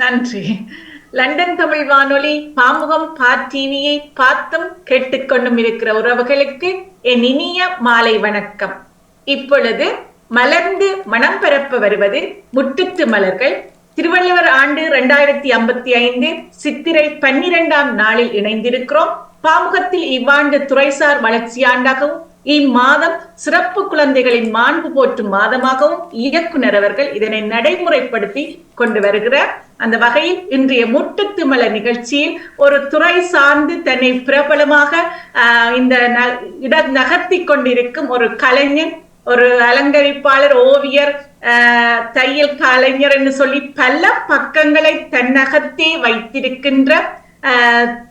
நன்றி. லண்டன் தமிழ் வானொலி பாமுகம் பார் டிவியை பார்த்தும் கேட்டுக்கொண்டும் இருக்கிற உறவுகளுக்கு என் இனிய மாலை வணக்கம். இப்பொழுது மலர்ந்து மனம் பரப்ப வருவது முட்டுத்து மலர்கள். திருவள்ளுவர் ஆண்டு 2055 சித்திரை 12ஆம் நாளில் இணைந்திருக்கிறோம். பாமுகத்தில் இவ்வாண்டு துறைசார் வளர்ச்சி ஆண்டாகவும் இம்மாதம் சிறப்பு குழந்தைகளின் மாண்பு போற்றும் மாதமாகவும் இயக்குனர் அவர்கள் இதனை நடைமுறைப்படுத்தி கொண்டு வருகிறார். அந்த வகையில் இன்றைய முட்டுத்து மலர் நிகழ்ச்சியில் ஒரு துறை சார்ந்து தன்னை பிரபலமாக இந்த நகர்த்தி கொண்டிருக்கும் ஒரு கலைஞன், ஒரு அலங்கரிப்பாளர், ஓவியர், தையல் கலைஞர் என்று சொல்லி பல பக்கங்களை தன்னகத்தே வைத்திருக்கின்ற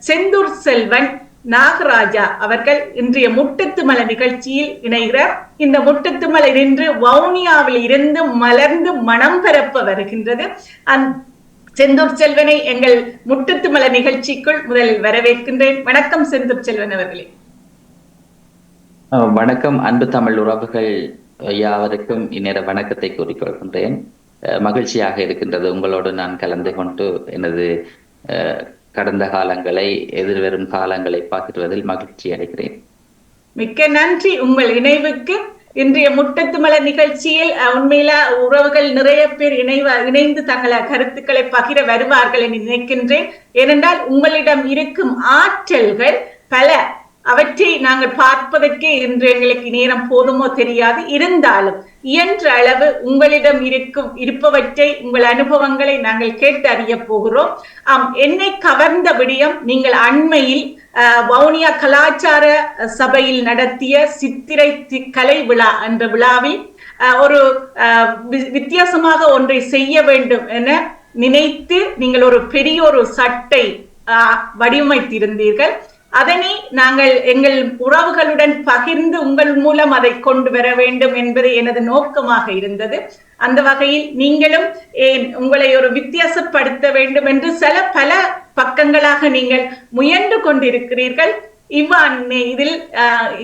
செந்தூர் செல்வன் நாகராஜா அவர்கள் இன்றைய முட்டுத்து மலர் நிகழ்ச்சியில் இணைகிறார். இந்த முட்டுத்து மலர் இன்று வவுனியாவில் இருந்து மலர்ந்து மனம் பரப்ப வருகின்றது. செந்தூர் செல்வனை எங்கள் முட்டுத்து மலர் நிகழ்ச்சிக்குள் முதலில் வரவேற்கின்றேன். வணக்கம் செந்தூர் செல்வன் அவர்களே. வணக்கம். அன்பு தமிழ் உறவுகள் யாவருக்கும் இந்நேர வணக்கத்தை கூறிக்கொள்கின்றேன். மகிழ்ச்சியாக இருக்கின்றது உங்களோடு நான் கலந்து கொண்டு எனது கடந்த காலங்களை, எதிர்வரும் காலங்களை பார்க்கிறதில் மகிழ்ச்சி அடைகிறேன். மிக்க நன்றி உங்கள் இணைவுக்கு. இன்றைய முட்டுத்து மலர் நிகழ்ச்சியில் உண்மையில உறவுகள் நிறைய பேர் இணைந்து தங்கள கருத்துக்களை பகிர வருவார்கள் என்று நினைக்கின்றேன். ஏனென்றால் உங்களிடம் இருக்கும் ஆற்றல்கள் பல, அவற்றை நாங்கள் பார்ப்பதற்கே இன்று எங்களுக்கு நேரம் போதுமோ தெரியாது. இருந்தாலும் இயன்ற அளவு உங்களிடம் இருப்பவற்றை, உங்கள் அனுபவங்களை நாங்கள் கேட்டு அறிய போகிறோம். என்னை கவர்ந்த விடயம், நீங்கள் அண்மையில் வவுனியா கலாச்சார சபையில் நடத்திய சித்திரை கலை விழா என்ற விழாவில் ஒரு வித்தியாசமாக ஒன்றை செய்ய வேண்டும் என நினைத்து நீங்கள் ஒரு பெரிய ஒரு சட்டை வடிவமைத்திருந்தீர்கள். அதனை நாங்கள் எங்கள் உறவுகளுடன் பகிர்ந்து உங்கள் மூலம் அதை கொண்டு வர வேண்டும் என்பது எனது நோக்கமாக இருந்தது. அந்த வகையில் நீங்களும் உங்களை ஒரு வித்தியாசப்படுத்த வேண்டும் என்று பல பக்கங்களாக நீங்கள் முயன்று கொண்டிருக்கிறீர்கள். இதில்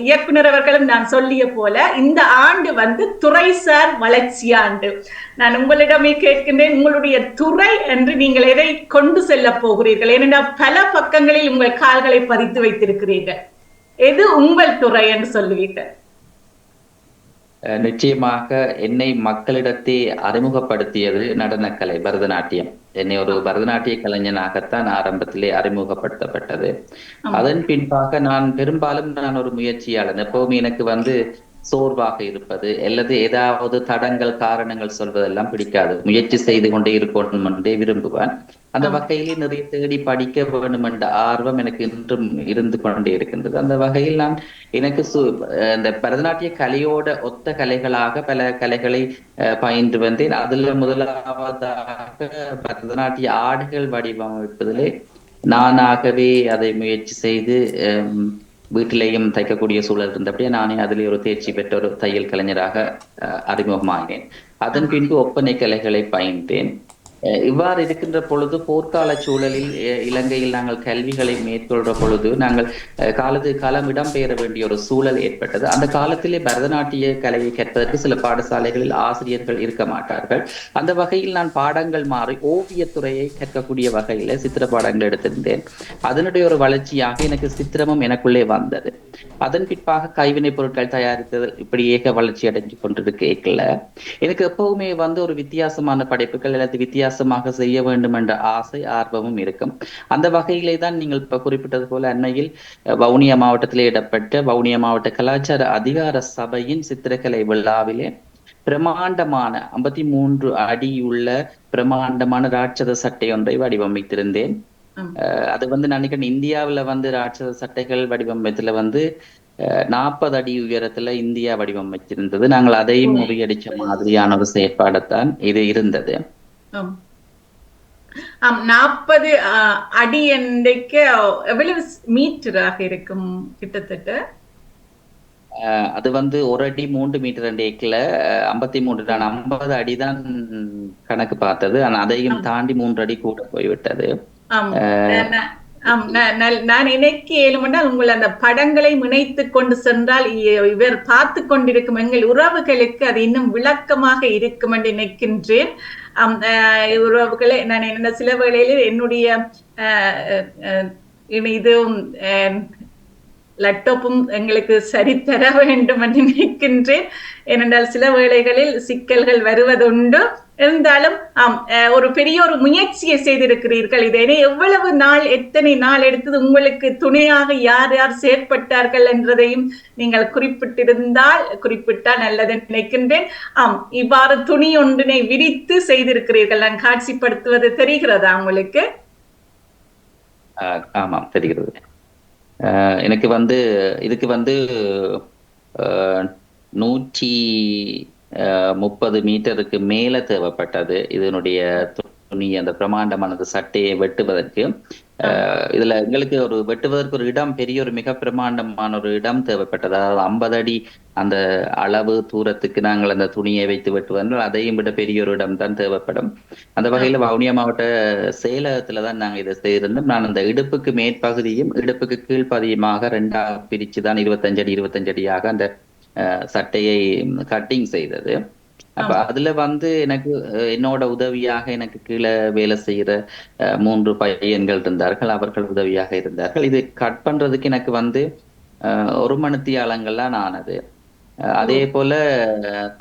இயக்குனர் அவர்களும் நான் சொல்லிய போல இந்த ஆண்டு துறைசார் வளர்ச்சி ஆண்டு. நான் உங்களிடமே கேட்கின்றேன், உங்களுடைய துறை என்று நீங்கள் எதை கொண்டு செல்ல போகிறீர்கள்? ஏனென்றால் பல பக்கங்களில் உங்கள் கால்களை பதித்து வைத்திருக்கிறீர்கள். எது உங்கள் துறை என்று சொல்லுவீர்கள்? நிச்சயமாக என்னை மக்களிடத்தே அறிமுகப்படுத்தியது நடனக்கலை, பரதநாட்டியம். என்னை ஒரு பரதநாட்டிய கலைஞனாகத்தான் ஆரம்பத்திலே அறிமுகப்படுத்தப்பட்டது. அதன் பின்பாக நான் பெரும்பாலும் ஒரு முயற்சியாளன். எப்பவுமே எனக்கு சோர்வாக இருப்பது அல்லது ஏதாவது தடங்கள், காரணங்கள் சொல்வதெல்லாம் பிடிக்காது. முயற்சி செய்து கொண்டே இருக்கணும் என்றே விரும்புவேன். அந்த வகையிலே நிறைய தேடி படிக்க வேண்டும் என்ற ஆர்வம் எனக்கு இன்றும் இருந்து கொண்டே இருக்கின்றது. அந்த வகையில் நான் எனக்கு இந்த பரதநாட்டிய கலையோட ஒத்த கலைகளாக பல கலைகளை பயின்று வந்தேன். அதுல முதலாவதாக பரதநாட்டிய ஆடைகள் வடிவமைப்பதிலே நானாகவே அதை முயற்சி செய்து வீட்டிலேயும் தைக்கக்கூடிய சூழல் இருந்தபடியே நானே அதிலே ஒரு தேர்ச்சி பெற்ற ஒரு தையல் கலைஞராக அறிமுகமாகினேன். அதன் பின்பு ஒப்பனை கலைகளை பயின்றேன். இவ்வாறு இருக்கின்ற பொழுது போர்க்கால சூழலில் இலங்கையில் நாங்கள் கல்விகளை மேற்கொள்ற பொழுது நாங்கள் காலம் இடம்பெயர வேண்டிய ஒரு சூழல் ஏற்பட்டது. அந்த காலத்திலே பரதநாட்டிய கலையை கற்பதற்கு சில பாடசாலைகளில் ஆசிரியர்கள் இருக்க மாட்டார்கள். அந்த வகையில் நான் பாடங்கள் மாறி ஓவியத்துறையை கற்கக்கூடிய வகையில சித்திர பாடங்கள் எடுத்திருந்தேன். அதனுடைய ஒரு வளர்ச்சியாக எனக்கு சித்திரமும் எனக்குள்ளே வந்தது. அதன் பிற்பாக கைவினை பொருட்கள் தயாரித்தது இப்படி ஏக வளர்ச்சி அடைஞ்சு கொண்டிருக்கல எனக்கு எப்பவுமே ஒரு வித்தியாசமான படைப்புகள் அல்லது வித்தியாசமாக செய்ய வேண்டும் என்ற ஆசை, ஆர்வமும் இருக்கும். அந்த வகையிலே தான் நீங்கள் இப்ப குறிப்பிட்டது போல அண்மையில் வவுனியா மாவட்டத்திலே இடப்பட்ட வவுனியா மாவட்ட கலாச்சார அதிகார சபையின் சித்திரக்கலை விழாவிலே பிரமாண்டமான 53 அடி உள்ள பிரமாண்டமான ராட்சத சட்டை ஒன்றை வடிவமைத்திருந்தேன். அது நான் நினைக்கிறேன் இந்தியாவுல ராட்சத சட்டைகள் வடிவமைத்துல 40 அடி உயரத்துல இந்தியா வடிவமைச்சிருந்தது. நாங்கள் அதையும் முறியடிச்ச மாதிரியான ஒரு செயற்பாடத்தான் இது இருந்தது. 40 அடி என்றைக்கு எவ்வளவு மீட்டராக இருக்கும்? கிட்டத்தட்ட அது 1 அடி 3 மீட்டர் ஏக்கல 53. நான் 50 அடிதான் கணக்கு பார்த்தது. ஆனா அதையும் தாண்டி 3 அடி கூட போய்விட்டது. நான் நினைக்க இயலுமென்றால் உங்கள் அந்த படங்களை இணைத்து கொண்டு சென்றால் இவர் பார்த்து கொண்டிருக்கும் எங்கள் உறவுகளுக்கு அது இன்னும் விளக்கமாக இருக்கும் என்று நினைக்கின்றேன். உறவுகளை நான் என்ன சில வேளையில் என்னுடைய இதுவும் லேப்டாப்பும் எங்களுக்கு சரித்தர வேண்டும் என்று நினைக்கின்றேன். ஏனென்றால் சில வேளைகளில் சிக்கல்கள் வருவதுண்டு. இருந்தாலும் ஒரு பெரிய ஒரு முயற்சியை செய்திருக்கிறீர்கள். இதனை எவ்வளவு நாள், எத்தனை நாள் எடுத்தது, உங்களுக்கு துணையாக யார் யார் செயற்பட்டார்கள் என்றதையும் நீங்கள் குறிப்பிட்டால் நல்லது நினைக்கின்றேன். இவ்வாறு துணி ஒன்றினை விரித்து செய்திருக்கிறீர்கள். நான் காட்சிப்படுத்துவது தெரிகிறதா உங்களுக்கு? ஆமாம், தெரிகிறது. எனக்கு இதுக்கு 130 மீட்டருக்கு மேல தேவைப்பட்டது இதனுடைய துணி, அந்த பிரமாண்டமானது சட்டையை வெட்டுவதற்கு. இதுல எங்களுக்கு வெட்டுவதற்கு ஒரு இடம், பெரிய ஒரு மிக பிரமாண்டமான ஒரு இடம் தேவைப்பட்டது. அதாவது 50 அடி அந்த அளவு தூரத்துக்கு நாங்கள் அந்த துணியை வைத்து வெட்டுவதால் அதையும் விட பெரிய ஒரு இடம் தான் தேவைப்படும். அந்த வகையில வவுனியா மாவட்ட செயலகத்துலதான் நாங்க இதை செய்திருந்தோம். நான் அந்த இடுப்புக்கு மேற்பகுதியும் இடுப்புக்கு கீழ்ப்பகுதியுமாக 2ஆக பிரிச்சுதான் 25 அடி 25 அடியாக அந்த சட்டையை கட்டிங் செய்தது. அப்ப அதுல எனக்கு என்னோட உதவியாக எனக்கு கீழே வேலை செய்யற 3 பையன்கள் இருந்தார்கள். அவர்கள் உதவியாக இருந்தார்கள். இது கட் பண்றதுக்கு எனக்கு 1 மணித்தியாலங்கள்லாம் ஆனது. அதே போல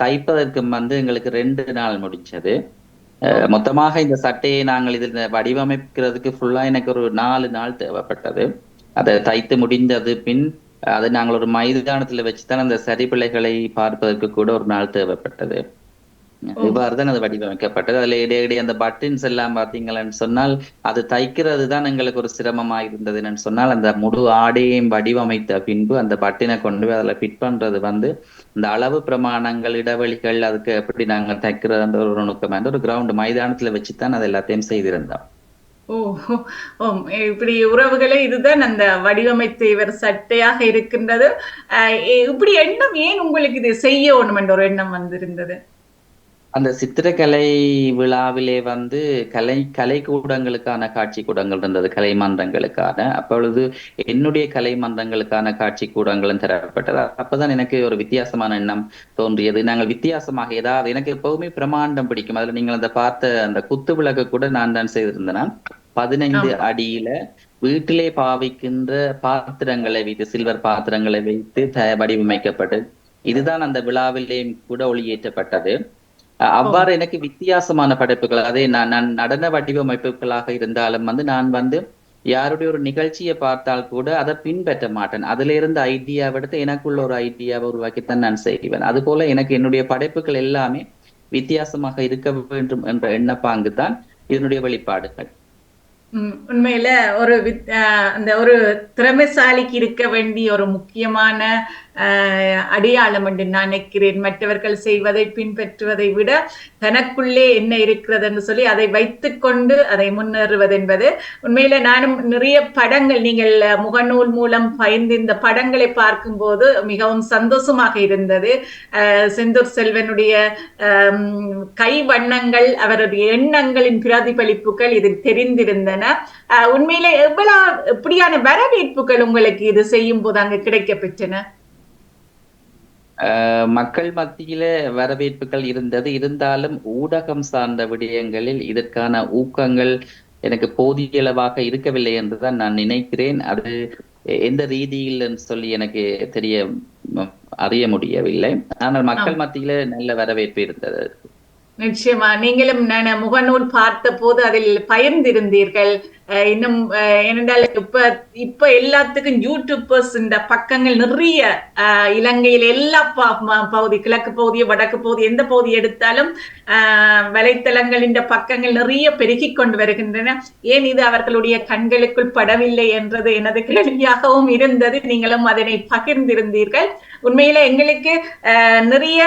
தைப்பதற்கு எங்களுக்கு 2 நாள் முடிச்சது. மொத்தமாக இந்த சட்டையை நாங்கள் இதில் வடிவமைக்கிறதுக்கு ஃபுல்லா எனக்கு ஒரு 4 நாள் தேவைப்பட்டது. அதை தைத்து முடிந்தது பின் அதை நாங்கள் ஒரு மைதானத்துல வச்சுதான் அந்த சரிபிழைகளை பார்ப்பதற்கு கூட ஒரு நாள் தேவைப்பட்டது. இவ்வாறுதான் அது வடிவமைக்கப்பட்டது. அதுல இடையிடையே அந்த பட்டன்ஸ் எல்லாம் பாத்தீங்கன்னு சொன்னால் அது தைக்கிறது தான் எங்களுக்கு ஒரு சிரமமா இருந்தது. என்னன்னு சொன்னால் அந்த முழு ஆடையையும் வடிவமைத்த பின்பு அந்த பட்டினை கொண்டு போய் அதுல ஃபிட் பண்றது இந்த அளவு பிரமாணங்கள், இடைவெளிகள், அதுக்கு எப்படி நாங்கள் தைக்கிறது அந்த ஒரு நுணுக்கம் ஒரு கிரவுண்ட் மைதானத்துல வச்சுதான் அது எல்லாத்தையும் செய்திருந்தோம். இப்படி உறவுகளே, இதுதான் அந்த வடிவமைத்து இவர் சட்டையாக இருக்கின்றது. இப்படி எண்ணம் ஏன் உங்களுக்கு இது செய்ய ஒண்ணும் என்ற ஒரு எண்ணம் வந்திருந்தது? அந்த சித்திரக்கலை விழாவிலே கலை கூடங்களுக்கான காட்சி கூடங்கள் இருந்தது, கலை மன்றங்களுக்கான. அப்பொழுது என்னுடைய கலை மன்றங்களுக்கான காட்சி கூடங்களும் தரப்பட்டது. அப்பதான் எனக்கு ஒரு வித்தியாசமான எண்ணம் தோன்றியது. நாங்கள் வித்தியாசமாக ஏதாவது, எனக்கு எப்பவுமே பிரமாண்டம் பிடிக்கும். அதுல நீங்கள் அந்த பார்த்த அந்த குத்து விளக்கு கூட நான் தான் செய்திருந்தேன். 15 அடியில வீட்டிலே பாவிக்கின்ற பாத்திரங்களை வைத்து, சில்வர் பாத்திரங்களை வைத்து வடிவமைக்கப்பட்டு, இதுதான் அந்த விழாவிலேயும் கூட ஒளியேற்றப்பட்டது. அவ்வாறு எனக்கு வித்தியாசமான படைப்புகள், அதே நான் நடன வடிவமைப்புகளாக இருந்தாலும் நான் யாருடைய ஒரு நிகழ்ச்சியை பார்த்தால் கூட அதை பின்பற்ற மாட்டேன். அதுல இருந்து ஐடியாவை எடுத்து எனக்குள்ள ஒரு ஐடியாவை உருவாக்கித்தான் நான் செய்வேன். அது போல எனக்கு என்னுடைய படைப்புகள் எல்லாமே வித்தியாசமாக இருக்க வேண்டும் என்ற எண்ணப்பாங்கு தான் இதனுடைய வெளிப்பாடுகள். உண்மையில அந்த ஒரு திறமைசாலிக்கு இருக்க வேண்டிய ஒரு முக்கியமான அடையாளம் என்று நான் நினைக்கிறேன். மற்றவர்கள் செய்வதை பின்பற்றுவதை விட தனக்குள்ளே என்ன இருக்கிறது என்று சொல்லி அதை வைத்துக்கொண்டு அதை முன்னேறுவது என்பது. உண்மையில நானும் நிறைய படங்கள், நீங்கள் முகநூல் மூலம் பயந்து இந்த படங்களை பார்க்கும்போது மிகவும் சந்தோஷமாக இருந்தது. செந்தூர் செல்வனுடைய கை வண்ணங்கள், அவருடைய எண்ணங்களின் பிரதிபலிப்புகள் இதில் தெரிந்திருந்தன. உண்மையிலே எப்படியான வரவேற்புகள் உங்களுக்கு இது செய்யும் போது அங்கு கிடைக்க பெற்றன? மக்கள் மத்தியில வரவேற்புகள் இருந்தது. இருந்தாலும் ஊடகம் சார்ந்த விடயங்களில் இதற்கான ஊக்கங்கள் எனக்கு போதிய அளவாக இருக்கவில்லை என்றுதான் நான் நினைக்கிறேன். அது எந்த ரீதியில் சொல்லி எனக்கு அறிய முடியவில்லை. ஆனால் மக்கள் மத்தியில நல்ல வரவேற்பு இருந்தது. நிச்சயமா நீங்களும் முகநூல் பார்த்த போது அதில் பகிர்ந்திருந்தீர்கள். இன்னும் ஏனென்றால் இப்ப எல்லாத்துக்கும் யூடியூபர்ஸ் இந்த பக்கங்கள் நிறைய இலங்கையில் எல்லா பகுதி, கிழக்கு பகுதி, வடக்கு பகுதி, எந்த பகுதி எடுத்தாலும் வலைத்தளங்களின் பக்கங்கள் நிறைய பெருகி கொண்டு வருகின்றன. ஏன் இது அவர்களுடைய கண்களுக்குள் படவில்லை என்றது எனது கேள்வியாகவும் இருந்தது. நீங்களும் அதனை பகிர்ந்திருந்தீர்கள். உண்மையில எங்களுக்கு நிறைய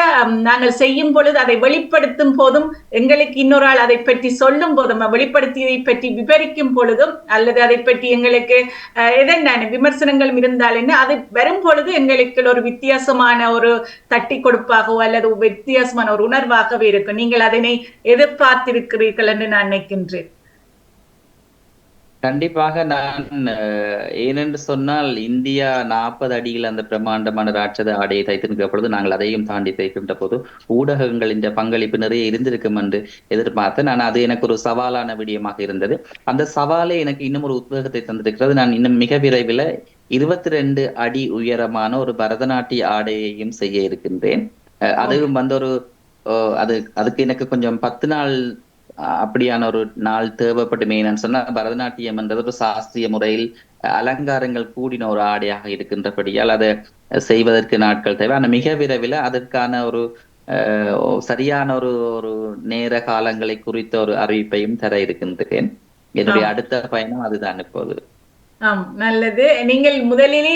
நாங்கள் செய்யும் பொழுது அதை வெளிப்படுத்தும் போதும், எங்களுக்கு இன்னொரு ஆள் அதை பற்றி சொல்லும் போதும், வெளிப்படுத்தியதை பற்றி விவரிக்கும் பொழுதும், அல்லது அதை பற்றி எங்களுக்கு எதென்ன விமர்சனங்களும் இருந்தால் என்ன, அது வரும் பொழுது எங்களுக்கு ஒரு வித்தியாசமான ஒரு தட்டி கொடுப்பாகவோ அல்லது வித்தியாசமான ஒரு உணர்வாகவே இருக்கும். நீங்கள் அதனை எதிர்பார்த்திருக்கிறீர்கள் என்று நான் நினைக்கின்றேன். கண்டிப்பாக நான் ஏனென்று சொன்னால் இந்தியா 40 அடியில் அந்த பிரம்மாண்டமான ராட்சத ஆடையை தைத்திருக்கிற பொழுது நாங்கள் அதையும் தாண்டி தைக்கின்ற போது ஊடகங்களின் பங்களிப்பு நிறைய இருந்திருக்கும் என்று எதிர்பார்த்து நான் அது எனக்கு ஒரு சவாலான விடயமாக இருந்தது. அந்த சவாலே எனக்கு இன்னும் ஒரு உத்வேகத்தை தந்திருக்கிறது. நான் இன்னும் மிக விரைவில் 22 அடி உயரமான ஒரு பரதநாட்டிய ஆடையையும் செய்ய இருக்கின்றேன். அதுவும் வந்து ஒரு அது அதுக்கு எனக்கு கொஞ்சம் 10 நாள் அப்படியான ஒரு நாள் தேவைப்பட்டுமே. என்னன்னு சொன்னா பரதநாட்டியம் என்றது ஒரு சாஸ்திரிய முறையில் அலங்காரங்கள் கூடின ஒரு ஆடையாக இருக்கின்றபடியால் அதை செய்வதற்கு நாட்கள் தேவை. ஆனா மிக விரைவில் அதற்கான ஒரு சரியான ஒரு ஒரு நேர காலங்களை குறித்த ஒரு அறிவிப்பையும் தர இருக்கின்றேன். என்னுடைய அடுத்த பயணம் அதுதான் இப்போது. நல்லது. நீங்கள் முதலிலே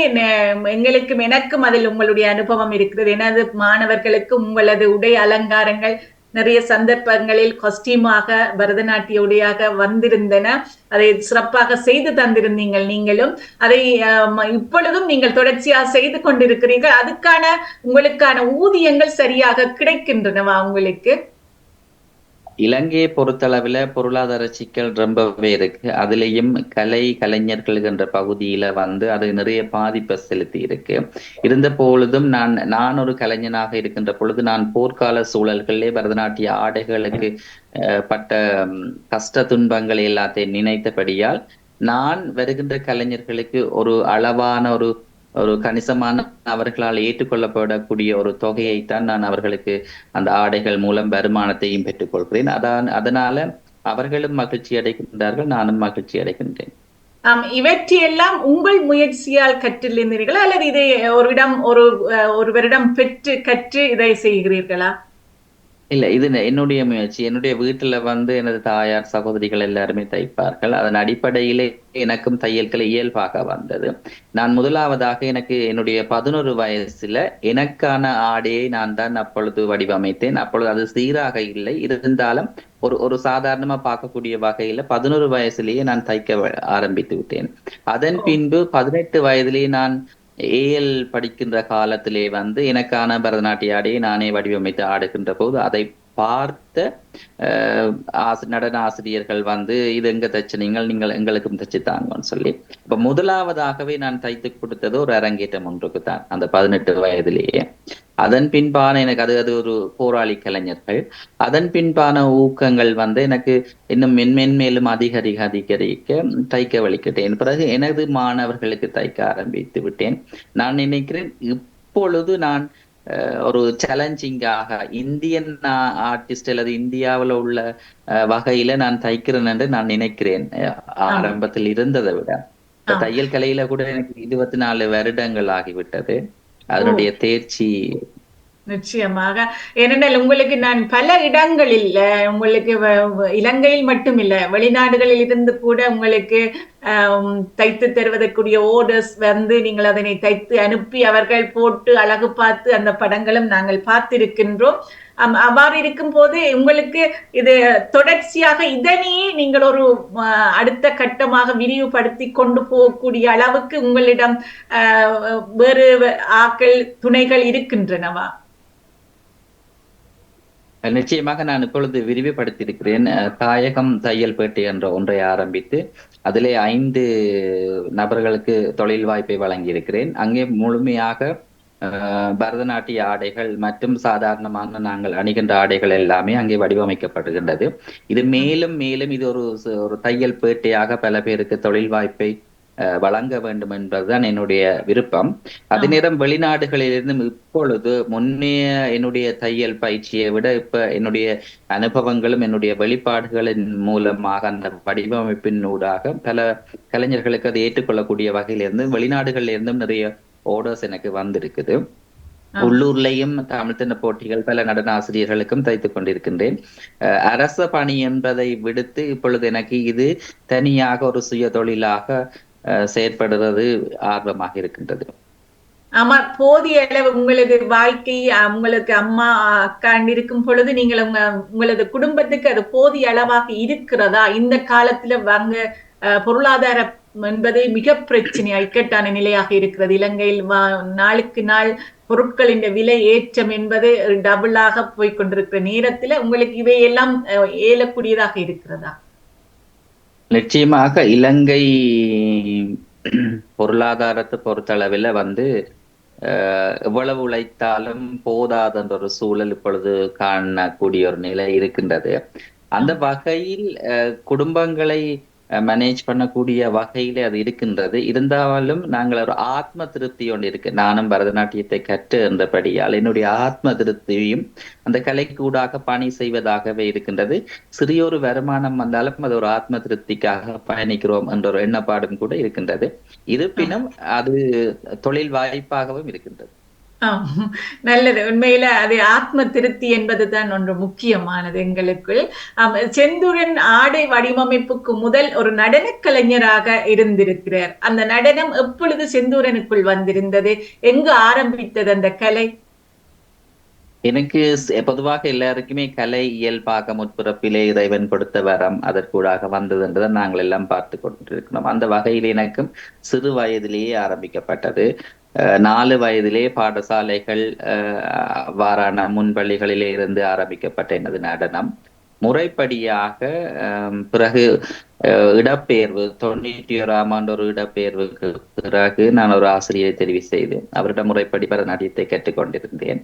எனக்கும் அதில் உங்களுடைய அனுபவம் இருக்கிறது. எனது மாணவர்களுக்கு உங்களது உடை அலங்காரங்கள் நிறைய சந்தர்ப்பங்களில் கொஸ்டியூமாக பரதநாட்டிய உடையாக வந்திருந்தன. அதை சிறப்பாக செய்து தந்திருந்தீங்கள். நீங்களும் அதை இப்பொழுதும் நீங்கள் தொடர்ச்சியாக செய்து கொண்டிருக்கிறீர்கள். அதுக்கான உங்களுக்கான ஊதியங்கள் சரியாக கிடைக்கின்றனவா உங்களுக்கு? இலங்கையை பொறுத்தளவுல பொருளாதார சிக்கல் ரொம்பவே இருக்கு. அதுலயும் கலைஞர்கள் என்ற பகுதியில வந்து அது நிறைய பாதிப்பை செலுத்தி இருக்கு. இருந்த பொழுதும் நான் ஒரு கலைஞனாக இருக்கின்ற பொழுது நான் போர்க்கால சூழல்களிலே பரதநாட்டிய ஆடைகளுக்கு பட்ட கஷ்ட துன்பங்கள் எல்லாத்தையும் நினைத்தபடியால் நான் வருகின்ற கலைஞர்களுக்கு ஒரு அளவான ஒரு கணிசமான அவர்களால் ஏற்றுக்கொள்ளப்படக்கூடிய ஒரு தொகையைத்தான் நான் அவர்களுக்கு அந்த ஆடைகள் மூலம் வருமானத்தையும் பெற்றுக் கொள்கிறேன். அதனால அவர்களும் மகிழ்ச்சி அடைகின்றார்கள், நானும் மகிழ்ச்சி அடைகின்றேன். இவற்றையெல்லாம் உங்கள் முயற்சியால் கற்றிருந்தீர்களா அல்லது இதை ஒருவரிடம் பெற்று கற்று இதை செய்கிறீர்களா? இல்ல, இது என்னுடைய முயற்சி. என்னுடைய வீட்டுல வந்து எனது தாயார் சகோதரிகள் எல்லாருமே தைப்பார்கள். அதன் அடிப்படையிலே எனக்கும் தையல்கள் இயல்பாக வந்தது. நான் முதலாவதாக எனக்கு என்னுடைய 11 வயசுல எனக்கான ஆடையை நான் தான் அப்பொழுது வடிவமைத்தேன். அப்பொழுது அது சீராக இல்லை, இருந்தாலும் ஒரு சாதாரணமா பார்க்கக்கூடிய வகையில 11 வயசுலேயே நான் தைக்க ஆரம்பித்து விட்டேன். அதன் பின்பு 18 வயதிலேயே நான் ஏஎல் படிக்கின்ற காலத்திலே வந்து எனக்கான பரதநாட்டிய ஆடையை நானே வடிவமைத்து ஆடுகின்ற போது அதை பார்த்த நடன ஆசிரியர்கள் வந்து இது எங்க தைச்சனீங்க, நீங்கள் எங்களுக்கும் தைச்சு தாங்கன்னு சொல்லி இப்ப முதலாவதாகவே நான் தைத்து கொடுத்தது ஒரு அரங்கேற்றம் ஒன்றுக்கு தான் அந்த 18 வயதிலேயே. அதன் பின்பான எனக்கு அது ஒரு போராளி கலைஞர்கள். அதன் பின்பான ஊக்கங்கள் வந்து எனக்கு இன்னும் மென்மேலும் அதிகரிக்க தைக்க வலிக்கிட்டேன். பிறகு எனது மாணவர்களுக்கு தைக்க ஆரம்பித்து விட்டேன். நான் நினைக்கிறேன் இப்பொழுது நான் ஒரு சேலஞ்சிங்காக இந்தியன் ஆர்டிஸ்ட் அல்லது இந்தியாவில் உள்ள வகையில நான் தைக்கிறேன் என்று நான் நினைக்கிறேன். ஆரம்பத்தில் இருந்ததை விட தையல் கலையில கூட எனக்கு 24 வருடங்கள் ஆகிவிட்டது. அதனுடைய தேர்ச்சி நிச்சயமாக. ஏனென்றால் உங்களுக்கு நான் பல இடங்களில் உங்களுக்கு இலங்கையில் மட்டும் இல்ல வெளிநாடுகளில் இருந்து கூட உங்களுக்கு தைத்து தருவதற்குரிய ஓர்டர்ஸ் வந்து நீங்கள் அதனை தைத்து அனுப்பி அவர்கள் போட்டு அழகு பார்த்து அந்த படங்களும் நாங்கள் பார்த்திருக்கின்றோம். அவ்வாறு இருக்கும் போது உங்களுக்கு இது தொடர்ச்சியாக இதனையே நீங்கள் ஒரு அடுத்த கட்டமாக விரிவுபடுத்தி கொண்டு போகக்கூடிய அளவுக்கு உங்களிடம் வேறு ஆக்கள் துணைகள் இருக்கின்றனவா? நிச்சயமாக நான் இப்பொழுது விரிவுபடுத்தியிருக்கிறேன். தாயகம் தையல் பேட்டை என்ற ஒன்றை ஆரம்பித்து அதிலே 5 நபர்களுக்கு தொழில் வாய்ப்பை வழங்கி இருக்கிறேன். அங்கே முழுமையாக பரதநாட்டிய ஆடைகள் மற்றும் சாதாரணமான நாங்கள் அணிகின்ற ஆடைகள் எல்லாமே அங்கே வடிவமைக்கப்படுகின்றது. இது மேலும் இது ஒரு தையல் பேட்டையாக பல பேருக்கு தொழில் வாய்ப்பை வழங்க வேண்டும் என்பதுதான் என்னுடைய விருப்பம். அதே நேரம் வெளிநாடுகளிலிருந்து இப்பொழுது முன்னே என்னுடைய தையல் பயிற்சியை விட இப்ப என்னுடைய அனுபவங்களும் என்னுடைய வெளிப்பாடுகளின் மூலமாக அந்த வடிவமைப்பின் ஊடாக பல கலைஞர்களுக்கு அதை ஏற்றுக்கொள்ளக்கூடிய வகையிலிருந்து வெளிநாடுகளில் இருந்தும் நிறைய ஓர்டர்ஸ் எனக்கு வந்திருக்குது. உள்ளூர்லயும் தமிழ் தின போட்டிகள் பல நடன ஆசிரியர்களுக்கும் தைத்துக் கொண்டிருக்கின்றேன். அரச பணி என்பதை விடுத்து இப்பொழுது எனக்கு இது தனியாக ஒரு சுய தொழிலாக செயற்படுறது ஆர்வமாக இருக்கின்றது. ஆமா, போதிய அளவு உங்களது வாழ்க்கை உங்களுக்கு அம்மா அக்கா இருக்கும் பொழுது நீங்கள் உங்களது குடும்பத்துக்கு அது போதிய அளவாக இருக்கிறதா? இந்த காலத்துல பொருளாதார என்பது மிக பிரச்சனை இக்கட்டான நிலையாக இருக்கிறது. இலங்கையில் நாளுக்கு நாள் பொருட்களின் விலை ஏற்றம் என்பது டபுளாக போய்கொண்டிருக்கிற நேரத்துல உங்களுக்கு இவையெல்லாம் ஏலக்கூடியதாக இருக்கிறதா? நிச்சயமாக இலங்கை பொருளாதாரத்தை பொறுத்தளவில் வந்து எவ்வளவு உழைத்தாலும் போதாத ஒரு சூழல் இப்பொழுது காணக்கூடிய ஒரு நிலை இருக்கின்றது. அந்த வகையில் குடும்பங்களை மேனேஜ் பண்ணக்கூடிய வகையிலே அது இருக்கின்றது. இருந்தாலும் நாங்கள் ஒரு ஆத்ம திருப்தி ஒன்று இருக்கு. நானும் பரதநாட்டியத்தை கற்று என்றபடியால் என்னுடைய ஆத்ம திருப்தியும் அந்த கலைக்கூடாக பணி செய்வதாகவே இருக்கின்றது. சிறியொரு வருமானம் வந்தாலும் அது ஒரு ஆத்ம திருப்திக்காக பயணிக்கிறோம் என்ற ஒரு எண்ணப்பாடும் கூட இருக்கின்றது. இருப்பினும் அது தொழில் வாய்ப்பாகவும் இருக்கின்றது. நல்லது. உண்மையில அது ஆத்ம திருப்தி என்பதுதான் ஒன்று முக்கியமானது எங்களுக்குள். செந்தூரன் ஆடை வடிவமைப்புக்கு முதல் ஒரு நடன கலைஞராக இருந்திருக்கிறார். அந்த நடனம் எப்பொழுது செந்தூரனுக்குள் வந்திருந்தது? எங்கு ஆரம்பித்தது அந்த கலை? எனக்கு பொதுவாக எல்லாருக்குமே கலை இயல்பாக முற்பிறப்பிலே இறைவன் கொடுத்த வரம் அதற்கூடாக வந்தது என்றதை நாங்கள் எல்லாம் பார்த்து கொண்டிருக்கிறோம். அந்த வகையில் எனக்கும் சிறு வயதிலேயே ஆரம்பிக்கப்பட்டது. 4 வயதிலே பாடசாலைகள் வாரான முன்பள்ளிகளிலே இருந்து ஆரம்பிக்கப்பட்ட எனது நடனம் முறைப்படியாக பிறகு இடப்பெயர்வு 91ஆம் ஆண்டு ஒரு இடப்பெயர்வுக்கு பிறகு நான் ஒரு ஆசிரியை தெரிவு செய்து அவரிடம் முறைப்படி பரதநாட்டியத்தை கற்றுக்கொண்டிருந்தேன்.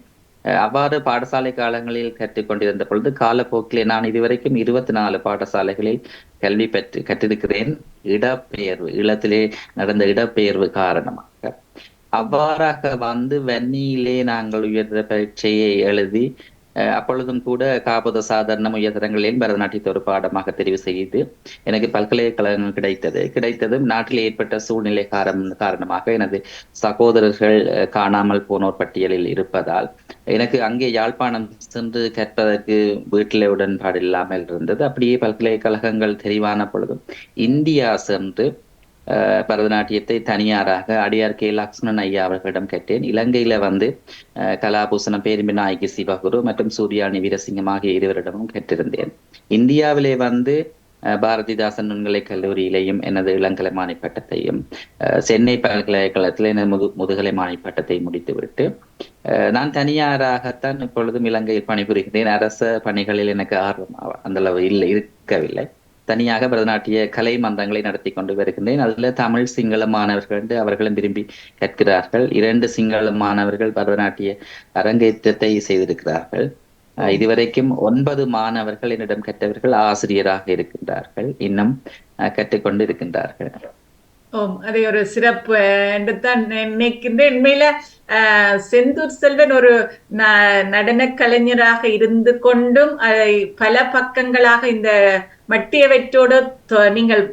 அவ்வாறு பாடசாலை காலங்களில் கற்றுக்கொண்டிருந்த பொழுது காலப்போக்கிலே நான் இதுவரைக்கும் 24 பாடசாலைகளில் கல்வி கற்றிருக்கிறேன். இடப்பெயர்வு ஈழத்திலே நடந்த இடப்பெயர்வு காரணமாக அவ்வாறாக வந்து வன்னியிலே நாங்கள் உயர்ந்த பரீட்சையை எழுதி அப்பொழுதும் கூட காபோத சாதாரண உயர்தரங்களில் பரதநாட்டியத்தை ஒரு பாடமாக தெரிவு செய்து எனக்கு பல்கலைக்கழகம் கிடைத்ததும் நாட்டில் ஏற்பட்ட சூழ்நிலை காரணமாக எனது சகோதரர்கள் காணாமல் போனோர் பட்டியலில் இருப்பதால் எனக்கு அங்கே யாழ்ப்பாணம் சென்று கற்பதற்கு வீட்டிலே உடன்பாடு இல்லாமல் இருந்தது. அப்படியே பல்கலைக்கழகங்கள் தெரிவான பொழுதும் இந்தியா சென்று பரதநாட்டியத்தை தனியாராக அடியார் கே லக்ஷ்மணன் ஐயா அவர்களிடம் கேட்டேன். இலங்கையில வந்து கலாபூசணம் பேரும்பி நாயகி சிவகுரு மற்றும் சூர்யாணி வீரசிங்கம் ஆகிய இருவரிடமும் கேட்டிருந்தேன். இந்தியாவிலே வந்து பாரதிதாசன் நுண்கலை கல்லூரியிலேயும் எனது இளங்கலை மாணி பட்டத்தையும் சென்னை பல்கலைக்கழகத்தில் எனது முதுகலை மாணி பட்டத்தை முடித்துவிட்டு நான் தனியாராகத்தான் இப்பொழுதும் இலங்கையில் பணிபுரிகிறேன். அரச பணிகளில் எனக்கு ஆர்வம் அந்த அளவு இருக்கவில்லை. தனியாக பரதநாட்டிய கலை மன்றங்களை நடத்தி கொண்டு வருகின்றேன். அதுல தமிழ் சிங்கள மாணவர்கள் அவர்களும் விரும்பி கற்கிறார்கள். 2 சிங்கள மாணவர்கள் பரதநாட்டிய அரங்கேற்றத்தை செய்திருக்கிறார்கள். இதுவரைக்கும் 9 மாணவர்கள் என்னிடம் கற்றவர்கள் ஆசிரியராக இருக்கின்றார்கள். இன்னும் கற்றுக்கொண்டு இருக்கின்றார்கள். அதை ஒரு சிறப்பு என்று தான் நினைக்கின்றேன். உண்மையில செந்தூர் செல்வன் ஒரு நடன கலைஞராக இருந்து கொண்டும் பல பக்கங்களாக இந்த மட்டியவற்றோடு நீங்கள்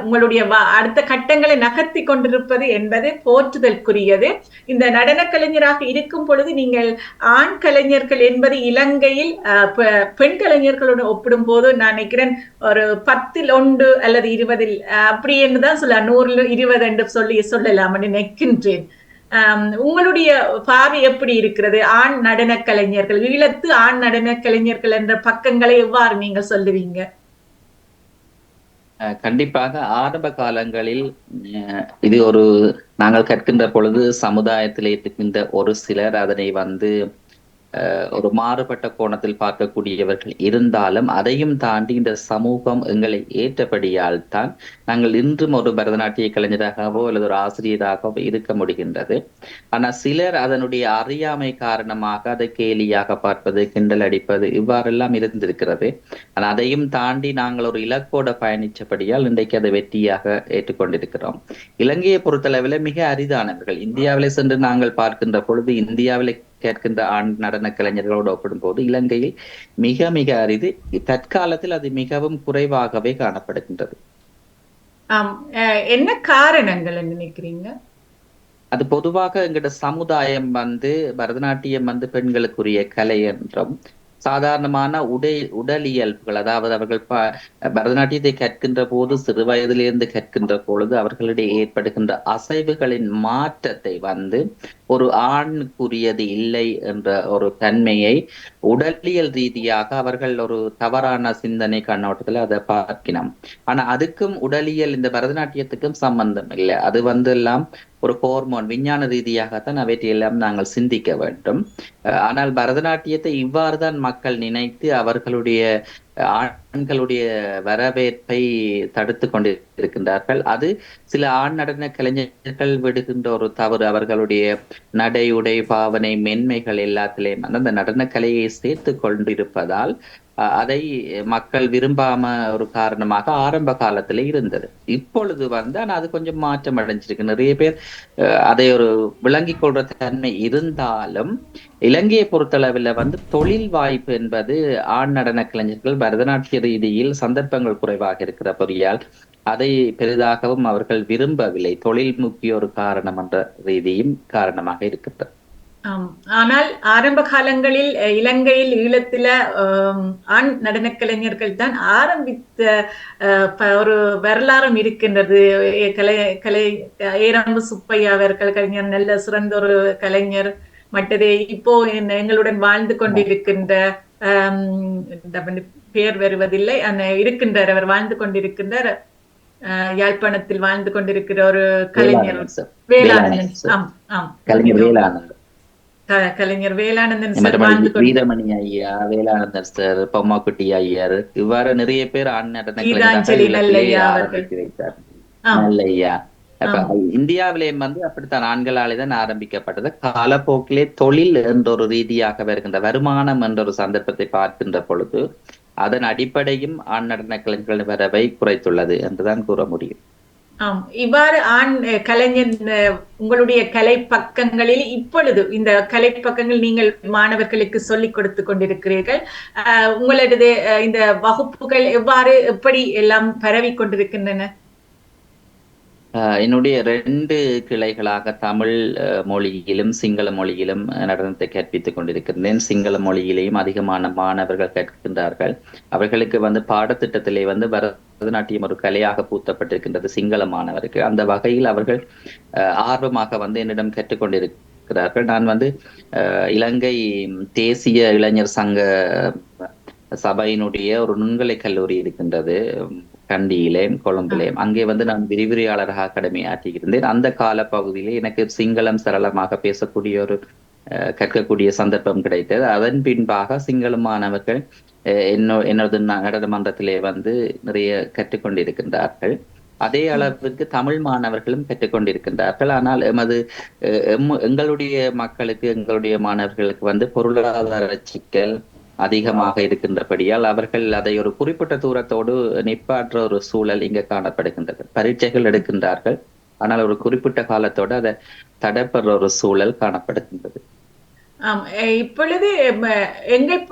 உங்களுடைய அடுத்த கட்டங்களை நகர்த்தி கொண்டிருப்பது என்பது போற்றுதற்குரியது. இந்த நடன கலைஞராக இருக்கும் பொழுது நீங்கள் ஆண் கலைஞர்கள் என்பது இலங்கையில் பெண் கலைஞர்களோடு ஒப்பிடும் போது நான் நினைக்கிறேன் ஒரு 10ல் 1 அல்லது 20 அப்படி என்றுதான் சொல்ல 100ல் 20 என்று சொல்லலாம் நினைக்கின்றேன். உங்களுடைய பார்வை எப்படி இருக்கிறது? ஆண் நடன கலைஞர்கள், ஈழத்து ஆண் நடன கலைஞர்கள் என்ற பக்கங்களை எவ்வாறு நீங்கள் சொல்லுவீங்க? கண்டிப்பாக ஆரம்ப காலங்களில் இது ஒரு நாங்கள் கற்கின்ற பொழுது சமுதாயத்தில் இருக்கின்ற ஒரு சிலர் அதனை வந்து ஒரு மாறுபட்ட கோணத்தில் பார்க்கக்கூடியவர்கள் இருந்தாலும் அதையும் தாண்டி இந்த சமூகம் எங்களை ஏற்றபடியால் தான் நாங்கள் இன்றும் ஒரு பரதநாட்டிய கலைஞராகவோ அல்லது ஒரு ஆசிரியராகவோ இருக்க முடிகின்றது. ஆனா சிலர் அதனுடைய அறியாமை காரணமாக அதை கேலியாக பார்ப்பது, கிண்டல் அடிப்பது இவ்வாறெல்லாம் இருந்திருக்கிறது. ஆனா அதையும் தாண்டி நாங்கள் ஒரு இலக்கோட பயணிச்சபடியால் இன்றைக்கு அதை வெற்றியாக ஏற்றுக்கொண்டிருக்கிறோம். இலங்கையை பொறுத்தளவில் மிக அரிதானவர்கள். இந்தியாவிலே சென்று நாங்கள் பார்க்கின்ற பொழுது இந்தியாவிலே கேட்கின்ற ஆண் நடன கலைஞர்களோடு ஒப்பிடும் போது இலங்கையில் மிக மிக அரிது. தற்காலத்தில் அது மிகவும் குறைவாகவே காணப்படுகின்றது. என்ன காரணங்கள் நினைக்கிறீங்க? அது பொதுவாக எங்கட சமுதாயம் வந்து பரதநாட்டியம் வந்து பெண்களுக்குரிய கலை என்றும் சாதாரணமான உடலியல்புகள், அதாவது அவர்கள் பரதநாட்டியத்தை கற்கின்ற போது சிறு வயதிலிருந்து கற்கின்ற பொழுது அவர்களிடையே ஏற்படுகின்ற அசைவுகளின் மாற்றத்தை வந்து ஒரு ஆணுக்குரியது இல்லை என்ற ஒரு தன்மையை உடலியல் ரீதியாக அவர்கள் ஒரு தவறான சிந்தனை கண்ணோட்டத்துல அதை பார்க்கணும். ஆனா அதுக்கும் உடலியல் இந்த பரதநாட்டியத்துக்கும் சம்பந்தம் இல்லை. அது வந்து எல்லாம் ஒரு ஹோர்மோன் விஞ்ஞான ரீதியாகத்தான் அவற்றையெல்லாம் நாங்கள் சிந்திக்க வேண்டும். ஆனால் பரதநாட்டியத்தை இவ்வாறுதான் மக்கள் நினைத்து அவர்களுடைய ஆண்களுடைய வரவேற்பை தடுத்து கொண்டிருக்கின்றார்கள். அது சில ஆண் நடன கலைஞர்கள் விடுகின்ற ஒரு தவறு. அவர்களுடைய நடை, உடை, பாவனை, மென்மைகள் எல்லாத்திலேயும் அந்த நடன கலையை சேர்த்து கொண்டிருப்பதால் அதை மக்கள் விரும்பாம ஒரு காரணமாக ஆரம்ப காலத்துல இருந்தது. இப்பொழுது வந்து ஆனா அது கொஞ்சம் மாற்றம் அடைஞ்சிருக்கு. நிறைய பேர் அதை ஒரு விளங்கிக் கொள்ற தன்மை இருந்தாலும் இலங்கையை பொறுத்தளவில் வந்து தொழில் வாய்ப்பு என்பது ஆண் நடன கலைஞர்கள் பரதநாட்டிய ரீதியில் சந்தர்ப்பங்கள் குறைவாக இருக்கிறபடியால் அதை பெரிதாகவும் அவர்கள் விரும்பவில்லை. தொழில் முக்கிய ஒரு காரணம் என்ற ரீதியும் காரணமாக இருக்கிறது. ஆனால் ஆரம்ப காலங்களில் இலங்கையில் ஈழத்துல ஆண் நடன கலைஞர்கள் தான் ஆரம்பித்த ஒரு வரலாறும் இருக்கின்றது. கலை ஏராம்பு சுப்பையா அவர்கள் கலைஞர், நல்ல சிறந்த ஒரு கலைஞர். மற்றது இப்போ எங்களுடன் வாழ்ந்து கொண்டிருக்கின்ற பெயர் வருவதில்லை, இருக்கின்றார், அவர் வாழ்ந்து கொண்டிருக்கின்றார், யாழ்ப்பாணத்தில் வாழ்ந்து கொண்டிருக்கிற ஒரு கலைஞர் வேலானந்தன். கலைஞர் வேலானந்தன், வீரமணி ஐயா, வேலானந்தர் சார், பொம்மாக்குட்டி ஐயர், இவ்வாறு நிறைய பேர் ஆண் நடன வைத்தார். நல்லையா இந்தியாவிலேயும் வந்து அப்படித்தான் ஆண்களாலேதான் ஆரம்பிக்கப்பட்டது. காலப்போக்கிலே தொழில் என்ற ஒரு ரீதியாக வருகின்ற வருமானம் என்ற ஒரு சந்தர்ப்பத்தை பார்க்கின்ற பொழுது அதன் அடிப்படையும் ஆண் நடன கலைஞர்களின் வரவை குறைத்துள்ளது என்றுதான் கூற முடியும். இவ்வாறு ஆண் கலைஞர் உங்களுடைய கலை பக்கங்களில் இப்பொழுது இந்த கலை பக்கங்கள் நீங்கள் மாணவர்களுக்கு சொல்லிக் கொடுத்து கொண்டிருக்கிறீர்கள். உங்களது இந்த வகுப்புகள் எப்படி எல்லாம் பரவி கொண்டிருக்கின்றன? என்னுடைய 2 கிளைகளாக தமிழ் மொழியிலும் சிங்கள மொழியிலும் நடனத்தை கற்பித்துக் கொண்டிருக்கின்றேன். சிங்கள மொழியிலேயும் அதிகமான மாணவர்கள் கற்கின்றார்கள். அவர்களுக்கு வந்து பாடத்திட்டத்திலே வந்து பரதநாட்டியம் ஒரு கலையாக பூத்தப்பட்டிருக்கின்றது சிங்கள மாணவருக்கு. அந்த வகையில் அவர்கள் ஆர்வமாக வந்து என்னிடம் கற்றுக்கொண்டிருக்கிறார்கள். நான் வந்து இலங்கை தேசிய இளைஞர் சங்க சபையினுடைய ஒரு நுண்கலை கல்லூரி இருக்கின்றது கண்டியிலே, கொழும்பிலே. அங்கே வந்து நான் விரிவுரையாளராக அகாடமி ஆற்றியிருந்தேன். அந்த கால பகுதியிலே எனக்கு சிங்களம் சரளமாக பேசக்கூடிய ஒரு கற்கக்கூடிய சந்தர்ப்பம் கிடைத்தது. அதன் பின்பாக சிங்கள மாணவர்கள் என்னோட நடன மன்றத்திலே வந்து நிறைய கற்றுக்கொண்டிருக்கின்றார்கள். அதே அளவிற்கு தமிழ் மாணவர்களும் கற்றுக்கொண்டிருக்கின்றார்கள். ஆனால் எங்களுடைய மக்களுக்கு, எங்களுடைய மாணவர்களுக்கு வந்து பொருளாதார சிக்கல் அதிகமாக இருக்கின்றபடியால் அவர்கள் அதை ஒரு குறிப்பிட்ட தூரத்தோடு நிப்பாற்ற ஒரு சூழல் இங்க காணப்படுகின்றது. பரீட்சைகள் எடுக்கின்றார்கள், ஆனால் ஒரு குறிப்பிட்ட காலத்தோடு அதை தடைப்படுற ஒரு சூழல் காணப்படுகின்றது. இப்பொழுது எங்கள்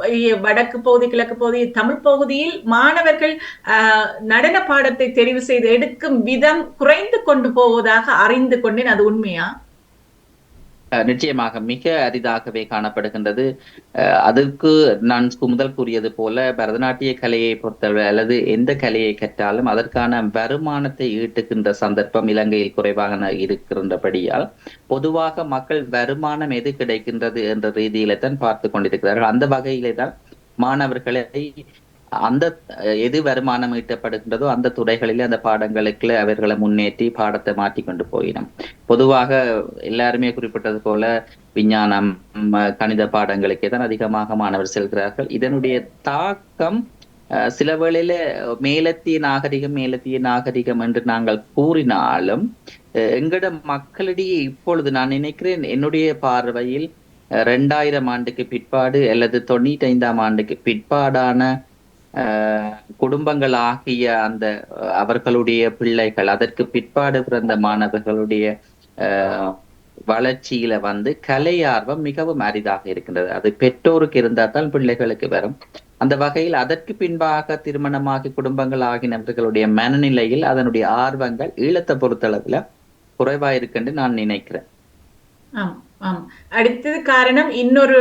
வடக்கு பகுதி, கிழக்கு பகுதி, தமிழ் பகுதியில் மாணவர்கள் நடன பாடத்தை தெரிவு செய்து எடுக்கும் விதம் குறைந்து கொண்டு போவதாக அறிந்து கொண்டேன். அது உண்மையா? நிச்சயமாக மிக அரிதாகவே காணப்படுகின்றது. அதற்கு நான் முதல் கூறியது போல பரதநாட்டிய கலையை பொறுத்தவரை அல்லது எந்த கலையை கற்றாலும் அதற்கான வருமானத்தை ஈட்டுகின்ற சந்தர்ப்பம் இலங்கையில் குறைவாக இருக்கின்றபடியால் பொதுவாக மக்கள் வருமானம் எது கிடைக்கின்றது என்ற ரீதியில தான் பார்த்து கொண்டிருக்கிறார்கள். அந்த வகையிலே தான் மாணவர்களை அந்த எது வருமானம் ஈட்டப்படுகின்றதோ அந்த துறைகளிலே அந்த பாடங்களுக்கு அவர்களை முன்னேற்றி பாடத்தை மாற்றிக்கொண்டு போயிடும். பொதுவாக எல்லாருமே குறிப்பிட்டது போல விஞ்ஞானம், கணித பாடங்களுக்கே தான் அதிகமாக மாணவர் செல்கிறார்கள். இதனுடைய தாக்கம் சில வேளையில மேலத்திய நாகரிகம் என்று நாங்கள் கூறினாலும் எங்கட மக்களிடையே இப்பொழுது நான் நினைக்கிறேன், என்னுடைய பார்வையில் 2000 ஆண்டுக்கு பிற்பாடு அல்லது 95ஆம் ஆண்டுக்கு பிற்பாடான குடும்பங்கள் ஆகிய அந்த அவர்களுடைய பிள்ளைகள், அதற்கு பிற்பாடு பிறந்த மாணவர்களுடைய வளர்ச்சியில வந்து கலை ஆர்வம் மிகவும் அரிதாக இருக்கின்றது. அது பெற்றோருக்கு இருந்தால் தான் பிள்ளைகளுக்கு வரும். அந்த வகையில் அதற்கு பின்பாக திருமணமாகி குடும்பங்கள் ஆகினவர்களுடைய மனநிலையில் அதனுடைய ஆர்வங்கள் ஈழத்தை பொறுத்தளவுல குறைவா இருக்குன்னு நான் நினைக்கிறேன். அடுத்தது காரணம் இன்னொரு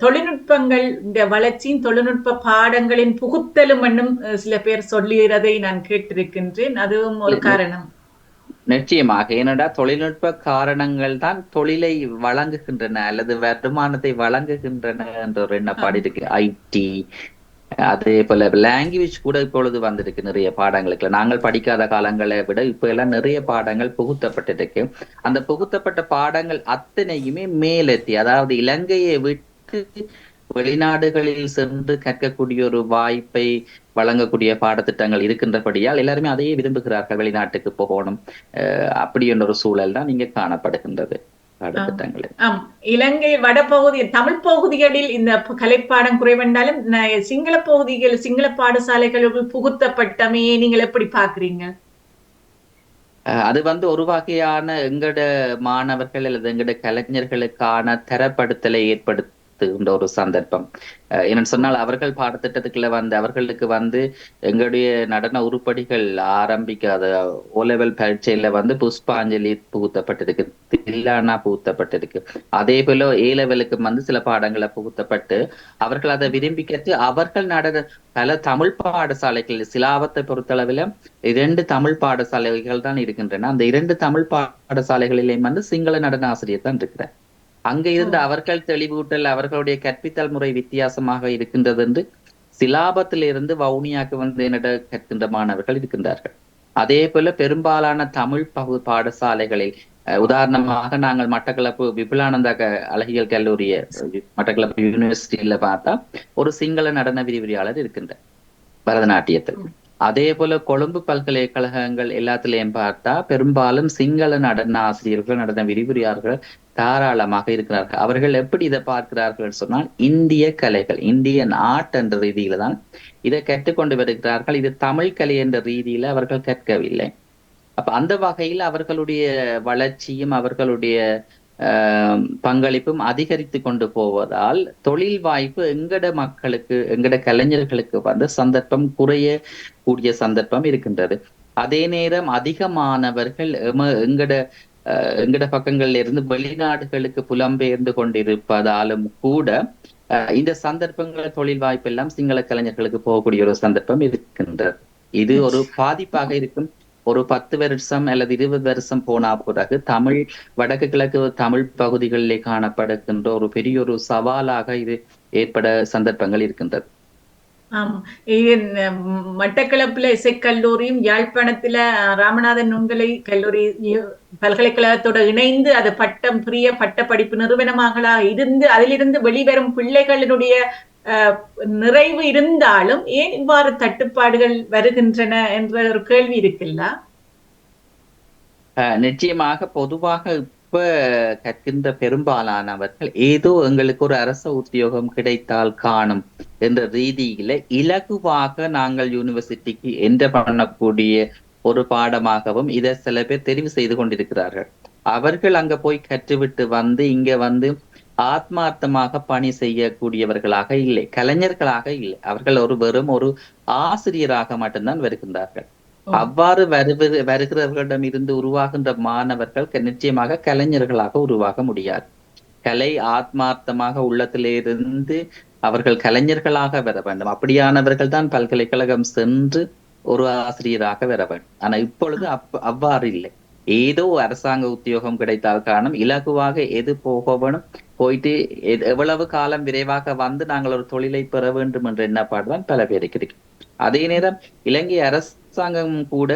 தொழில்நுட்பங்கள், இந்த வளர்ச்சியின் தொழில்நுட்ப பாடங்களின் புகுத்தலும் என்னும் சில பேர் சொல்லுகிறதை நான் கேட்டிருக்கின்றேன். அதுவும் ஒரு காரணம். நிச்சயமாக. ஏனென்றா தொழில்நுட்ப காரணங்கள் தான் தொழிலை வழங்குகின்றன அல்லது வருமானத்தை வழங்குகின்றன என்ற ஒரு எண்ணப்பாடு இருக்கு. IT, அதே போல லாங்குவேஜ் கூட இப்பொழுது வந்திருக்கு நிறைய பாடங்களுக்கு. நாங்கள் படிக்காத காலங்களை விட இப்ப எல்லாம் நிறைய பாடங்கள் புகுத்தப்பட்டிருக்கு. அந்த புகுத்தப்பட்ட பாடங்கள் அத்தனையுமே மேலெத்தி, அதாவது இலங்கையை விட்டு வெளிநாடுகளில் சென்று கற்கக்கூடிய ஒரு வாய்ப்பை வழங்கக்கூடிய பாடத்திட்டங்கள் இருக்கின்றபடியால் எல்லாருமே அதையே விரும்புகிறார்கள், வெளிநாட்டுக்கு போகணும். அப்படி என்ற ஒரு சூழல் தான் இங்கே காணப்படுகின்றது பாடத்திட்டங்களில். இலங்கை வடபகுதி தமிழ் பகுதிகளில் இந்த கலைப்பாடம் குறைவென்றாலும் சிங்கள பகுதிகள் சிங்கள பாடசாலைகளுக்கு புகுத்தப்பட்டமையே நீங்கள் எப்படி பாக்குறீங்க? அது ஒரு வகையான எங்கட மாணவர்கள் அல்லது எங்கட கலைஞர்களுக்கான தரப்படுத்தலை ஏற்படுத்துகின்ற ஒரு சந்தர்ப்பம். என்னன்னு சொன்னால், அவர்கள் பாடத்திட்டத்துக்குள்ள அவர்களுக்கு எங்களுடைய நடன உருப்படிகள் ஆரம்பிக்காத ஓ லெவல் பரீட்சையில புஷ்பாஞ்சலி புகுத்தப்பட்டிருக்கு, தில்லானா புகுத்தப்பட்டிருக்கு. அதே போல ஏ லெவலுக்கு சில பாடங்களை புகுத்தப்பட்டு அவர்கள் அதை விரும்பி கற்று அவர்கள் நடன பல தமிழ் பாடசாலைகள், சிலாவத்தை பொறுத்தளவில் 2 தமிழ் பாடசாலைகள் தான் இருக்கின்றன. அந்த 2 தமிழ் பாடசாலைகளிலேயும் சிங்கள நடன ஆசிரியர் தான் இருக்கிறார். அங்க இருந்து அவர்கள் தெளிவூட்டல், அவர்களுடைய கற்பித்தல் முறை வித்தியாசமாக இருக்கின்றது என்று சிலாபத்திலிருந்து வவுனியாக்கு என்னிட கற்கின்ற மாணவர்கள் இருக்கின்றார்கள். அதே போல பெரும்பாலான தமிழ் பாடசாலைகளில், உதாரணமாக நாங்கள் மட்டக்களப்பு விபுலானந்தா அழகியல் கல்லூரிய மட்டக்களப்பு யூனிவர்சிட்டியில பார்த்தா ஒரு சிங்கள நடன விரிவுரையாளர் இருக்கின்றார் பரதநாட்டியத்தில். அதே போல கொழும்பு பல்கலைக்கழகங்கள் எல்லாத்திலையும் பார்த்தா பெரும்பாலும் சிங்கள நடன ஆசிரியர்கள், நடன விரிவுரையாளர்கள் தாராளமாக இருக்கிறார்கள். அவர்கள் எப்படி இதை பார்க்கிறார்கள் சொன்னால், இந்திய கலைகள், இந்தியன் ஆர்ட் என்ற ரீதியில தான் இதை கற்றுக்கொண்டு வருகிறார்கள். இது தமிழ் கலை என்ற ரீதியில அவர்கள் கற்கவில்லை. அப்ப அந்த வகையில் அவர்களுடைய வளர்ச்சியும் அவர்களுடைய பங்களிப்பும் அதிகரித்து கொண்டு போவதால் தொழில் வாய்ப்பு எங்கட மக்களுக்கு, எங்கட கலைஞர்களுக்கு சந்தர்ப்பம் குறைய கூடிய சந்தர்ப்பம் இருக்கின்றது. அதே நேரம் அதிகமானவர்கள் எங்கட பக்கங்கள்ல இருந்து வெளிநாடுகளுக்கு புலம்பெயர்ந்து கொண்டிருப்பதாலும் கூட இந்த சந்தர்ப்பங்கள், தொழில் வாய்ப்பு எல்லாம் சிங்கள கலைஞர்களுக்கு போகக்கூடிய ஒரு சந்தர்ப்பம் இருக்கின்றது. இது ஒரு பாதிப்பாக இருக்கும். ஒரு 10 வருஷம் அல்லது 20 வருஷம் போனா பிறகு தமிழ் வடக்கு கிழக்கு தமிழ் பகுதிகளிலே காணப்படுகின்ற ஒரு பெரிய ஒரு சவாலாக இது ஏற்பட சந்தர்ப்பங்கள் இருக்கின்றது. மட்டக்களப்புல இசைக்கல்லூரியும் யாழ்ப்பாணத்துல ராமநாதன் நுண்கலை கல்லூரி பல்கலைக்கழகத்தோட இணைந்து அது பட்டம் பிரிய பட்ட படிப்பு நிறுவனமாக இருந்து அதிலிருந்து வெளிவரும் பிள்ளைகளினுடைய நிறைவு இருந்தாலும் ஏன் இவ்வாறு தட்டுப்பாடுகள் வருகின்றன என்ற ஒரு கேள்வி இருக்குல்ல? நிச்சயமாக பொதுவாக இப்ப கற்கின்ற பெரும்பாலானவர்கள் ஏதோ எங்களுக்கு ஒரு அரச உத்தியோகம் கிடைத்தால் காணும் என்ற ரீதியில இலகுவாக நாங்கள் யூனிவர்சிட்டிக்கு என்ற பண்ணக்கூடிய ஒரு பாடமாகவும் இதை சில பேர் தெரிவு செய்து கொண்டிருக்கிறார்கள். அவர்கள் அங்க போய் கற்றுவிட்டு இங்க ஆத்மார்த்தமாக பணி செய்யக்கூடியவர்களாக இல்லை, கலைஞர்களாக இல்லை. அவர்கள் வெறும் ஒரு ஆசிரியராக மட்டும்தான் வருகின்றார்கள். அவ்வாறு வருகிறவர்களிடம் இருந்து உருவாகின்ற மாணவர்கள் நிச்சயமாக கலைஞர்களாக உருவாக முடியாது. கலை ஆத்மார்த்தமாக உள்ளத்திலிருந்து அவர்கள் கலைஞர்களாக வர வேண்டும். அப்படியானவர்கள் தான் பல்கலைக்கழகம் சென்று ஒரு ஆசிரியராக வர வேண்டும். ஆனா இப்பொழுது அவ்வாறு இல்லை. ஏதோ அரசாங்க உத்தியோகம் கிடைத்தால் காரணம் இலகுவாக எது போக வேணும், போயிட்டு எவ்வளவு காலம் விரைவாக நாங்கள் ஒரு தொழிலை பெற வேண்டும் என்ற எண்ணப்பாடுதான் பல பேருக்கு இருக்கு. அதே நேரம் இலங்கை அரசாங்கம் கூட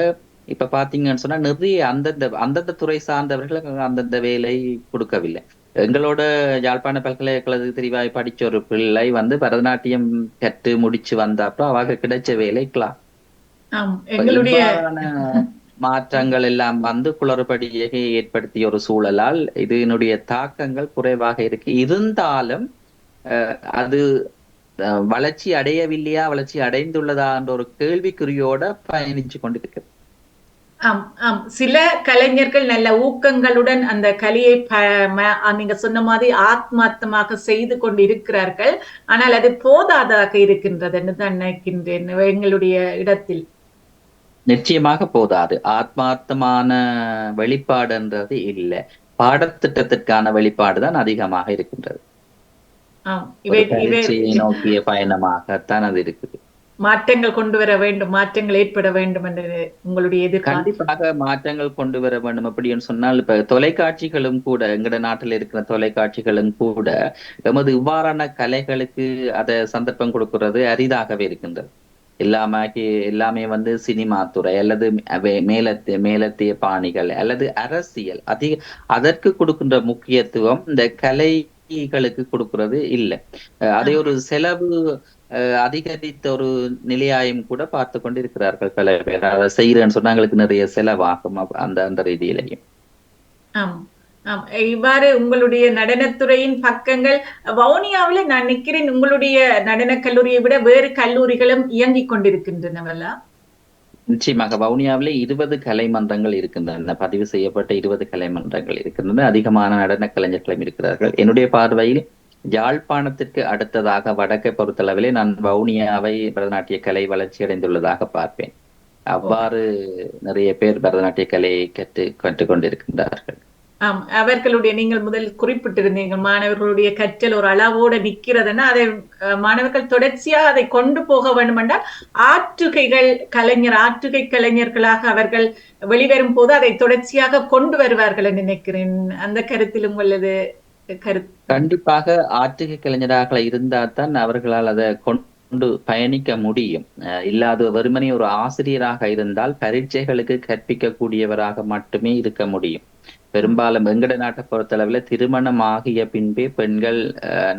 இப்ப பாத்தீங்கன்னு சொன்னா நிறைய அந்தந்த துறை சார்ந்தவர்களுக்கு அந்தந்த வேலை கொடுக்கவில்லை. எங்களோட யாழ்ப்பாண பல்கலைக்கழக தெரிவாய் படிச்ச ஒரு பிள்ளை பரதநாட்டியம் கற்று முடிச்சு வந்தப்ப அவங்க கிடைச்ச வேலைக்கலாம். மாற்றங்கள் எல்லாம் குளறுபடியை ஏற்படுத்திய ஒரு சூழலால் இதனுடைய தாக்கங்கள் குறைவாக இருக்கு. இருந்தாலும் அது வளர்ச்சி அடையவில்லையா, வளர்ச்சி அடைந்துள்ளதா என்ற ஒரு கேள்விக்குறியோட பயணிச்சு கொண்டிருக்கு. சில கலைஞர்கள் நல்ல ஊக்கங்களுடன் அந்த கலையை நீங்க சொன்ன மாதிரி ஆத்மார்த்தமாக செய்து கொண்டு இருக்கிறார்கள். ஆனால் அது போதாதாக இருக்கின்றது என்று தான் நினைக்கின்றேன். எங்களுடைய இடத்தில் நிச்சயமாக போதாது. ஆத்மார்த்தமான வெளிப்பாடுன்றது இல்லை, பாடத்திட்டத்திற்கான வெளிப்பாடுதான் அதிகமாக இருக்கின்றது. நோக்கிய பயணமாகத்தான் அது இருக்குது. மாற்றங்கள் கொண்டு வர வேண்டும், மாற்றங்கள் ஏற்பட வேண்டும் என்று உங்களுடைய எதிர்பார்ப்பு? கண்டிப்பாக மாற்றங்கள் கொண்டு வர வேண்டும். அப்படின்னு சொன்னால் இப்ப தொலைக்காட்சிகளும் கூட எங்கட நாட்டில் இருக்கிற தொலைக்காட்சிகளும் கூட எமது இவ்வாறான கலைகளுக்கு அத சந்தர்ப்பம் கொடுக்கிறது அரிதாகவே இருக்கின்றது. எல்லாமே வந்து சினிமா துறை அல்லது மேலத்திய பாணிகள் அல்லது அரசியல் அதற்கு கொடுக்கின்ற முக்கியத்துவம் இந்த கலைகளுக்கு கொடுக்கிறது இல்லை. அதை ஒரு செலவு அதிகரித்த ஒரு நிலையாயும் கூட பார்த்து கொண்டு இருக்கிறார்கள் பல பேர். அதை செய்யறேன்னு சொன்னா எங்களுக்கு நிறைய செலவாகும் அந்த அந்த ரீதியிலையும். ஆம், ஆம். இவ்வாறு உங்களுடைய நடனத்துறையின் பக்கங்கள் வவுனியாவில் நான் நினைக்கிறேன் உங்களுடைய நடனக் கல்லூரியை விட வேறு கல்லூரிகளும் இயங்கிக் கொண்டிருக்கின்றனவல்லா? நிச்சயமாக வவுனியாவிலே 20 கலை மன்றங்கள் இருக்கின்றன. பதிவு செய்யப்பட்ட 20 கலை மன்றங்கள் இருக்கின்றன. அதிகமான நடன கலைஞர்களும் இருக்கிறார்கள். என்னுடைய பார்வையில் யாழ்ப்பாணத்திற்கு அடுத்ததாக வடக்கை பொறுத்தளவிலே நான் வவுனியாவை பரதநாட்டிய கலை வளர்ச்சி அடைந்துள்ளதாக பார்ப்பேன். அவ்வாறு நிறைய பேர் பரதநாட்டிய கலையை கற்றுக்கொண்டிருக்கின்றார்கள். ஆம், அவர்களுடைய நீங்கள் முதல் குறிப்பிட்டிருந்தீர்கள் மாணவர்களுடைய கற்றல் ஒரு அளவோடு நிற்கிறதுன்னா அதை மாணவர்கள் தொடர்ச்சியாக அதை கொண்டு போக வேண்டும் என்றால் ஆற்றுகை கலைஞர்களாக அவர்கள் வெளிவரும் போது அதை தொடர்ச்சியாக கொண்டு வருவார்கள் நினைக்கிறேன். அந்த கருத்தில் உங்களது கருத்து? கண்டிப்பாக ஆற்றுகை கலைஞராக இருந்தால் தான் அவர்களால் அதை கொண்டு பயணிக்க முடியும். இல்லாத வெறுமனே ஒரு ஆசிரியராக இருந்தால் பரீட்சைகளுக்கு கற்பிக்கக்கூடியவராக மட்டுமே இருக்க முடியும். பெரும்பாலும் வெங்கட நாட்டை பொறுத்தளவில் திருமணம் ஆகிய பின்பே பெண்கள்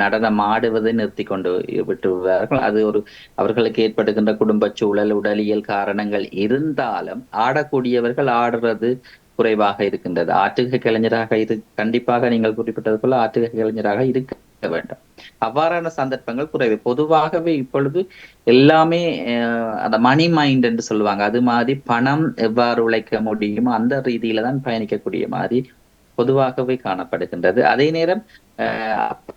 நடனம் ஆடுவதை நிறுத்தி கொண்டு விட்டுவிடுவார்கள். அது அவர்களுக்கு ஏற்படுகின்ற குடும்ப சூழல், உடலியல் காரணங்கள் இருந்தாலும் ஆடக்கூடியவர்கள் ஆடுறது குறைவாக இருக்கின்றது. ஆற்றுகை கலைஞராக கண்டிப்பாக நீங்கள் குறிப்பிட்டது போல ஆற்றுகை கலைஞராக இருக்க வேண்டும். அவ்வாறான சந்தர்ப்பங்கள் குறைவு. பொதுவாகவே இப்பொழுது எல்லாமே அந்த மணி மைண்ட் என்று சொல்லுவாங்க. அது மாதிரி பணம் எவ்வாறு உழைக்க முடியுமோ அந்த ரீதியில தான் பயணிக்கக்கூடிய மாதிரி பொதுவாகவே காணப்படுகின்றது. அதே நேரம்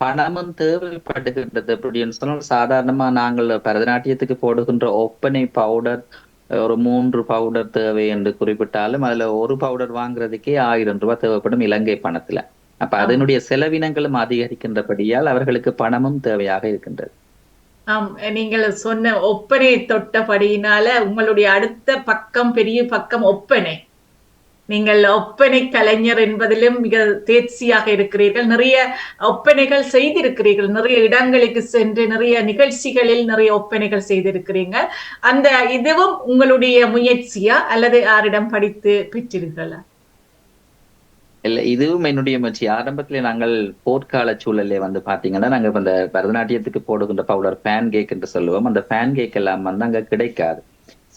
பணமும் தேவைப்படுகின்றது. அப்படின்னு சொன்னால் சாதாரணமா நாங்கள் பரதநாட்டியத்துக்கு போடுகின்ற ஒப்பனை பவுடர் ஒரு 3 பவுடர் தேவை என்று குறிப்பிட்டாலும் அதுல ஒரு பவுடர் வாங்குறதுக்கே 1000 ரூபாய் தேவைப்படும் இலங்கை பணத்துல. அப்ப அதனுடைய செலவினங்களும் அதிகரிக்கின்றபடியால் அவர்களுக்கு பணமும் தேவையாக இருக்கின்றது. ஆம், நீங்கள் சொன்ன ஒப்பனை தொட்டபடியினால உங்களுடைய அடுத்த பக்கம் பெரிய பக்கம் ஒப்பனை. நீங்கள் ஒப்பனை கலைஞர் என்பதிலும் மிக தேர்ச்சியாக இருக்கிறீர்கள். நிறைய ஒப்பனைகள் செய்திருக்கிறீர்கள். நிறைய இடங்களுக்கு சென்று நிறைய நிகழ்ச்சிகளில் நிறைய ஒப்பனைகள் செய்திருக்கிறீங்க. அந்த இதுவும் உங்களுடைய முயற்சியா அல்லது யாரிடம் படித்து பெற்றீர்களா? இல்ல, இதுவும் என்னுடைய முயற்சி. ஆரம்பத்துல நாங்கள் போர்க்கால சூழலே வந்து பாத்தீங்கன்னா நாங்க இந்த பரதநாட்டியத்துக்கு போடுகின்ற பவுடர் பேன் கேக் என்று சொல்லுவோம். அந்த பேன் கேக் எல்லாம் வந்து அங்க கிடைக்காது.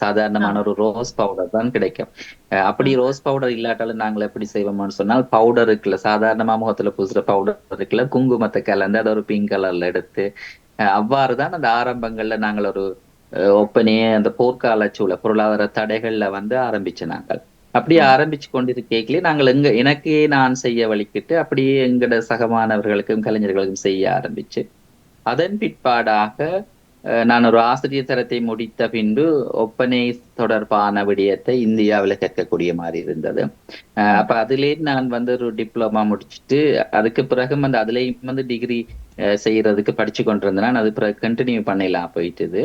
சாதாரணமான ஒரு ரோஸ் பவுடர் தான் கிடைக்கும். அப்படி ரோஸ் பவுடர் இல்லாட்டாலும் நாங்கள் எப்படி செய்வோம்னு சொன்னால் பவுடர் இருக்குல்ல, சாதாரணமா முகத்துல பூசுற பவுடர் இருக்குல்ல, குங்குமத்தை கலந்து அதை ஒரு பிங்க் கலர்ல எடுத்து அவ்வாறுதான் அந்த ஆரம்பங்கள்ல நாங்கள் ஒரு ஒப்பனையே அந்த போர்க்கால சூழல் பொருளாதார தடைகள்ல வந்து ஆரம்பிச்சு நாங்கள் அப்படியே ஆரம்பிச்சு கொண்டிருக்கே நாங்கள் எனக்கே நான் செய்ய வலிக்கிட்டு அப்படியே எங்கட சகமானவர்களுக்கும் கலைஞர்களுக்கும் செய்ய ஆரம்பிச்சு அதன் பிற்பாடாக நான் ஒரு ஆசிரியர் தரத்தை முடித்த பின்பு ஒப்பனை தொடர்பான விடயத்தை இந்தியாவில் கற்கக்கூடிய மாதிரி இருந்தது. அப்ப அதுலேயே நான் வந்து ஒரு டிப்ளமா முடிச்சுட்டு அதுக்கு பிறகு வந்து அதுலேயும் வந்து டிகிரி செய்யறதுக்கு படிச்சு கொண்டிருந்தேன். நான் அது பிறகு கண்டினியூ பண்ணலாம் போயிட்டுது.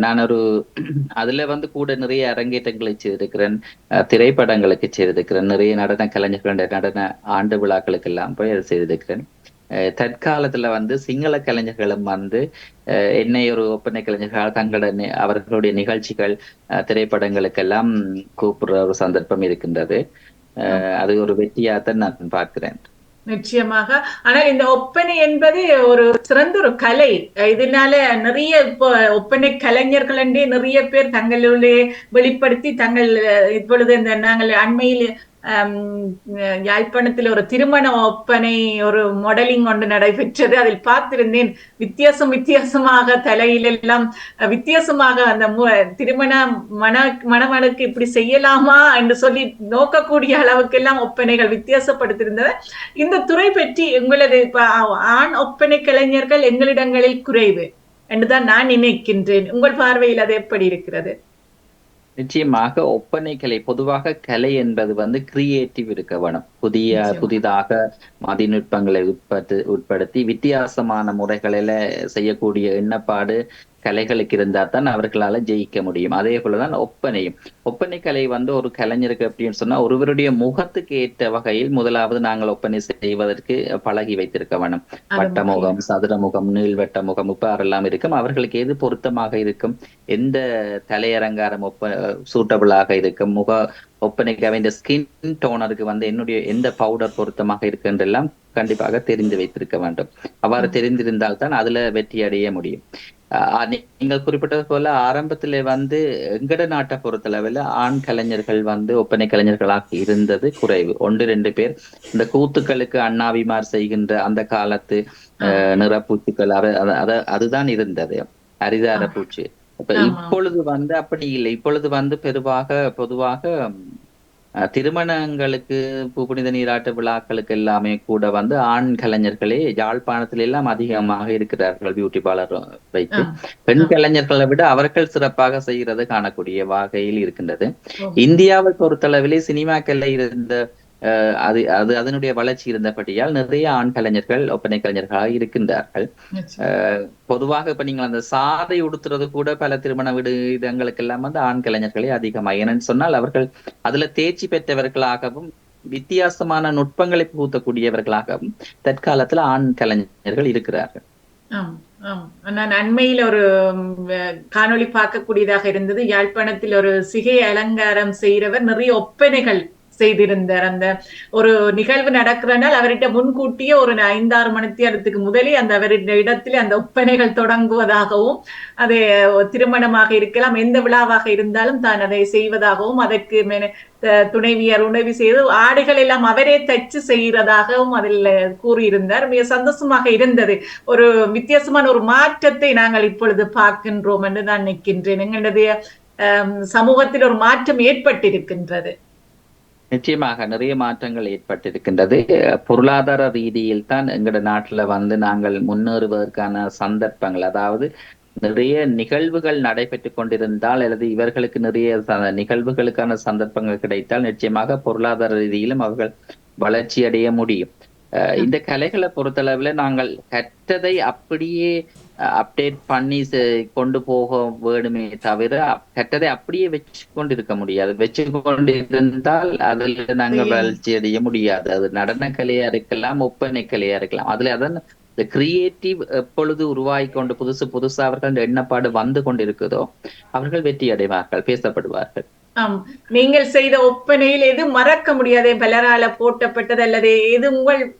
நான் அதுல வந்து கூட நிறைய அரங்கேற்றங்களை செய்திருக்கிறேன், திரைப்படங்களுக்கு செய்திருக்கிறேன், நிறைய நடன கலைஞர்களுடைய நடன ஆண்டு விழாக்களுக்கு எல்லாம் போய் அதை செய்திருக்கிறேன். தற்காலத்துல வந்து சிங்கள கலைஞர்களும் வந்து என்னை ஒரு ஒப்பனை கலைஞர்கள் அவர்களுடைய நிகழ்ச்சிகள் திரைப்படங்களுக்கெல்லாம் கூப்பிடுற ஒரு சந்தர்ப்பம் இருக்கின்றது. அது ஒரு வெற்றியாத்தான் நான் பார்க்கிறேன். நிச்சயமாக. ஆனால் இந்த ஒப்பனை என்பது ஒரு சிறந்த ஒரு கலை. இதனால நிறைய இப்போ ஒப்பனை கலைஞர்கள் நிறைய பேர் தங்களுடைய வெளிப்படுத்தி தங்கள் இப்பொழுது இந்த நாங்கள் அண்மையில் யாழ்ப்பாணத்தில் ஒரு திருமண ஒப்பனை ஒரு மாடலிங் ஒன்று நடைபெற்றது. அதில் பார்த்திருந்தேன். வித்தியாசமாக தலையிலெல்லாம் வித்தியாசமாக அந்த திருமண மணமகளுக்கு இப்படி செய்யலாமா என்று சொல்லி நோக்கக்கூடிய அளவுக்கு எல்லாம் ஒப்பனைகள் வித்தியாசப்படுத்தியிருந்தது. இந்த துறை பற்றி உங்களது ஆண் ஒப்பனை கலைஞர்கள் எங்களிடங்களில் குறைவு என்றுதான் நான் நினைக்கின்றேன். உங்கள் பார்வையில் அது எப்படி இருக்கிறது? நிச்சயமாக ஒப்பனை கலை பொதுவாக கலை என்பது வந்து கிரியேட்டிவ் இருக்க வேணும். புதிதாக மதிநுட்பங்களை உட்படுத்தி வித்தியாசமான முறைகளில செய்யக்கூடிய எண்ணப்பாடு கலைகளுக்கு இருந்தா தான் அவர்களால ஜெயிக்க முடியும். அதே போலதான் ஒப்பனையும். ஒப்பனை கலை வந்து ஒரு கலைஞருக்கு அப்படின்னு சொன்னா ஒருவருடைய முகத்துக்கு ஏற்ற வகையில் முதலாவது நாங்கள் ஒப்பனை செய்வதற்கு பழகி வைத்திருக்க வேணும். அது முக்கியம். வட்டமுகம், சதுரமுகம், நீள்வட்ட முகம் இவ்வாறெல்லாம் இருக்கும். அவர்களுக்கு எது பொருத்தமாக இருக்கும், எந்த தலையலங்காரம் சூட்டபிளாக இருக்கும், ஒப்பனைக்கு இந்த ஸ்கின் டோனருக்கு வந்து என்னுடைய எந்த பவுடர் பொருத்தமாக இருக்கு என்றெல்லாம் கண்டிப்பாக தெரிந்து வைத்திருக்க வேண்டும். அவ்வாறு தெரிந்திருந்தால் தான் அதுல வெற்றி அடைய முடியும். நீங்கள் குறிப்பிட்டது போல ஆரம்பத்திலே வந்து எங்கட நாட்டை பொறுத்தளவில் ஆண் கலைஞர்கள் வந்து ஒப்பனை கலைஞர்களாக இருந்தது குறைவு. 1-2 பேர் இந்த கூத்துக்களுக்கு அண்ணாவிமார் செய்கின்ற அந்த காலத்து நிறப்பூச்சுக்கள் அதுதான் இருந்தது, அரிதார பூச்சி. இப்ப இப்பொழுது வந்து அப்படி இல்லை. இப்பொழுது வந்து பொதுவாக திருமணங்களுக்கு, புனித நீராட்டு விழாக்களுக்கு எல்லாமே கூட வந்து ஆண் கலைஞர்களே யாழ்ப்பாணத்தில் எல்லாம் அதிகமாக இருக்கிறார்கள் பியூட்டி பார்லர் வைத்து. பெண் கலைஞர்களை விட அவர்கள் சிறப்பாக செய்கிறது காணக்கூடிய வகையில் இருக்கின்றது. இந்தியாவை பொறுத்தளவிலே சினிமாக்கள்ல இருந்த அதனுடைய வளர்ச்சி இருந்தபடியால் நிறைய ஆண் கலைஞர்கள் ஒப்பனை கலைஞர்களாக இருக்கின்றார்கள். பொதுவாக இப்ப நீங்கள் அந்த சாதை உடுத்துறது கூட பல திருமண இடங்களுக்கு எல்லாம் வந்து ஆண் கலைஞர்களே அதிகமாக, ஏன்னு சொன்னால் அவர்கள் அதுல தேர்ச்சி பெற்றவர்களாகவும் வித்தியாசமான நுட்பங்களை புகுத்தக்கூடியவர்களாகவும் தற்காலத்துல ஆண் கலைஞர்கள் இருக்கிறார்கள். நான் அண்மையில் ஒரு காணொளி பார்க்கக்கூடியதாக இருந்தது. யாழ்ப்பாணத்தில் ஒரு சிகை அலங்காரம் செய்கிறவர் நிறைய ஒப்பனைகள் செய்திருந்தார். அந்த ஒரு நிகழ்வு நடக்கிறனால் அவர்கிட்ட முன்கூட்டியே ஒரு 5-6 மணித்தியாலத்துக்கு முதலே அந்த அவருடைய இடத்திலே அந்த ஒப்பனைகள் தொடங்குவதாகவும், அது திருமணமாக இருக்கலாம், எந்த விழாவாக இருந்தாலும் தான் அதை செய்வதாகவும், அதற்கு துணைவியார் உணவு செய்து ஆடைகள் எல்லாம் அவரே தச்சு செய்கிறதாகவும் அதில் கூறியிருந்தார். மிக சந்தோஷமாக இருந்தது. ஒரு வித்தியாசமான ஒரு மாற்றத்தை நாங்கள் இப்பொழுது பார்க்கின்றோம் என்று நான் நினைக்கின்றேன். எங்களுடைய சமூகத்தில் ஒரு மாற்றம் ஏற்பட்டிருக்கின்றது. நிச்சயமாக நிறைய மாற்றங்கள் ஏற்பட்டிருக்கின்றது. பொருளாதார ரீதியில் தான் எங்கட நாட்டுல வந்து நாங்கள் முன்னேறுவதற்கான சந்தர்ப்பங்கள், அதாவது நிறைய நிகழ்வுகள் நடைபெற்று கொண்டிருந்தால் அல்லது இவர்களுக்கு நிறைய நிகழ்வுகளுக்கான சந்தர்ப்பங்கள் கிடைத்தால் நிச்சயமாக பொருளாதார ரீதியிலும் அவர்கள் வளர்ச்சி அடைய முடியும். இந்த கலைகளை பொறுத்தளவுல நாங்கள் கற்றதை அப்படியே அப்டேட் பண்ணி கொண்டு போக வேணுமே தவிர கற்றதை அப்படியே வச்சு கொண்டு இருக்க முடியாது. வச்சு கொண்டு இருந்தால் அதுல நாங்கள் வளர்ச்சி அடைய முடியாது. அது நடன கலையா இருக்கலாம், ஒப்பனை கலையா இருக்கலாம். அதுல அதான் இந்த கிரியேட்டிவ் எப்பொழுது உருவாகி கொண்டு புதுசா அவர்கள் எண்ணப்பாடு வந்து கொண்டிருக்குதோ அவர்கள் வெற்றி அடைவார்கள், பேசப்படுவார்கள். நீங்கள் செய்த ஒப்பனையில் எது மறக்க முடியாத பலரால போட்டப்பட்டது அல்லது எது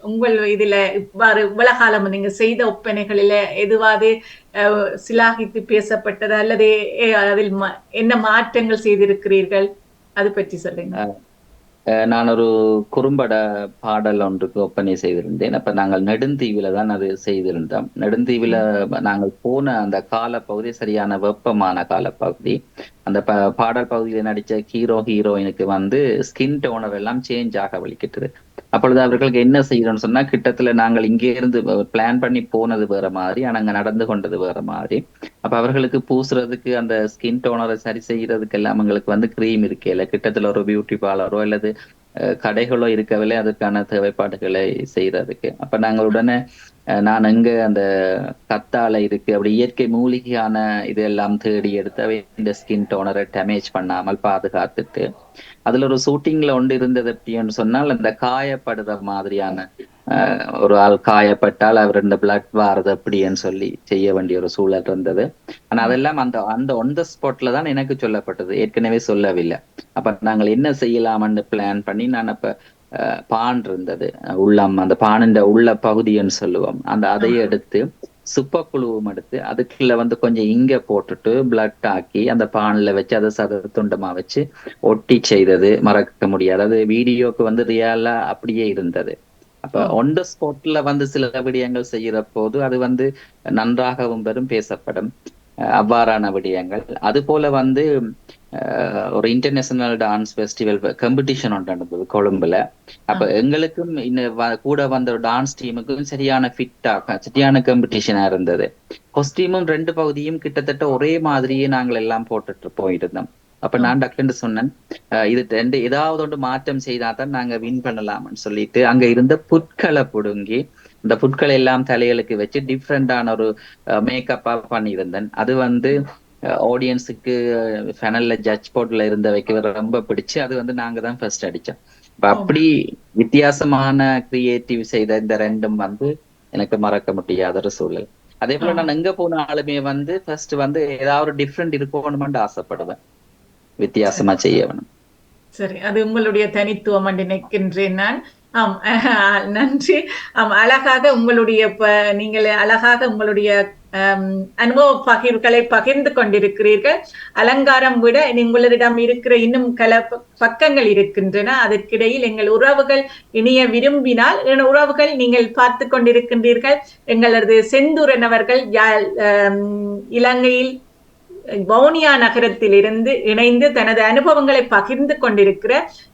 உங்கள் இதுல இவ்வளவு காலம் நீங்க செய்த ஒப்பனைகளில எதுவாது சிலாகித்து பேசப்பட்டது அல்லது அதில் என்ன மாற்றங்கள் செய்திருக்கிறீர்கள், அது பற்றி சொல்லுங்க. நான் ஒரு குறும்பட பாடல் ஒன்றுக்கு ஒப்பனை செய்திருந்தேன். அப்ப நாங்கள் நெடுந்தீவில தான் அது செய்திருந்தோம். நெடுந்தீவில நாங்கள் போன அந்த காலப்பகுதி சரியான வெப்பமான காலப்பகுதி. அந்த பாடல் பகுதியில நடிச்ச ஹீரோயினுக்கு வந்து ஸ்கின் டோனர் எல்லாம் சேஞ்ச் ஆக வலிக்கிட்டது. அப்பொழுது அவர்களுக்கு என்ன செய்யறோம்னு சொன்னா, கிட்டத்துல நாங்கள் இங்கே இருந்து பிளான் பண்ணி போனது வேற மாதிரி, ஆனா அங்க நடந்து கொண்டது வேற மாதிரி. அப்ப அவர்களுக்கு பூசுறதுக்கு அந்த ஸ்கின் டோனரை சரி செய்யறதுக்கு எல்லாம் அவங்களுக்கு வந்து கிரீம் இருக்கல, கிட்டத்துல ஒரு பியூட்டி பார்லரோ அல்லது கடைகளோ இருக்கவில்லை அதற்கான தேவைப்பாடுகளை செய்யறதுக்கு. அப்ப நாங்கள் உடனே நான் எங்க அந்த கத்தாழை இருக்கு அப்படி இயற்கை மூலிகையான இதெல்லாம் தேடி எடுத்து இந்த ஸ்கின் டோனரை டேமேஜ் பண்ணாமல் பாதுகாத்துட்டு, அதுல ஒரு ஷூட்டிங்ல ஒன்று இருந்தது அப்படின்னு சொன்னால், அந்த காயப்படுற மாதிரியான ஒரு ஆள் காயப்பட்டால் அவர் இந்த பிளட் வாரது அப்படின்னு சொல்லி செய்ய வேண்டிய ஒரு சூழல் இருந்தது. ஆனா அதெல்லாம் அந்த ஒன் த ஸ்பாட்ல தான் எனக்கு சொல்லப்பட்டது, ஏற்கனவே சொல்லவில்லை. அப்ப நாங்கள் என்ன செய்யலாம்னு பிளான் பண்ணி, நான் அப்ப பான் இருந்தது உள்ளம், அந்த பானின் உள்ள பகுதின்னு சொல்லுவோம், அதையே எடுத்து சுப்பக்குழுவும் எடுத்து அதுக்குள்ள வந்து கொஞ்சம் இங்க போட்டுட்டு பிளட் ஆக்கி அந்த பான்ல வச்சு அதை துண்டமா வச்சு ஒட்டி செய்தது மறக்க முடியாது. அது வீடியோக்கு வந்து ரியலா அப்படியே இருந்தது. அப்ப ஒன் த ஸ்பாட்ல வந்து சில விடயங்கள் செய்யற போது அது வந்து நன்றாகவும் பெரும் பேசப்படும். அவ்வாறான விடயங்கள். அது போல வந்து ஒரு இன்டர்நேஷனல் டான்ஸ் ஃபெஸ்டிவல் காம்படிஷன் ஒன்று நடந்தது கொழும்புல. அப்ப எங்களுக்கும் கூட வந்த ஒரு டான்ஸ் டீமுக்கும் சரியான சரியான காம்படிஷனா இருந்தது. காஸ்டியூமும் 2 பகுதியும் கிட்டத்தட்ட ஒரே மாதிரியே நாங்கள் எல்லாம் போட்டுட்டு போயிருந்தோம். அப்ப நான் டக்குன்னு சொன்னேன், இது 2 ஏதாவது ஒன்று மாற்றம் செய்தாதான் நாங்க வின் பண்ணலாம்னு சொல்லிட்டு அங்க இருந்த புட்களை புடுங்கி இந்த புட்களை எல்லாம் தலைகளுக்கு வச்சு டிஃப்ரெண்டான ஒரு மேக்கப்பா பண்ணியிருந்தேன். அது வந்து ஆடியன்ஸுக்கு ஃபெனல்ல ஜட்ஜ் போர்ட்ல இருந்த வைக்க ரொம்ப பிடிச்சு அது வந்து நாங்க தான் ஃபர்ஸ்ட் அடிச்சோம். இப்ப ஓ அப்படி வித்தியாசமான கிரியேட்டிவ் செய்த இந்த ரெண்டும் வந்து எனக்கு மறக்க முடியாத ஒரு சூழல். அதே ஓ போல நான் எங்க போனாலுமே வந்து ஃபர்ஸ்ட் வந்து ஏதாவது ஒரு டிஃப்ரெண்ட் இருக்கணும்னு ஆசைப்படுவேன், சரி வித்தியாசமா செய்யணும். சரி அது உங்களுடைய தனித்துவம் என்று நினைக்கின்றேன் நான். ஆம் நன்றி. ஆம் அழகாக உங்களுடைய நீங்கள் அழகாக உங்களுடைய ஆம், அனுபவ பகிர்வுகளை பகிர்ந்து கொண்டிருக்கிறீர்கள். அலங்காரம் விட உங்களிடம் இருக்கிற இன்னும் பக்கங்கள் இருக்கின்றன. அதற்கிடையில் எங்கள் உறவுகள் இணைய விரும்பினால் உறவுகள் நீங்கள் பார்த்து கொண்டிருக்கின்றீர்கள். எங்களது செந்தூரன் அவர்கள் இலங்கையில் வவுனியா நகரத்தில் இருந்து இணைந்து தனது அனுபவங்களை பகிர்ந்து கொண்டிருக்கிற,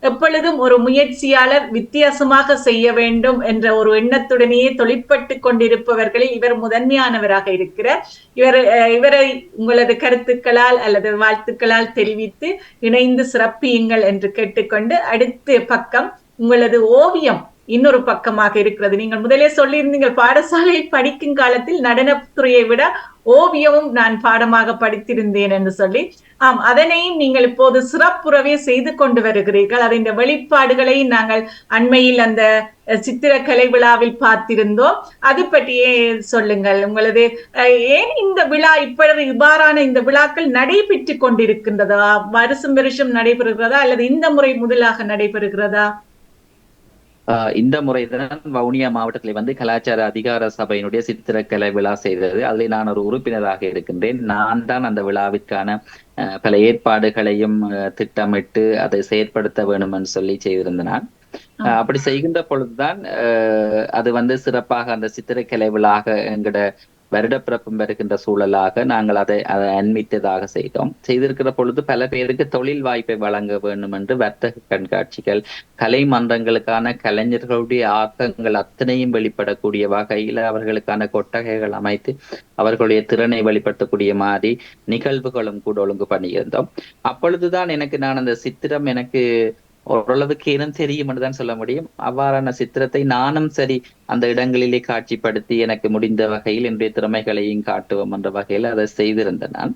எப்பொழுதும் ஒரு முயற்சியாளர் வித்தியாசமாக செய்ய வேண்டும் என்ற ஒரு எண்ணத்துடனேயே தொழிற்பட்டு கொண்டிருப்பவர்களில் இவர் முதன்மையானவராக இருக்கிறார். இவரை உங்களது கருத்துக்களால் அல்லது வாழ்த்துக்களால் தெரிவித்து இணைந்து சிறப்பியுங்கள் என்று கேட்டுக்கொண்டு, அடுத்த பக்கம் உங்களது ஓவியம் இன்னொரு பக்கமாக இருக்கிறது. நீங்கள் முதலே சொல்லியிருந்தீங்க, பாடசாலையில் படிக்கும் காலத்தில் நடனத்துறையை விட ஓவியமும் நான் பாடமாக படித்திருந்தேன் என்று சொல்லி. ஆம், அதனையும் நீங்கள் இப்போது சிறப்புறவே செய்து கொண்டு வருகிறீர்கள். அதன் வெளிப்பாடுகளை நாங்கள் அண்மையில் அந்த சித்திரக்கலை விழாவில் பார்த்திருந்தோம். அது பற்றியே சொல்லுங்கள். உங்களது ஏன் இந்த விழா இப்பொழுது இவ்வாறான இந்த விழாக்கள் நடைபெற்று கொண்டிருக்கின்றதா, வருஷம் வருஷம் நடைபெறுகிறதா அல்லது இந்த முறை முதலாக நடைபெறுகிறதா? இந்த முறைதான் வவுனியா மாவட்டத்தில் வந்து கலாச்சார அதிகார சபையினுடைய சித்திரக்கலை விழா செய்தது. அதில் நான் ஒரு உறுப்பினராக இருக்கின்றேன். நான் தான் அந்த விழாவிற்கான பல ஏற்பாடுகளையும் திட்டமிட்டு அதை செயற்படுத்த வேண்டும் என்று சொல்லி செய்திருந்தேன். அப்படி செய்கின்ற பொழுதுதான் அது வந்து சிறப்பாக அந்த சித்திரக்கலை விழாக எங்கட வருடப்பிறப்பும் வருகின்ற சூழலாக நாங்கள் அதை அண்மித்ததாக செய்திருக்கிற பொழுது பல பேருக்கு தொழில் வாய்ப்பை வழங்க வேண்டும் என்று வர்த்தக கண்காட்சிகள், கலை மன்றங்களுக்கான கலைஞர்களுடைய ஆக்கங்கள் அத்தனையும் வெளிப்படக்கூடிய வகையில் அவர்களுக்கான கொட்டகைகள் அமைத்து அவர்களுடைய திறனை வெளிப்படுத்தக்கூடிய மாதிரி நிகழ்வுகளும் கூட ஒழுங்கு பண்ணியிருந்தோம். அப்பொழுதுதான் நான் அந்த சித்திரம் எனக்கு ஓரளவுக்கு ஏனும் தெரியும் என்றுதான் சொல்ல முடியும். அவ்வாறான சித்திரத்தை நானும் சரி அந்த இடங்களிலே காட்சிப்படுத்தி எனக்கு முடிந்த வகையில் என்னுடைய திறமைகளையும் காட்டுவோம் என்ற வகையில் அதை செய்திருந்தேன். நான்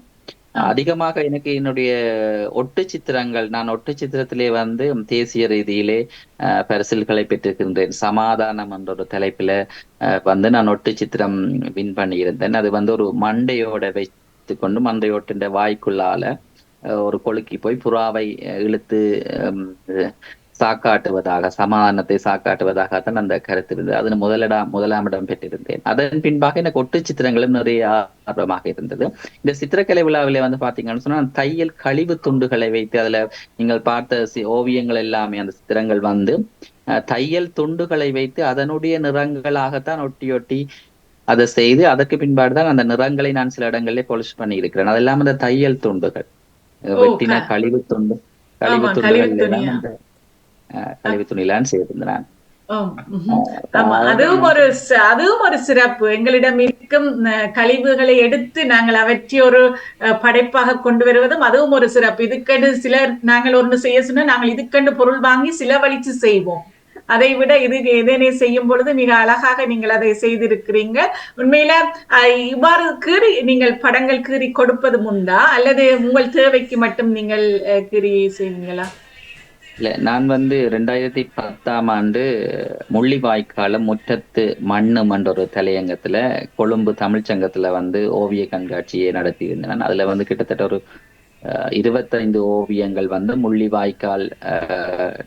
அதிகமாக எனக்கு என்னுடைய ஒட்டு சித்திரங்கள், நான் ஒட்டு சித்திரத்திலே வந்து தேசிய ரீதியிலே பரிசில்களை பெற்றிருக்கின்றேன். சமாதானம் என்ற ஒரு தலைப்பில வந்து நான் ஒட்டு சித்திரம் வின் பண்ணியிருந்தேன். அது வந்து ஒரு மண்டையோட வைத்து கொண்டு மண்டையோட்டின் வாய்க்குள்ளால ஒரு கொழுக்கி போய் புறாவை இழுத்து சாக்காட்டுவதாக, சமாதானத்தை சாக்காட்டுவதாகத்தான் அந்த கருத்து இருந்தது. அதில் முதலாம் இடம் பெற்றிருந்தேன். அதன் பின்பாக எனக்கு ஒட்டு சித்திரங்களும் நிறைய ஆர்வமாக இருந்தது. இந்த சித்திரக்கலை விழாவிலே வந்து பாத்தீங்கன்னு சொன்னா தையல் கழிவு துண்டுகளை வைத்து அதுல நீங்கள் பார்த்த ஓவியங்கள் எல்லாமே அந்த சித்திரங்கள் வந்து தையல் துண்டுகளை வைத்து அதனுடைய நிறங்களாகத்தான் ஒட்டி அதை செய்து அதற்கு பின்பாடுதான் அந்த நிறங்களை நான் சில இடங்களிலே பாலிஷ் பண்ணி இருக்கிறேன். அதெல்லாம் அந்த தையல் துண்டுகள், வெட்டின கழிவு துண்டுகள் எல்லாம் அந்த கழிவு துணிலான்னு செய்திருந்தேன். அதுவும் ஒரு சிறப்பு. எங்களிடம் இருக்கும் கழிவுகளை எடுத்து நாங்கள் அவற்றை ஒரு படைப்பாக கொண்டு வருவதும் அதுவும் ஒரு சிறப்பு. இதுக்கென்று சிலர் நாங்கள் ஒன்று செய்ய சொன்னா நாங்கள் இதுக்கென்று பொருள் வாங்கி செலவழித்து செய்வோம். அதை விட இதனை செய்யும் பொழுது மிக அழகாக நீங்கள் அதை செய்திருக்கிறீங்க. உண்மையில இவ்வாறு கீறி நீங்கள் படங்கள் கீறி கொடுப்பது உண்டா அல்லது உங்கள் தேவைக்கு மட்டும் நீங்கள் கீறி செய்வீங்களா? இல்ல, நான் வந்து 2010 முள்ளிவாய்க்கால முற்றத்து மண்ணும் என்ற ஒரு தலையங்கத்துல கொழும்பு தமிழ்ச்சங்கத்துல வந்து ஓவிய கண்காட்சியை நடத்தி இருந்தேன். அதுல வந்து கிட்டத்தட்ட ஒரு 25 ஓவியங்கள் வந்து முள்ளிவாய்க்கால்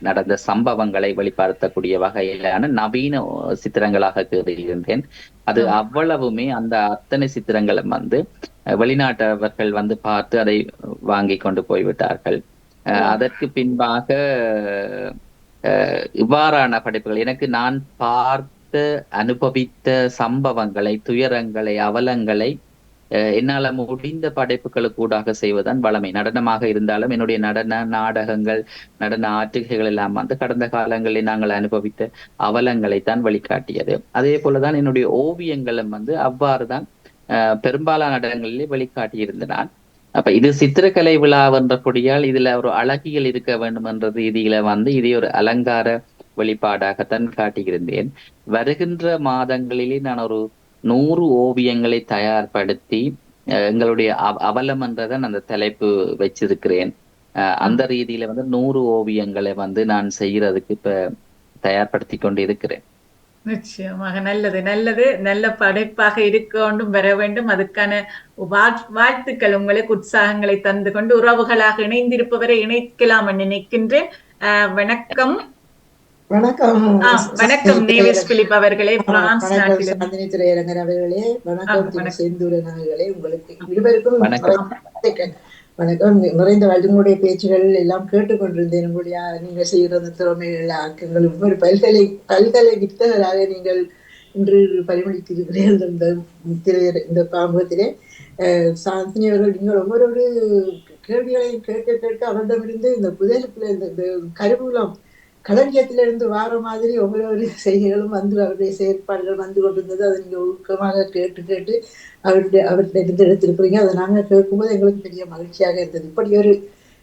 நடந்த சம்பவங்களை வெளிப்படுத்தக்கூடிய வகையிலான நவீன சித்திரங்களாக இருந்தேன். அது அவ்வளவுமே அந்த அத்தனை சித்திரங்களும் வந்து வெளிநாட்டவர்கள் வந்து பார்த்து அதை வாங்கி கொண்டு போய்விட்டார்கள். அதற்கு பின்பாக இவ்வாறான படைப்புகள் எனக்கு நான் பார்த்து அனுபவித்த சம்பவங்களை, துயரங்களை, அவலங்களை என்னால முடிந்த படைப்புகளுக்கு ஊடாக செய்வதுதான் வளமை. நடனமாக இருந்தாலும் என்னுடைய நடன நாடகங்கள், நடன ஆற்றுகைகள் எல்லாம் வந்து கடந்த காலங்களில் நாங்கள் அனுபவித்த அவலங்களைத்தான் வெளிக்காட்டியது. அதே போலதான் என்னுடைய ஓவியங்களும் வந்து அவ்வாறுதான் பெரும்பாலான இடங்களிலே வெளிக்காட்டியிருந்த நான். அப்ப இது சித்திரக்கலை விழா என்ற கொடியால் இதுல ஒரு அழகியல் இருக்க வேண்டும் என்ற ரீதியில வந்து இதே ஒரு அலங்கார வெளிப்பாடாகத்தான் காட்டியிருந்தேன். வருகின்ற மாதங்களிலே நான் ஒரு 100 ஓவியங்களை தயார்படுத்தி எங்களுடைய அவலம் என்றதான் அந்த தலைப்பு வச்சிருக்கிறேன். அந்த ரீதியில 100 ஓவியங்களை நான் செய்யறதுக்கு இப்ப தயார்படுத்தி கொண்டு இருக்கிறேன். நிச்சயமாக நல்லது நல்லது. நல்ல படைப்பாக இருக்கொண்டும் வர வேண்டும். அதுக்கான வாழ்த்துக்கள் உங்களுக்கு உற்சாகங்களை தந்து கொண்டு உறவுகளாக இணைந்திருப்பவரை இணைக்கலாம் நினைக்கின்றேன். வணக்கம். வணக்கம். வணக்கம் நேவிஸ் பிலிப் அவர்களே, பிரான்ஸ் நாட்டில். சாந்தினி திரையரங்கன் அவர்களே, வணக்கம். செந்தூரன் அவர்களே, உங்களுக்கு இருவருக்கும் வணக்கம். நிறைந்த உங்களுடைய பேச்சுகள் எல்லாம் கேட்டுக்கொண்டிருந்தேன். உங்களுடைய நீங்க செய்கிற திறமைகள் ஆக்கங்கள் ஒவ்வொரு பல்கலை வித்தகராக நீங்கள் இன்று பரிமளித்திருக்கிறீர்கள். இந்த பாம்பகத்திலே சாந்தினி அவர்கள் நீங்கள் ஒவ்வொரு கேள்விகளையும் கேட்க அவரிடமிருந்து இந்த புதையலுக்குள்ள இந்த கருவூலம் களஞ்சியத்திலிருந்து வார மாதிரி ஒவ்வொரு செய்திகளும் அவருடைய செயற்பாடுகள் கொண்டிருந்தது. அதை நீங்க ஊக்கமாக கேட்டு அவர்கிட்ட இருந்து எடுத்திருக்கிறீங்க. அதை நாங்கள் கேட்கும்போது எங்களுக்கு பெரிய மகிழ்ச்சியாக இருந்தது.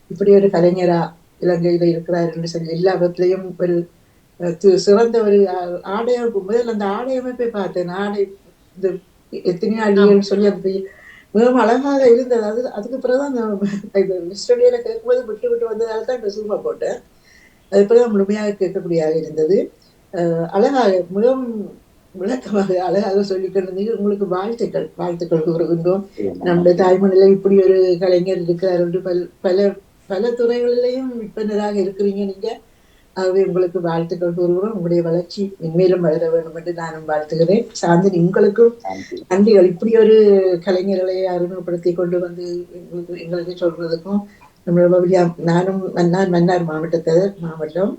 இப்படி ஒரு கலைஞரா இலங்கையில இருக்கிறார் என்று சொல்லி எல்லாவற்றிலையும் ஒரு சிறந்த ஒரு ஆடையமைப்பு. முதல்ல அந்த ஆடை அமைப்பை பார்த்தேன். ஆடை இந்த எத்தனையோ அடின்னு சொல்லி அது மிகவும் அழகாக இருந்தது. அதுக்கு பிறகுதான் மிஸ்டடியில கேட்கும்போது விட்டு வந்ததால் தான் ரெசூமா போட்டேன். அதுபோல முழுமையாக கேட்கக்கூடியதாக இருந்தது. அழகாக மிகவும் விளக்கமாக அழகாக சொல்லிக்கொண்டிருந்தீங்க. உங்களுக்கு வாழ்த்துக்கள் கூறுகின்றோம். நம்முடைய தாய்மொழியில இப்படி ஒரு கலைஞர் இருக்கிறார் என்று பல துறைகளிலையும் விற்பனராக இருக்கிறீங்க நீங்க. ஆகவே உங்களுக்கு வாழ்த்துக்கள் கூறுகிறோம். உங்களுடைய வளர்ச்சி மென்மேலும் வளர வேண்டும் என்று நானும் வாழ்த்துகிறேன். சாந்தினி, உங்களுக்கும் நன்றிகள். இப்படி ஒரு கலைஞர்களை அறிமுகப்படுத்தி கொண்டு வந்து எங்களுக்கு சொல்றதுக்கும். நம்மளோட வவுனியா, நான் மன்னார் மாவட்டம்,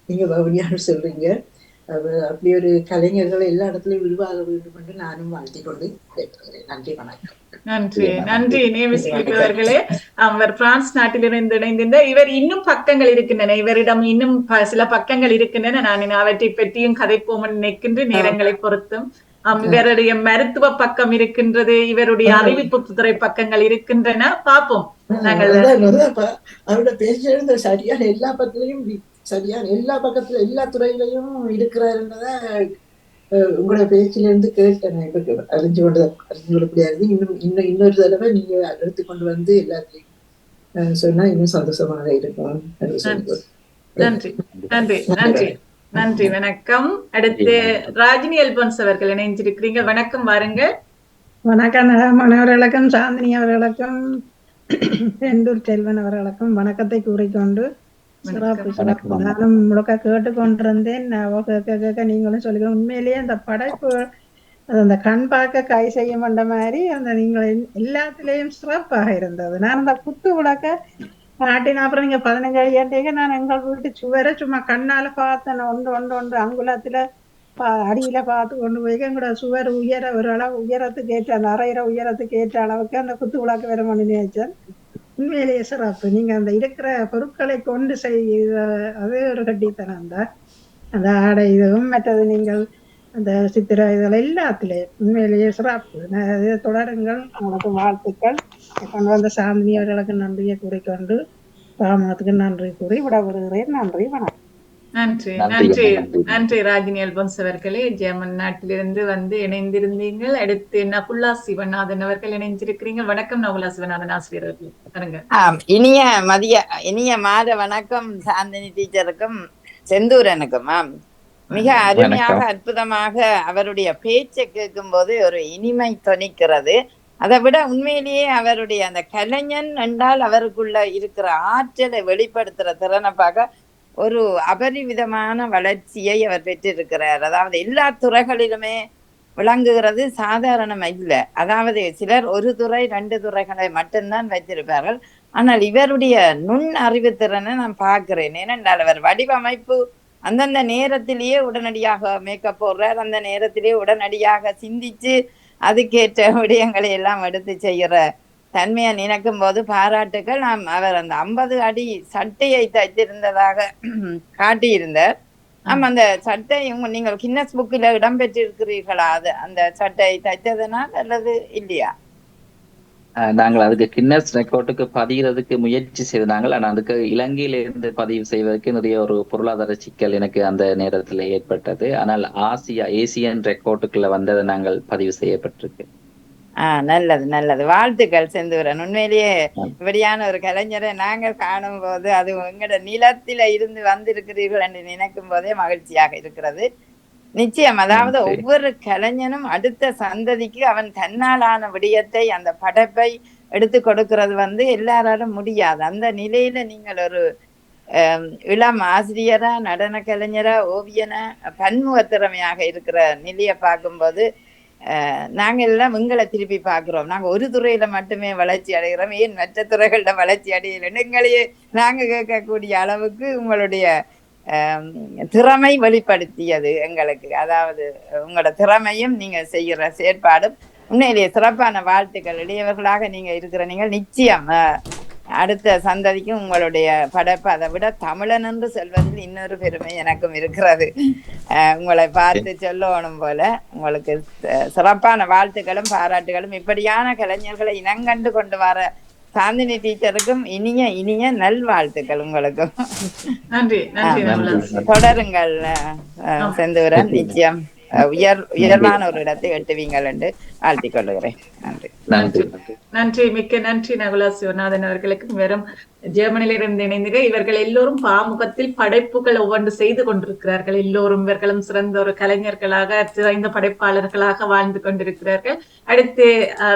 நீங்க வவுனியான்னு சொல்றீங்க. அப்படி ஒரு கலைஞர்கள் எல்லா இடத்துலயும் உருவாக வேண்டும் என்று நானும் வாழ்த்திக் கொண்டு கேட்கிறேன். நன்றி, வணக்கம். நன்றி நேவிஸ் பிலிப் அவர்களே. அவர் பிரான்ஸ் நாட்டிலிருந்து இணைந்திருந்த இவர் இன்னும் பக்கங்கள் இருக்கின்றன. இவரிடம் இன்னும் சில பக்கங்கள் இருக்கின்றன. நான் அவற்றை பற்றியும் கதைப்போம் நினைக்கின்ற நேரங்களை பொறுத்தும். இவருடைய மருத்துவ பக்கம் இருக்கின்றது, இவருடைய அறிவிப்பு துறை பக்கங்கள் இருக்கின்றன. பார்ப்போம். அவரோட பேசுறது சரியான எல்லா பக்கத்திலையும் சரியான எல்லா பக்கத்துல எல்லா துறையிலையும் இருக்கிறாருன்றத உங்களோட பேச்சிலிருந்து கேட்டேன். அறிஞ்சு கொள்ளக்கூடியது. இன்னொரு தடவை நீங்க எடுத்துக்கொண்டு வந்து எல்லாத்தையும் சொன்னா இன்னும் சந்தோஷமாக இருக்கும். நன்றி நன்றி நன்றி நன்றி. வணக்கம். அடுத்து ராஜினி அல்போன்ஸ் அவர்கள் இணைஞ்சிருக்கிறீங்க. வணக்கம், வாருங்க. வணக்கம் அவர்களுக்கும் சாந்தினி அவர்களுக்கும் செந்தூர் செல்வன் அவர்களுக்கும் வணக்கத்தை கூறிக்கொண்டு சிறப்பு. நானும் முழுக்க கேட்டுக்கொண்டிருந்தேன். கேட்க நீங்களும் சொல்லுங்க. உண்மையிலேயே அந்த படைப்பு அந்த கண் பார்க்க கை செய்ய மாட்ட மாதிரி அந்த நீங்கள் எல்லாத்திலேயும் சிறப்பாக இருந்தது. நான் அந்த குத்து விளக்க நாட்டின அப்புறம் நீங்க 15 அடியாண்டீங்க. நான் எங்கள் வீட்டு சுவரை சும்மா கண்ணால பார்த்தேன். ஒன்று அங்குலத்துல அடியில பார்த்து கொண்டு போய் எங்களோட சுவர் ஒரு அளவு உயரத்துக்கு ஏற்ற அந்த அரையிற உயரத்துக்கு ஏற்ற அளவுக்கு அந்த குத்து விளக்கு வர பண்ணி நினைச்சேன். உண்மையிலேயே சிறப்பு. நீங்க அந்த இருக்கிற பொருட்களை கொண்டு செய்ய அதே ஒரு கட்டித்தனம் தான். அந்த ஆடை இதுவும் மற்றது நீங்கள் அந்த சித்திரை இதெல்லாம் எல்லாத்திலேயும் உண்மையிலேயே சிறப்பு. தொடருங்கள். உங்களுக்கு வாழ்த்துக்கள். கொண்டு வந்த சாந்தினி அவர்களுக்கு நன்றியை கூறிக்கொண்டு பாமகத்துக்கு நன்றி கூறி விட வருகிறேன். நன்றி, வணக்கம். நன்றி நன்றி நன்றி ராஜினி அல்போன்ஸ் அவர்களே. ஜெர்மன் நாட்டிலிருந்து இணைந்திருந்தீங்கள். அடுத்து நகுலா சிவநாதன் அவர்கள் இணைஞ்சிருக்கிறீங்க. வணக்கம் நகுலா சிவநாதன் ஆசிரியர் அவர்கள். இனிய மாத வணக்கம் சாந்தினி டீச்சருக்கும் செந்தூரனுக்கும். மிக அருமையாக அற்புதமாக அவருடைய பேச்சை கேட்கும் போது ஒரு இனிமை தொனிக்கிறது. அதை விட உண்மையிலேயே அவருடைய அந்த கலைஞன் என்றால் அவருக்குள்ள இருக்கிற ஆற்றலை வெளிப்படுத்துற திறனை பார்க்க ஒரு அபரிவிதமான வளர்ச்சியை அவர் பெற்றிருக்கிறார். அதாவது எல்லா துறைகளிலுமே விளங்குகிறது சாதாரணம் இல்லை. அதாவது சிலர் ஒரு துறை 2 துறைகளை மட்டும்தான் வைத்திருப்பார்கள். ஆனால் இவருடைய நுண் அறிவுத்திறனை நான் பார்க்கிறேன். ஏனென்றால் அவர் வடிவமைப்பு அந்தந்த நேரத்திலேயே உடனடியாக மேக்கப் போடுறார். அந்த நேரத்திலேயே உடனடியாக சிந்திச்சு அதுக்கேற்ற விடயங்களை எல்லாம் எடுத்து செய்கிற தன்மையை நினைக்கும் போது பாராட்டுகள். அவர் அந்த 50 அடி சட்டையை தைத்திருந்ததாக காட்டியிருந்தார். அந்த சட்டை நீங்கள் கின்னஸ் புக்கில் இடம்பெற்றிருக்கிறீர்களா? அது அந்த சட்டை தைத்ததனால் அல்லது இல்லையா? நாங்கள் அதுக்கு கின்னஸ் ரெக்கார்டுக்கு பதிகிறதுக்கு முயற்சி செய்தாங்கள். ஆனால் அதுக்கு இலங்கையில இருந்து பதிவு செய்வதற்கு நிறைய ஒரு பொருளாதார சிக்கல் எனக்கு அந்த நேரத்தில் ஏற்பட்டது. ஆனால் ஏசியன் ரெக்கார்டுக்குள்ள வந்ததை நாங்கள் பதிவு செய்யப்பட்டிருக்கு. நல்லது நல்லது, வாழ்த்துக்கள் செந்தூரன். உண்மையிலேயே இப்படியான ஒரு கலைஞரை நாங்கள் காணும் போது அது எங்களோட நிலத்தில இருந்து வந்திருக்கிறீர்கள் என்று நினைக்கும் போதே மகிழ்ச்சியாக இருக்கிறது. நிச்சயம், அதாவது ஒவ்வொரு கலைஞனும் அடுத்த சந்ததிக்கு அவன் தன்னாலான விடயத்தை அந்த படைப்பை எடுத்து கொடுக்கிறது எல்லாராலும் முடியாது. அந்த நிலையில நீங்கள் ஒரு இளம் ஆசிரியரா, நடன கலைஞரா, ஓவியனா, பன்முக திறமையாக இருக்கிற நிலையை பார்க்கும்போது நாங்க எல்லாம் உங்களை திருப்பி பார்க்கிறோம். நாங்க ஒரு துறையில மட்டுமே வளர்ச்சி அடைகிறோம், ஏன் மற்ற துறைகள்ல வளர்ச்சி அடையலைன்னு எங்களையே நாங்க கேட்கக்கூடிய அளவுக்கு உங்களுடைய திறமை வெளிப்படுத்தியது எங்களுக்கு. அதாவது உங்களோட திறமையும் நீங்க செய்கிற செயற்பாடும் உண்மையிலேயே சிறப்பான வாழ்த்துக்கள். இளையவர்களாக நீங்க இருக்கிற நீங்கள் நிச்சயம் அடுத்த சந்ததிக்கும் உங்களுடைய படைப்பு அதை விட தமிழன் என்று சொல்வதில் இன்னொரு பெருமை எனக்கும் இருக்கிறது. உங்களை பார்த்து சொல்லணும் போல. உங்களுக்கு சிறப்பான வாழ்த்துக்களும் பாராட்டுகளும். இப்படியான கலைஞர்களை இனங்கண்டு கொண்டு வர சாந்தினி டீச்சருக்கும் இனிய இனிய நல்வாழ்த்துக்கள் உங்களுக்கும். நன்றி. தொடருங்கள் செந்தூரன், நிச்சயம் உயர்வான ஒரு இடத்தை எட்டுவீங்கள் என்று வாழ்த்திக் கொள்ளுகிறேன். நன்றி. நன்றி, மிக்க நன்றி நகுலா சிவநாதன் அவர்களுக்கு. வெறும் ஜெர்மனியிலிருந்து இணைந்துக இவர்கள் எல்லோரும் பாமுகத்தில் படைப்புகள் ஒவ்வொன்று செய்து கொண்டிருக்கிறார்கள். எல்லோரும் இவர்களும் சிறந்த ஒரு கலைஞர்களாக, சிறந்த படைப்பாளர்களாக வாழ்ந்து கொண்டிருக்கிறார்கள். அடுத்து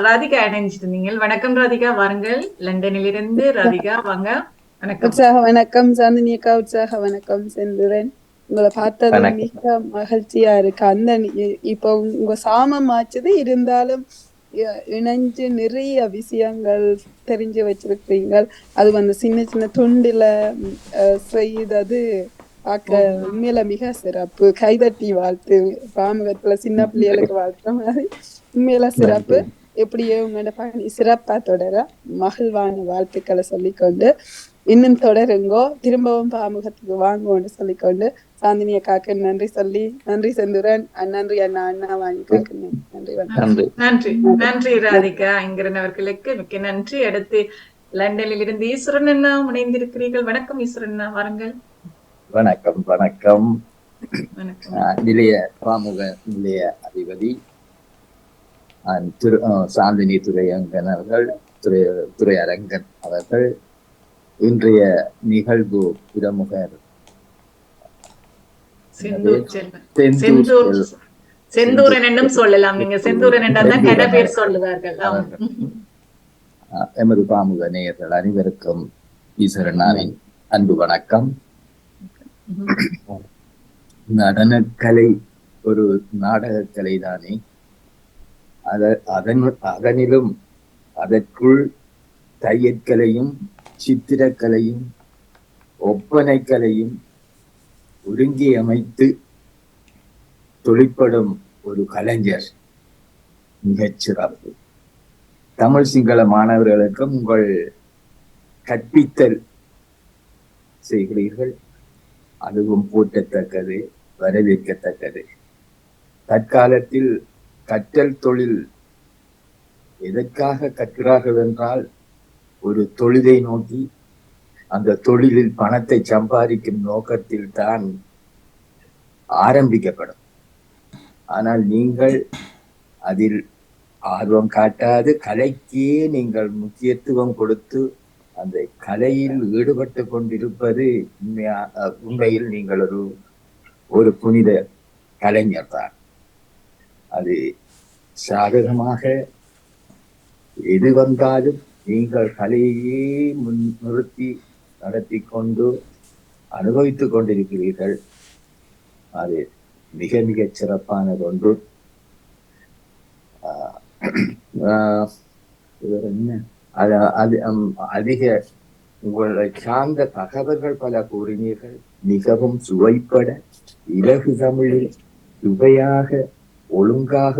ராதிகா இணைஞ்சிருந்தீங்க. வணக்கம் ராதிகா, வாருங்கள். லண்டனில் இருந்து ராதிகா வாங்க. வணக்கம். உற்சாக வணக்கம் சாந்தினி அக்கா. உற்சாக வணக்கம் செந்துரன். உங்களை பார்த்தது மிக மகிழ்ச்சியா இருக்கு. அந்த இப்போ உங்க சாமம் ஆச்சுது இருந்தாலும் இணைஞ்சு நிறைய விஷயங்கள் தெரிஞ்சு வச்சிருக்கீங்க. அது சின்ன சின்ன துண்டுல செய்தது பார்க்க உண்மையில மிக சிறப்பு. கைதட்டி வாழ்த்து. பாமுகத்துல சின்ன பிள்ளைகளுக்கு வாழ்த்துற மாதிரி உண்மையில சிறப்பு. எப்படியோ உங்களோட பணி சிறப்பா தொடர மகிழ்வான வாழ்த்துக்களை சொல்லிக்கொண்டு இன்னும் தொடருங்கோ, திரும்பவும் பாமுகத்துக்கு வாங்குவோன்னு சொல்லிக்கொண்டு சாந்தினி அக்காக்கு நன்றி சொல்லி, நன்றி செந்துரன், நன்றி அண்ணா வாங்கி காக்கு நன்றி. நன்றி ராதிகா ஐங்கரன் அவர்களுக்கு மிக்க நன்றி. அடுத்து லண்டனில் இருந்து ஈஸ்வரன் அண்ணா இணைந்திருக்கிறீர்கள். வணக்கம் ஈஸ்வரன் அண்ணா, வாருங்கள். வணக்கம். வணக்கம். நிலைய பாமுக நிலைய அதிபதி சாந்தினி துரையங்கன் அவர்கள், துரையரங்கன் அவர்கள், இன்றைய நிகழ்வு பிரமுகர் செந்தூரன் என்றும் சொல்லலாம். நீங்க செந்தூரன் என்றால் கன பேர் சொல்லுவார்கள். எமது பாமுக நேயர்கள் அனைவருக்கும் ஈஸ்வரனாவின் அன்பு வணக்கம். நடனக்கலை ஒரு நாடகக்கலை தானே. அதனிலும் அதற்குள் தையற்கலையும் சித்திரக்கலையும் ஒப்பனைக்கலையும் ஒருங்கி அமைத்து தொழிற்படும் ஒரு கலைஞர் மிகச் சிறப்பு. தமிழ் சிங்கள மாணவர்களுக்கும் உங்கள் கற்பித்தல் செய்கிறீர்கள். அதுவும் போற்றத்தக்கது, வரவேற்கத்தக்கது. தற்காலத்தில் கற்றல் தொழில் எதற்காக கற்கிறார்கள் என்றால், ஒரு தொழிலை நோக்கி அந்த தொழிலில் பணத்தை சம்பாதிக்கும் நோக்கத்தில் தான் ஆரம்பிக்கப்படும். ஆனால் நீங்கள் அதில் ஆர்வம் காட்டாது கலைக்கே நீங்கள் முக்கியத்துவம் கொடுத்து அந்த கலையில் ஈடுபட்டு கொண்டிருப்பது உண்மையில் நீங்கள் ஒரு புனித கலைஞர் தான். அது சாதகமாக எது வந்தாலும் நீங்கள் கலையே முன்னிறுத்தி நடத்தி கொண்டு அனுபவித்துக் கொண்டிருக்கிறீர்கள். அது மிக மிக சிறப்பானது ஒன்று. அதிக உங்களை சார்ந்த தகவல்கள் பல கூறினீர்கள். மிகவும் சுவைப்பட இலகு தமிழில் சுவையாக ஒழுங்காக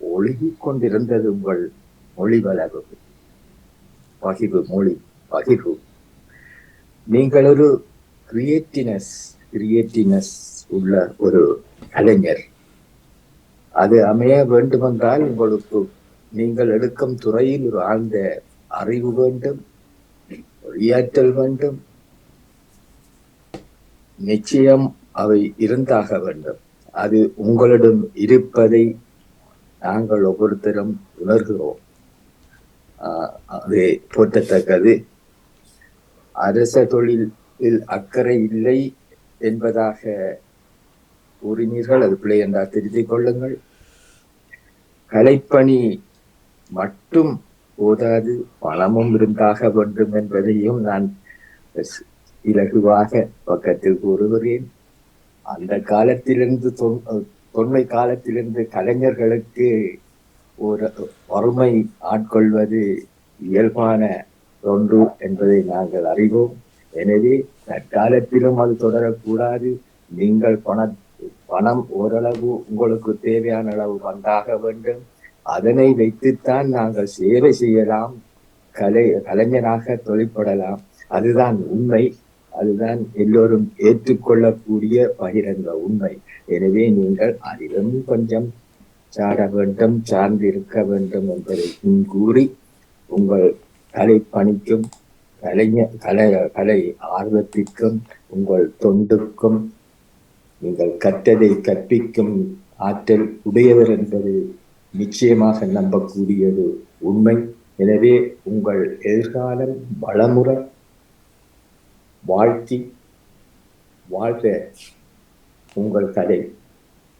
ஒழுகிக் கொண்டிருந்தது உங்கள் மொழி வளர்வு, மொழி பகிர்வு. நீங்கள் ஒரு கிரியேட்டிவ்னஸ் உள்ள ஒரு கலைஞர். அது அமைய வேண்டுமென்றால் உங்களுக்கு நீங்கள் எடுக்கும் துறையில் ஒரு ஆழ்ந்த அறிவு வேண்டும், இயற்றல் வேண்டும், நிச்சயம் அவை இருந்தாக வேண்டும். அது உங்களிடம் இருப்பதை நாங்கள் ஒவ்வொருத்தரும் உணர்கிறோம். அது போற்றத்தக்கது. அரச தொழிலில் அக்கறை இல்லை என்பதாக கூறினீர்கள், அது பிழை என்றால் திருத்திக் கொள்ளுங்கள். கலைப்பணி மட்டும் போதாது, பணமும் இருந்தாக வேண்டும் என்பதையும் நான் இலகுவாக பக்கத்தில் கூறுகிறேன். அந்த காலத்திலிருந்து தொன்மை காலத்திலிருந்து கலைஞர்களுக்கு ஒரு வறுமை ஆட்கொள்வது இயல்பான ஒன்று என்பதை நாங்கள் அறிவோம். எனவே தற்காலத்திலும் அது தொடரக்கூடாது. நீங்கள் பணம் ஓரளவு உங்களுக்கு தேவையான அளவு வந்தாக வேண்டும். அதனை வைத்துத்தான் நாங்கள் சேவை செய்யலாம், கலைஞராக தொழிற்படலாம். அதுதான் உண்மை, அதுதான் எல்லோரும் ஏற்றுக்கொள்ளக்கூடிய பகிரங்க உண்மை. எனவே நீங்கள் அதிலும் கொஞ்சம் சாட வேண்டும், சார்ந்திருக்க வேண்டும் என்பதை கூறி உங்கள் கலை பணிக்கும் கலை ஆர்வத்திற்கும் உங்கள் தொண்டுக்கும் நீங்கள் கற்றதை கற்பிக்கும் ஆற்றல் உடையவர் என்பது நிச்சயமாக நம்பக்கூடியது உண்மை. எனவே உங்கள் எதிர்காலம் வளமுற வாழ்த்தி வாழ்க, உங்கள் கலை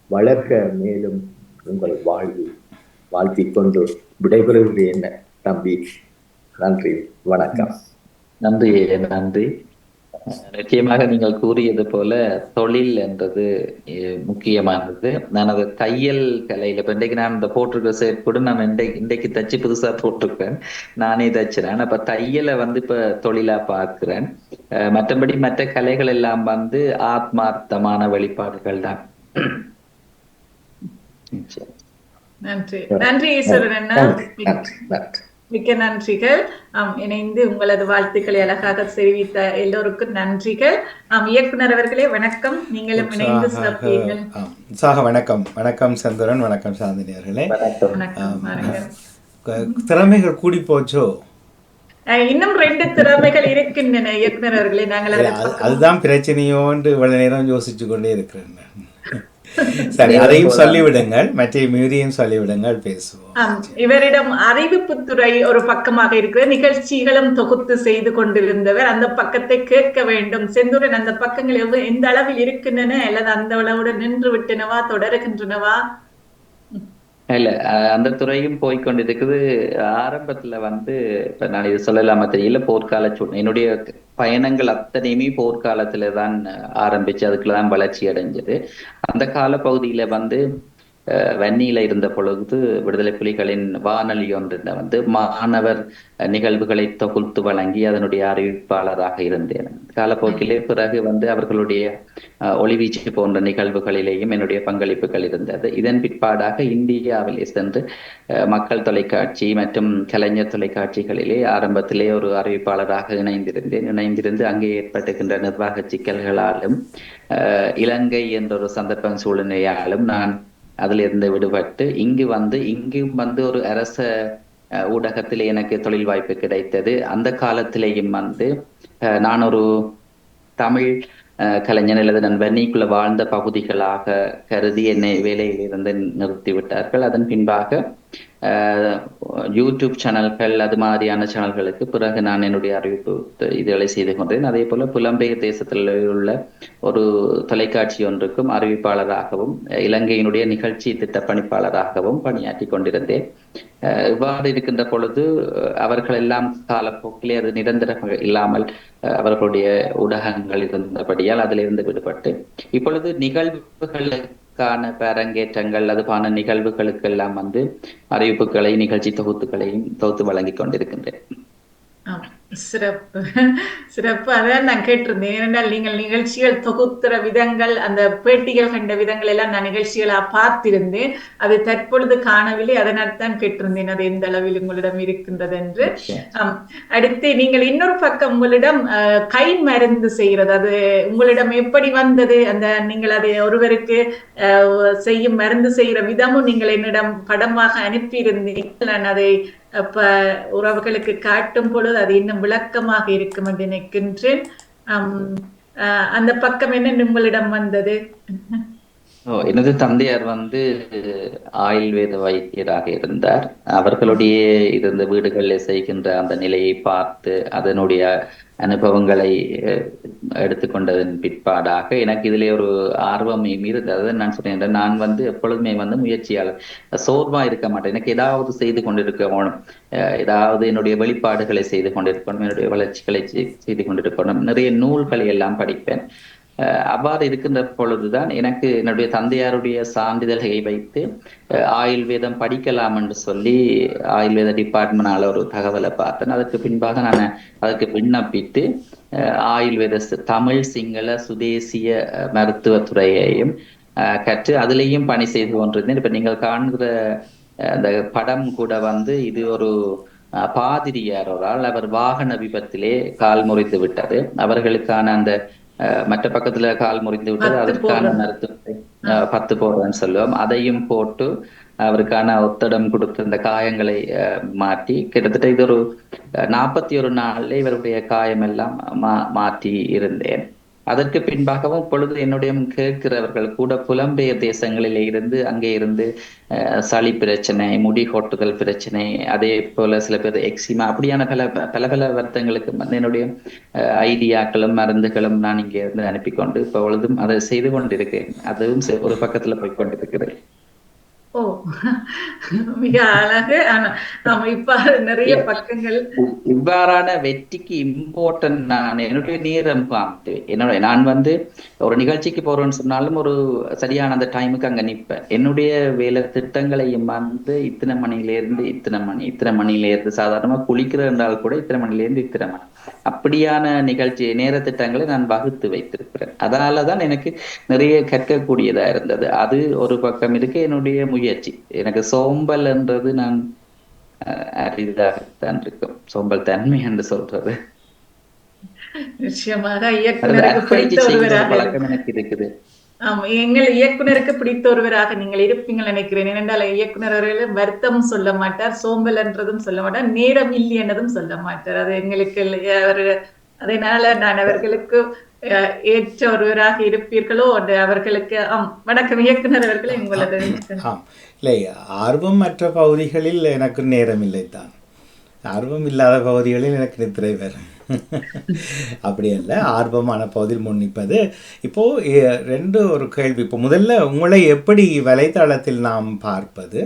வளர்க்க, மேலும் உங்கள் வாழ்வு வாழ்த்திக் கொண்டு விடைபெறுகிறேன் தம்பி. நன்றி, வணக்கம். நன்றி நன்றி. நிச்சயமாக நீங்கள் கூறியது போல தொழில் என்றது முக்கியமானது. நான் அது தையல் கலையில இப்ப இன்றைக்கு நான் இந்த போட்டிருக்க சேட் கூட நான் இன்றைக்கு தச்சு புதுசா போட்டிருக்கேன், நானே தச்சுறேன். அப்ப தையலை இப்ப தொழிலா பார்க்கிறேன். மற்றபடி மற்ற கலைகள் எல்லாம் ஆத்மார்த்தமான வெளிப்பாடுகள் தான். நன்றி நன்றி ஈஸ்வரன் அண்ணா, மிக்க நன்றிகள். இணைந்து உங்களது வாழ்த்துக்களை அழகாக தெரிவித்த எல்லோருக்கும் நன்றிகள். இயக்குனர் அவர்களே வணக்கம், நீங்களும் இணைந்து சிறப்பீர்கள். வணக்கம். வணக்கம் செந்தூரன், வணக்கம் சாந்தினி அவர்களே. வணக்கம். திறமைகள் கூடி போச்சோ? இன்னும் 2 திறமைகள் இருக்கின்றன இயக்குனர் அவர்களே. நாங்கள் அதுதான் பிரச்சனையோன்று இவ்வளவு நேரம் யோசிச்சு கொண்டே இருக்கிறேன். சரி, அதையும் சொல்லிவிடுங்கள், மற்ற மீறியும் சொல்லிவிடுங்கள், பேசுவோம். இவரிடம் அறிவிப்புத்துறை ஒரு பக்கமாக இருக்கிற நிகழ்ச்சிகளும் தொகுத்து செய்து கொண்டிருந்தவர். அந்த பக்கத்தை கேட்க வேண்டும். செந்தூரன், அந்த பக்கங்கள் எந்த அளவில் இருக்கின்றன, அல்லது அந்த அளவோடு நின்று விட்டனவா, தொடருகின்றனவா? இல்ல, அந்த துறையும் போய்கொண்டிருக்குது. ஆரம்பத்துல இப்ப நான் இது சொல்லலாமா தெரியல, போர்க்கால என்னுடைய பயணங்கள் அத்தனையுமே போர்க்காலத்துலதான் ஆரம்பிச்சு அதுக்குள்ளதான் வளர்ச்சி அடைஞ்சது. அந்த கால பகுதியில வன்னியில இருந்த பொழுது விடுதலை புலிகளின் வானொலி ஒன்று மாணவர் நிகழ்வுகளை தொகுத்து வழங்கி அதனுடைய அறிவிப்பாளராக இருந்தேன். காலப்போக்கிலே பிறகு அவர்களுடைய ஒளிவீச்சு போன்ற நிகழ்வுகளிலேயும் என்னுடைய பங்களிப்புகள் இருந்தது. இதன் பிற்பாடாக இந்தியாவிலே சென்று மக்கள் தொலைக்காட்சி மற்றும் கலைஞர் தொலைக்காட்சிகளிலே ஆரம்பத்திலே ஒரு அறிவிப்பாளராக இணைந்திருந்து அங்கே ஏற்பட்டுகின்ற நிர்வாக சிக்கல்களாலும் இலங்கை என்ற ஒரு சந்தர்ப்பம் சூழ்நிலையாலும் நான் அதிலிருந்து விடுபட்டு இங்கும் ஒரு அரச ஊடகத்திலே எனக்கு தொழில் வாய்ப்பு கிடைத்தது. அந்த காலத்திலேயும் நான் ஒரு தமிழ் கலைஞன் அல்லது நான் வன்னிக்குள்ள வாழ்ந்த பகுதிகளாக கருதி என்னை வேலையிலிருந்து நிறுத்திவிட்டார்கள். அதன் பின்பாக யூடியூப் சேனல்கள், அது மாதிரியான சேனல்களுக்கு பிறகு நான் என்னுடைய அறிவிப்பு இதுகளை செய்து கொண்டேன். அதே போல புலம்பெயர் தேசத்தில் உள்ள ஒரு தொலைக்காட்சி ஒன்றுக்கும் அறிவிப்பாளராகவும் இலங்கையினுடைய நிகழ்ச்சி திட்ட பணிப்பாளராகவும் பணியாற்றி கொண்டிருந்தேன். இவ்வாறு இருக்கின்ற பொழுது அவர்கள் எல்லாம் காலப்போக்கிலே அது நிரந்தரம் இல்லாமல் அவர்களுடைய ஊடகங்கள் இருந்தபடியால் அதிலிருந்து விடுபட்டு இப்பொழுது நிகழ்வுகளுக்கான அரங்கேற்றங்கள், அதுபான நிகழ்வுகளுக்கெல்லாம் அறிவிப்புகளை, நிகழ்ச்சி தொகுத்துகளையும் தொகுத்து வழங்கி கொண்டிருக்கின்றேன். சிறப்பு சிறப்பு. அதான் நான் கேட்டிருந்தேன். ஏனென்றால் நீங்கள் நிகழ்ச்சிகள் தொகுத்துற விதங்கள், அந்த பேட்டிகள் கண்ட விதங்கள் எல்லாம் நான் நிகழ்ச்சிகளா பார்த்திருந்தேன். அது தற்பொழுது காணவில்லை. அதனால் தான் கேட்டிருந்தேன் அது எந்த அளவில் உங்களிடம் இருக்கின்றது என்று. அடுத்து நீங்கள் இன்னொரு பக்கம் உங்களிடம் கை மருந்து செய்கிறது, அது உங்களிடம் எப்படி வந்தது? அந்த நீங்கள் அதை ஒருவருக்கு செய்யும் மருந்து செய்கிற விதமும் நீங்கள் என்னிடம் படமாக அனுப்பியிருந்தீர்கள். நான் அதை அப்ப உறவுகளுக்கு காட்டும் பொழுது அது இன்னும் விளக்கமாக இருக்கும் என்று நினைக்கின்றேன். அந்த பக்கம் என்ன உங்களிடம் வந்தது? எனது தந்தையார் ஆயுர்வேத வைத்தியராக இருந்தார். அவர்களுடைய இருந்த வீடுகளில் செய்கின்ற அந்த நிலையை பார்த்து அதனுடைய அனுபவங்களை எடுத்துக்கொண்டதன் பிற்பாடாக எனக்கு இதிலே ஒரு ஆர்வம் இருந்தது. நான் சொன்னேன், நான் எப்பொழுதுமே முயற்சியாளர், சோர்வா இருக்க மாட்டேன். எனக்கு ஏதாவது செய்து கொண்டிருக்கணும், ஏதாவது என்னுடைய வெளிப்பாடுகளை செய்து கொண்டிருக்கணும், என்னுடைய வளர்ச்சிகளை செய்து கொண்டிருக்கணும். நிறைய நூல்களை எல்லாம் படிப்பேன். அவ்வாறு இருக்கின்ற பொழுதுதான் எனக்கு என்னுடைய தந்தையாருடைய சான்றிதழ்களை வைத்து ஆயுர்வேதம் படிக்கலாம் என்று சொல்லி ஆயுர்வேத டிபார்ட்மெண்டால ஒரு தகவலை பார்த்தேன். அதற்கு பின்பாக நான் அதற்கு விண்ணப்பித்து ஆயுர்வேத தமிழ், சிங்கள, சுதேசிய மருத்துவத்துறையையும் கற்று அதிலேயும் பணி செய்து கொண்டிருந்தேன். இப்ப நீங்கள் காண்கிற அந்த படம் கூட இது ஒரு பாதிரியார் ஒரு ஆள், அவர் வாகன விபத்திலே கால் முறித்து விட்டது. அவர்களுக்கான அந்த மற்ற பக்கத்துல கால் முறிந்து விட்டது, அதற்கான மருத்துவத்தை 10 போடுறேன்னு சொல்லுவோம், அதையும் போட்டு அவருக்கான ஒத்தடம் கொடுத்து அந்த காயங்களை மாற்றி கிட்டத்தட்ட இது ஒரு 41 நாள்ல இவருடைய காயம் எல்லாம் மாற்றி இருந்தேன். அதற்கு பின்பாகவும் பொழுது என்னுடைய கேட்கிறவர்கள் கூட புலம்பெயர் தேசங்களிலே இருந்து அங்கே இருந்து சளி பிரச்சனை, முடி கொட்டுதல் பிரச்சனை, அதே போல சில பேர் எக்ஸிமா, அப்படியான பல வருத்தங்களுக்கு என்னுடைய ஐடியாக்களும் மருந்துகளும் நான் இங்கே இருந்து அனுப்பிக்கொண்டு இப்ப பொழுதும் அதை செய்து கொண்டிருக்கேன். அதுவும் ஒரு பக்கத்துல போய் கொண்டிருக்கிறேன். ஓ, மிக அழகு. இப்ப நிறைய பக்கங்கள் இவ்வாறான வெற்றிக்கு இம்பார்ட்டன்ட் நான் என்னுடைய நேரம் நான் ஒரு நிகழ்ச்சிக்கு போறேன்னு சொன்னாலும் ஒரு சரியான அந்த டைமுக்கு அங்க நிற்பேன். என்னுடைய வேலை திட்டங்களையும் இத்தனை மணில இருந்து சாதாரணமா குளிக்கிற என்றால் கூட இத்தனை மணில இருந்து இத்தனை மணி, அப்படியான நிகழ்ச்சி நேர திட்டங்களை நான் வகுத்து வைத்திருக்கிறேன். அதனாலதான் எனக்கு நிறைய கற்கக்கூடியதா இருந்தது. அது ஒரு பக்கம் இருக்கு. என்னுடைய முயற்சி, எனக்கு சோம்பல் என்றது நான் அரிதாகத்தான் இருக்கும், சோம்பல் தன்மை என்று சொல்றது. நிச்சயமாக இயக்குனருக்கு பிடித்த ஒருவராக எனக்கு இருக்குது. எங்கள் இயக்குனருக்கு பிடித்த ஒருவராக நீங்கள் இருப்பீங்கள் நினைக்கிறேன். ஏனென்றால் இயக்குனர் அவர்கள் வருத்தம் சொல்ல மாட்டார், சோம்பல் என்றதும் சொல்ல மாட்டார், நேரம் இல்லை என்றதும் சொல்ல மாட்டார். அது எங்களுக்கு அதனால நான் அவர்களுக்கு ஏற்ற ஒருவராக இருப்பீர்களோ அவர்களுக்கு. வணக்கம் இயக்குனர் அவர்களே, உங்களது. இல்லை, ஆர்வம் மற்ற பகுதிகளில் எனக்கு நேரம் இல்லைத்தான், ஆர்வம் இல்லாத பகுதிகளில் எனக்கு நித்திரை வரும். அப்படி அல்ல, ஆர்வமான பகுதியில் முன்னிப்பது. இப்போது ஒரு கேள்வி. இப்போ முதல்ல உங்களை எப்படி வலைத்தளத்தில் நாம் பார்ப்பது?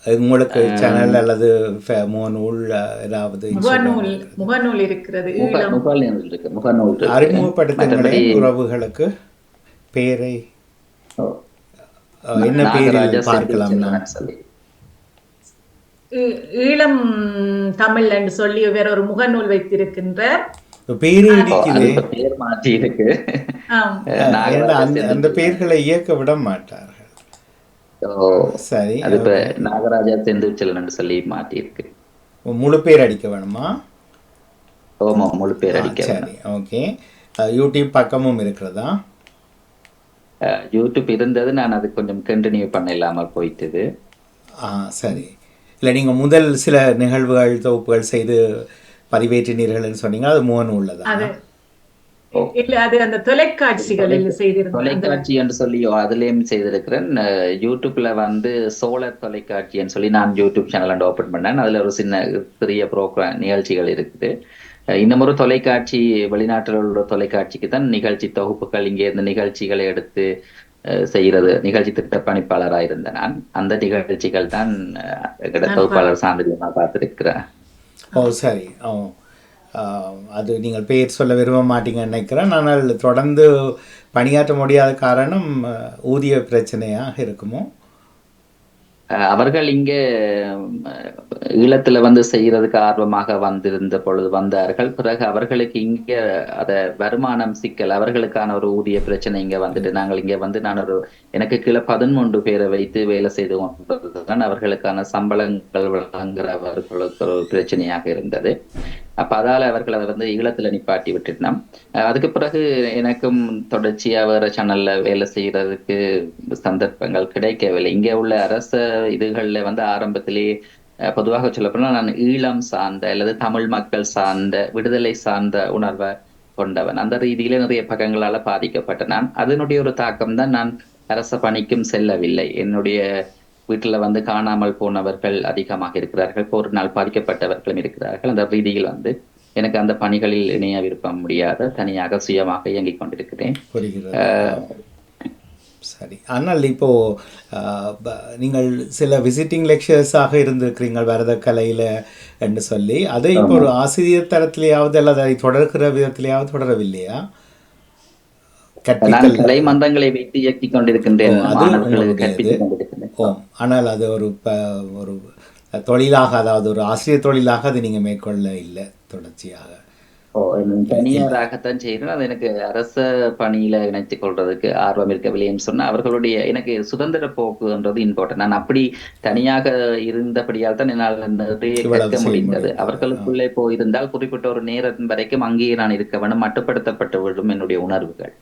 உங்களுக்கு சேனல் அல்லது முகநூல் ஏதாவது முகநூல் இருக்கிறது, அறிமுகப்படுத்துங்களே உறவுகளுக்கு. பேரை என்ன பேரில் பார்க்கலாம்? ஈழம் தமிழ் என்று சொல்லி வேற ஒரு முகநூல் வைத்திருக்கின்ற அந்த பெயர்களை இயக்க விட மாட்டார்கள். சரி, நாகராஜா செந்தூர்ச்செல்வன் சொல்லி மாற்றி இருக்கு. முழு பேர் அடிக்க வேணுமா? ஆமா, முழு பேர் அடிக்க. சரி, ஓகே. யூடியூப் பக்கமும் இருக்கிறதா? யூடியூப் இருந்தது, நான் அது கொஞ்சம் கண்டினியூ பண்ண இல்லாமல் போயிட்டது. சரி. இல்லை, நீங்கள் முதல் சில நிகழ்வுகள் தொகுப்புகள் செய்து பதிவேற்றினீர்கள் சொன்னீங்க, அது முகநூல்ல தான். இல்ல, அது அந்த தொலைக்காட்சிகளில் செய்திருந்தேன். தொலைக்காட்சி என்று சொல்லி அதுலயும் செய்திருக்கிறேன். யூடியூப்ல சோழர் தொலைக்காட்சின்னு சொல்லி நான் யூடியூப் சேனல் ஓபன் பண்ணேன். அதுல ஒரு சிறிய ப்ரோக்ராம் நிகழ்ச்சிகள் இருக்குது. இன்னும் ஒரு தொலைக்காட்சி, வெளிநாட்டில் உள்ள தொலைக்காட்சிக்கு தான் நிகழ்ச்சி தொகுப்புகள், இங்கே இருந்து நிகழ்ச்சிகளை எடுத்து செய்யறது, நிகழ்ச்சி திட்ட பணிப்பாளராக இருந்த நான். அந்த நிகழ்ச்சிகள் தான் தொகுப்பாளர் சான்றிதழ் நான் பார்த்திருக்கிறேன். ஓ, சரி. அது நீங்கள் பெயர் சொல்ல விரும்ப மாட்டீங்கன்னு நினைக்கிறேன். ஆனால் தொடர்ந்து பணியாற்ற முடியாத காரணம் ஊதிய பிரச்சனையாக இருக்குமோ? அவர்கள் இங்கே ஈழத்துல வந்து செய்யறதுக்கு ஆர்வமாக வந்திருந்த பொழுது வந்தார்கள். பிறகு அவர்களுக்கு இங்க அத வருமானம் சிக்கல், அவர்களுக்கான ஒரு ஊதிய பிரச்சனை இங்க வந்துட்டு நாங்கள் இங்க வந்து நான் எனக்கு கீழே 13 பேரை வைத்து வேலை செய்து கொண்டிருந்ததுதான் அவர்களுக்கான சம்பளங்கள் வழங்குறவர்களுக்கு ஒரு பிரச்சனையாக இருந்தது. அப்ப அதால அவர்கள் அதை வந்து ஈழத்துல நிப்பாட்டி விட்டுட்டோம். அதுக்கு பிறகு எனக்கும் தொடர்ச்சியா வேற சேனல்ல வேலை செய்யறதுக்கு சந்தர்ப்பங்கள் கிடைக்கவில்லை. இங்க உள்ள அரச இதுகள்ல வந்து ஆரம்பத்திலேயே பொதுவாக சொல்லப்போனால் நான் ஈழம் சார்ந்த அல்லது தமிழ் மக்கள் சார்ந்த விடுதலை சார்ந்த உணர்வை கொண்டவன். அந்த ரீதியில நிறைய பக்கங்களால பாதிக்கப்பட்ட நான் அதனுடைய ஒரு தாக்கம் தான் நான் அரச பணிக்கும் செல்லவில்லை. என்னுடைய வீட்டுல வந்து காணாமல் போனவர்கள் அதிகமாக இருக்கிறார்கள், போரினால் பாதிக்கப்பட்டவர்களும் இருக்கிறார்கள். அந்த ரீதியில் வந்து எனக்கு அந்த பணிகளில் இணைய விருப்பம் முடியாத தனியாக சுயமாக இயங்கிக் கொண்டிருக்கிறேன். சரி. ஆனால் இப்போ நீங்கள் சில விசிட்டிங் லெக்சர்ஸாக இருந்திருக்கிறீங்க பரதக்கலையில் என்று சொல்லி, அதை இப்போ ஒரு ஆசிரியர் தரத்திலேயாவது அல்லது அதை தொடர்கிற விதத்திலேயாவது தொடரவில்லையா? கலை மன்றங்களை வைத்து இயக்கிக் கொண்டிருக்கின்றேன். ஆனால் அது ஒரு தொழிலாக, அதாவது ஒரு ஆசிரியர் தொழிலாக அது நீங்க மேற்கொள்ள இல்லை தொடர்ச்சியாக? தனியாராகத்தான் செய்கிறேன். அது எனக்கு அரச பணியில இணைத்துக் கொள்றதுக்கு ஆர்வம் இருக்கவில்லைன்னு சொன்னா அவர்களுடைய எனக்கு சுதந்திர போக்குன்றது இம்பார்ட்டன்ட். நான் அப்படி தனியாக இருந்தபடியால் தான் என்னால் நிறைய கற்க முடிந்தது. அவர்களுக்குள்ளே போயிருந்தால் குறிப்பிட்ட ஒரு நேரம் வரைக்கும் அங்கேயே நான் இருக்க வேண்டும், மட்டுப்படுத்தப்பட்டு விடும் என்னுடைய உணர்வுகள்.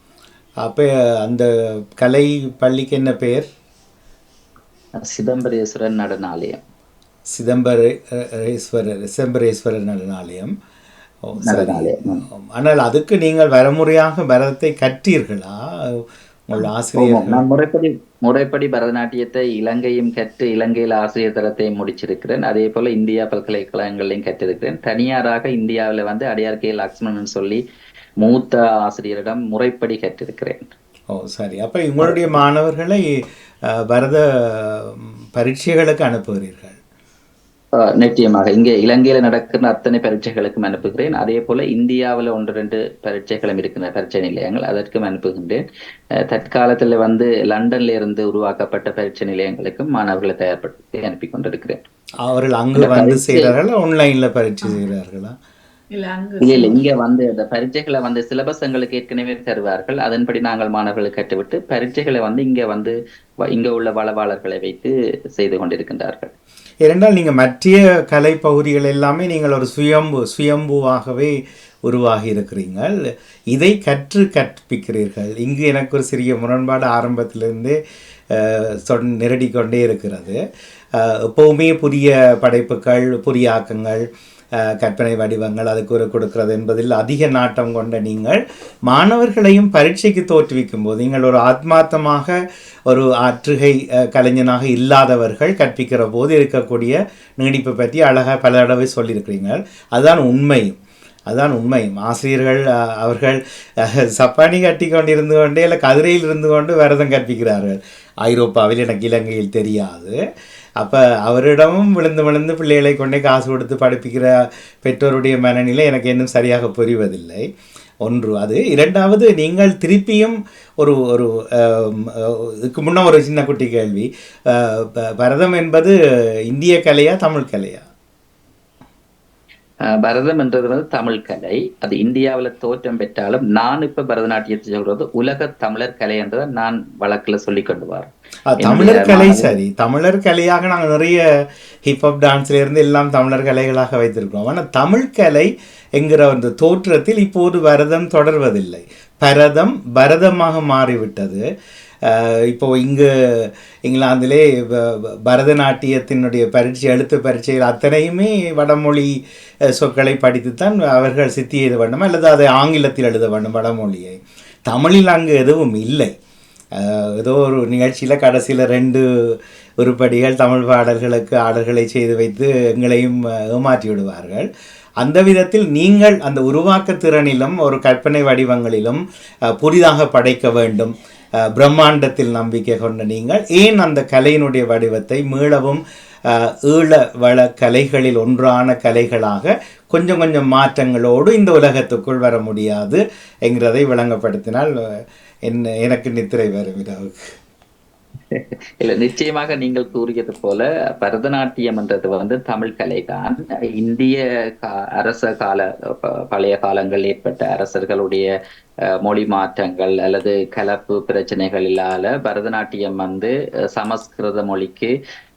அப்ப அந்த கலை பள்ளிக்கு என்ன பெயர்? சிதம்பரேஸ்வரர் நடனாலயம். சிதம்பரேஸ்வரர் நடனாலயம். ஆனால் அதுக்கு நீங்கள் வரமுறையாக பரதத்தை கற்றீர்களா? உங்கள் ஆசிரியர்? நான் முறைப்படி பரதநாட்டியத்தை இலங்கையும் கற்று இலங்கையில் ஆசிரியர் தரத்தை முடிச்சிருக்கிறேன். அதே போல இந்தியா பல்கலைக்கழகங்களையும் கற்றிருக்கிறேன். தனியாராக இந்தியாவில வந்து அடையார் கே லக்ஷ்மணன் சொல்லி மூத்த ஆசிரியரிடம் முறைப்படி கற்றிருக்கிறேன். சரி. அப்ப உங்களுடைய மாணவர்களை பரத பரீட்சைகளுக்கு அனுப்புகிறீர்கள்? நிச்சயமாக. இங்கே இலங்கையில நடக்கிற அத்தனை பரீட்சைகளுக்கும் அனுப்புகிறேன். அதே போல இந்தியாவில் 1-2 பரீட்சைகளும் இருக்கின்ற பரீட்சை நிலையங்கள், அதற்கும் அனுப்புகின்றேன். தற்காலத்துல வந்து லண்டன்ல இருந்து உருவாக்கப்பட்ட பரீட்சை நிலையங்களுக்கும் மாணவர்களை தயார்படுத்தி அனுப்பி கொண்டிருக்கிறேன். அவர்கள் அங்கு வந்து செய்கிறார்கள், ஆன்லைன்ல பரீட்சை செய்கிறார்களா? இல்ல, இங்க வந்து அந்த பரீட்சைகளை வந்து சிலபஸ் எங்களுக்கு ஏற்கனவே தருவார்கள். அதன்படி நாங்கள் மாணவர்களுக்கு கற்றுவிட்டு பரீட்சைகளை வந்து இங்க உள்ள வளவாளர்களை வைத்து செய்து கொண்டிருக்கின்றார்கள். ஏனென்றால் நீங்கள் மற்ற கலை பகுதிகள் எல்லாமே நீங்கள் ஒரு சுயம்புவாகவே உருவாகி இருக்கிறீர்கள். இதை கற்பிக்கிறீர்கள். இங்கு எனக்கு ஒரு சிறிய முரண்பாடு ஆரம்பத்திலிருந்தே நிரடிக்கொண்டே இருக்கிறது. எப்போவுமே புதிய படைப்புகள், புதிய ஆக்கங்கள், கற்பனை வடிவங்கள் அதுக்கு ஒரு கொடுக்கிறது என்பதில் அதிக நாட்டம் கொண்ட நீங்கள் மாணவர்களையும் பரீட்சைக்கு தோற்றுவிக்கும் போது நீங்கள் ஒரு ஆத்மார்த்தமாக ஒரு ஆற்றுகை கலைஞனாக இல்லாதவர்கள் கற்பிக்கிற போது இருக்கக்கூடிய நீடிப்பை பற்றி அழகாக பல தடவை சொல்லியிருக்கிறீங்க. அதுதான் உண்மையும். ஆசிரியர்கள் அவர்கள் சப்பானி கட்டி கொண்டிருந்து கொண்டே இல்லை கதிரையில் இருந்து கொண்டு விரதம் கற்பிக்கிறார்கள். ஐரோப்பாவில், எனக்கு இலங்கையில் தெரியாது. அப்போ அவரிடமும் விழுந்து பிள்ளைகளை கொண்டே காசு கொடுத்து படிப்பிக்கிற பெற்றோருடைய மனநிலை எனக்கு இன்னும் சரியாக புரிவதில்லை. ஒன்று அது. இரண்டாவது, நீங்கள் திருப்பியும் ஒரு இதுக்கு முன்னே ஒரு சின்ன குட்டி கேள்வி. பரதம் என்பது இந்திய கலையா தமிழ் கலையா? பரதம் என்றது வந்து தமிழ் கலை. அது இந்தியாவில் தோற்றம் பெற்றாலும் நான் இப்ப பரதநாட்டியத்தை சொல்றது உலக தமிழர் கலை என்றதை நான் வழக்குல சொல்லி கொண்டு வரேன். தமிழர் கலை சரி, தமிழர் கலையாக நாங்கள் நிறைய ஹிப்ஹாப் டான்ஸ்ல இருந்து எல்லாம் தமிழர் கலைகளாக வைத்திருக்கிறோம். ஆனால் தமிழ் கலை என்கிற அந்த தோற்றத்தில் இப்போது பரதம் தொடர்வதில்லை. பரதமாக மாறிவிட்டது. இப்போ இங்கு இங்கிலாந்திலே பரதநாட்டியத்தினுடைய எழுத்து பரீட்சைகள் அத்தனையுமே வடமொழி சொற்களை படித்துத்தான் அவர்கள் சித்தி எழுத வேண்டும் அல்லது அதை ஆங்கிலத்தில் எழுத வேண்டும் வடமொழியை. தமிழில் அங்கு எதுவும் இல்லை. ஏதோ ஒரு நிகழ்ச்சியில் கடைசியில் 2 உருப்படிகள் தமிழ் பாடல்களுக்கு ஆடல்களை செய்து வைத்து எங்களையும் ஏமாற்றி விடுவார்கள். அந்த விதத்தில் நீங்கள் அந்த உருவாக்க திறனிலும் ஒரு கற்பனை வடிவங்களிலும் புதிதாக படைக்க வேண்டும், பிரம்மாண்டத்தில் நம்பிக்கை கொண்ட நீங்கள் ஏன் அந்த கலையினுடைய வடிவத்தை மீளவும் ஈழ வள கலைகளில் ஒன்றான கலைகளாக கொஞ்சம் கொஞ்சம் மாற்றங்களோடு இந்த உலகத்துக்குள் வர முடியாது என்கிறதை விளங்கப்படுத்தினால் எனக்கு நித்திரை வரும் இரவுக்கு. இல்ல நிச்சயமாக நீங்கள் கூறியது போல பரதநாட்டியம் என்றது வந்து தமிழ் கலைதான். இந்திய அரச கால பழைய காலங்கள் ஏற்பட்ட அரசர்களுடைய மொழி மாற்றங்கள் அல்லது கலப்பு பிரச்சனைகளால பரதநாட்டியம் வந்து சமஸ்கிருத மொழிக்கு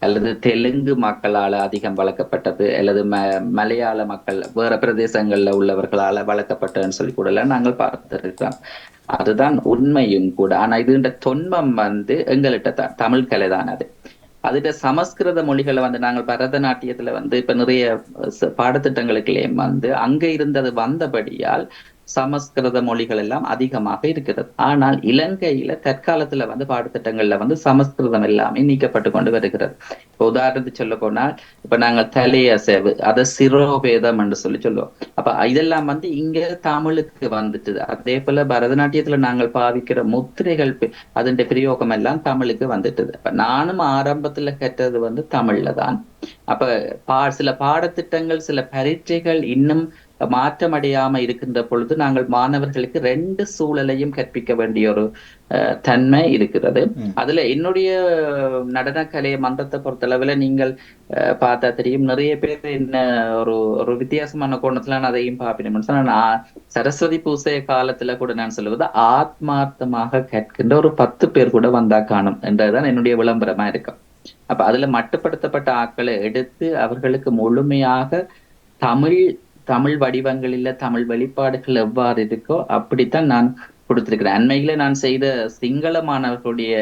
அல்லது தெலுங்கு மக்களால அதிகம் வளர்க்கப்பட்டது, அல்லது மலையாள மக்கள் வேற பிரதேசங்கள்ல உள்ளவர்களால வளர்க்கப்பட்டதுன்னு சொல்லி கூட நாங்கள் பார்த்திருக்கிறோம். அதுதான் உண்மையும் கூட. ஆனா இதுன்ற தொன்மம் வந்து எங்கள்கிட்ட தமிழ் கலை தான். அதுட சமஸ்கிருத மொழிகளை வந்து நாங்கள் பரதநாட்டியத்துல வந்து இப்ப நிறைய பாடத்திட்டங்களுக்குள்ளேயும் வந்து அங்க இருந்தது வந்தபடியால் சமஸ்கிருத மொழிகள் எல்லாம் அதிகமாக இருக்கிறது. ஆனால் இலங்கையில தற்காலத்துல வந்து பாடத்திட்டங்கள்ல வந்து சமஸ்கிருதம் எல்லாமே நீக்கப்பட்டு கொண்டு வருகிறது. இப்ப உதாரணத்துக்கு சொல்ல போனால் இப்ப நாங்கள் தலையசைவு அதை சிரோபேதம் என்று சொல்லுவோம். அப்ப இதெல்லாம் வந்து இங்க தமிழுக்கு வந்துட்டு. அதே போல பரதநாட்டியத்துல நாங்கள் பாவிக்கிற முத்திரைகள் அதன் பிரயோகம் எல்லாம் தமிழுக்கு வந்துட்டுது. அப்ப நானும் ஆரம்பத்துல கற்றது வந்து தமிழ்ல தான். அப்ப சில பாடத்திட்டங்கள் சில பரீட்சைகள் இன்னும் மாற்றமடையாம இருக்கின்ற பொழுது நாங்கள் மாணவர்களுக்கு 2 சூழலையும் கற்பிக்க வேண்டிய ஒரு தன்மை இருக்கிறது. அதுல என்னுடைய நடனக்கலை மன்றத்தை பொறுத்தளவுல நீங்கள் பார்த்தா தெரியும், நிறைய பேர் என்ன ஒரு வித்தியாசமான கோணத்துல நான் அதையும் பார்ப்பேன். நான் சரஸ்வதி பூசை காலத்துல கூட நான் சொல்லுவது ஆத்மார்த்தமாக கற்கின்ற ஒரு 10 பேர் கூட வந்தா காணும் என்றதுதான் என்னுடைய விளம்பரமா இருக்கும். அப்ப அதுல மட்டுப்படுத்தப்பட்ட ஆட்களை எடுத்து அவர்களுக்கு முழுமையாக தமிழ் வடிவங்களில தமிழ் வெளிப்பாடுகள் எவ்வாறு இருக்கோ அப்படித்தான் நான் கொடுத்திருக்கிறேன். அண்மையில நான் செய்த சிங்கள மாணவர்களுடைய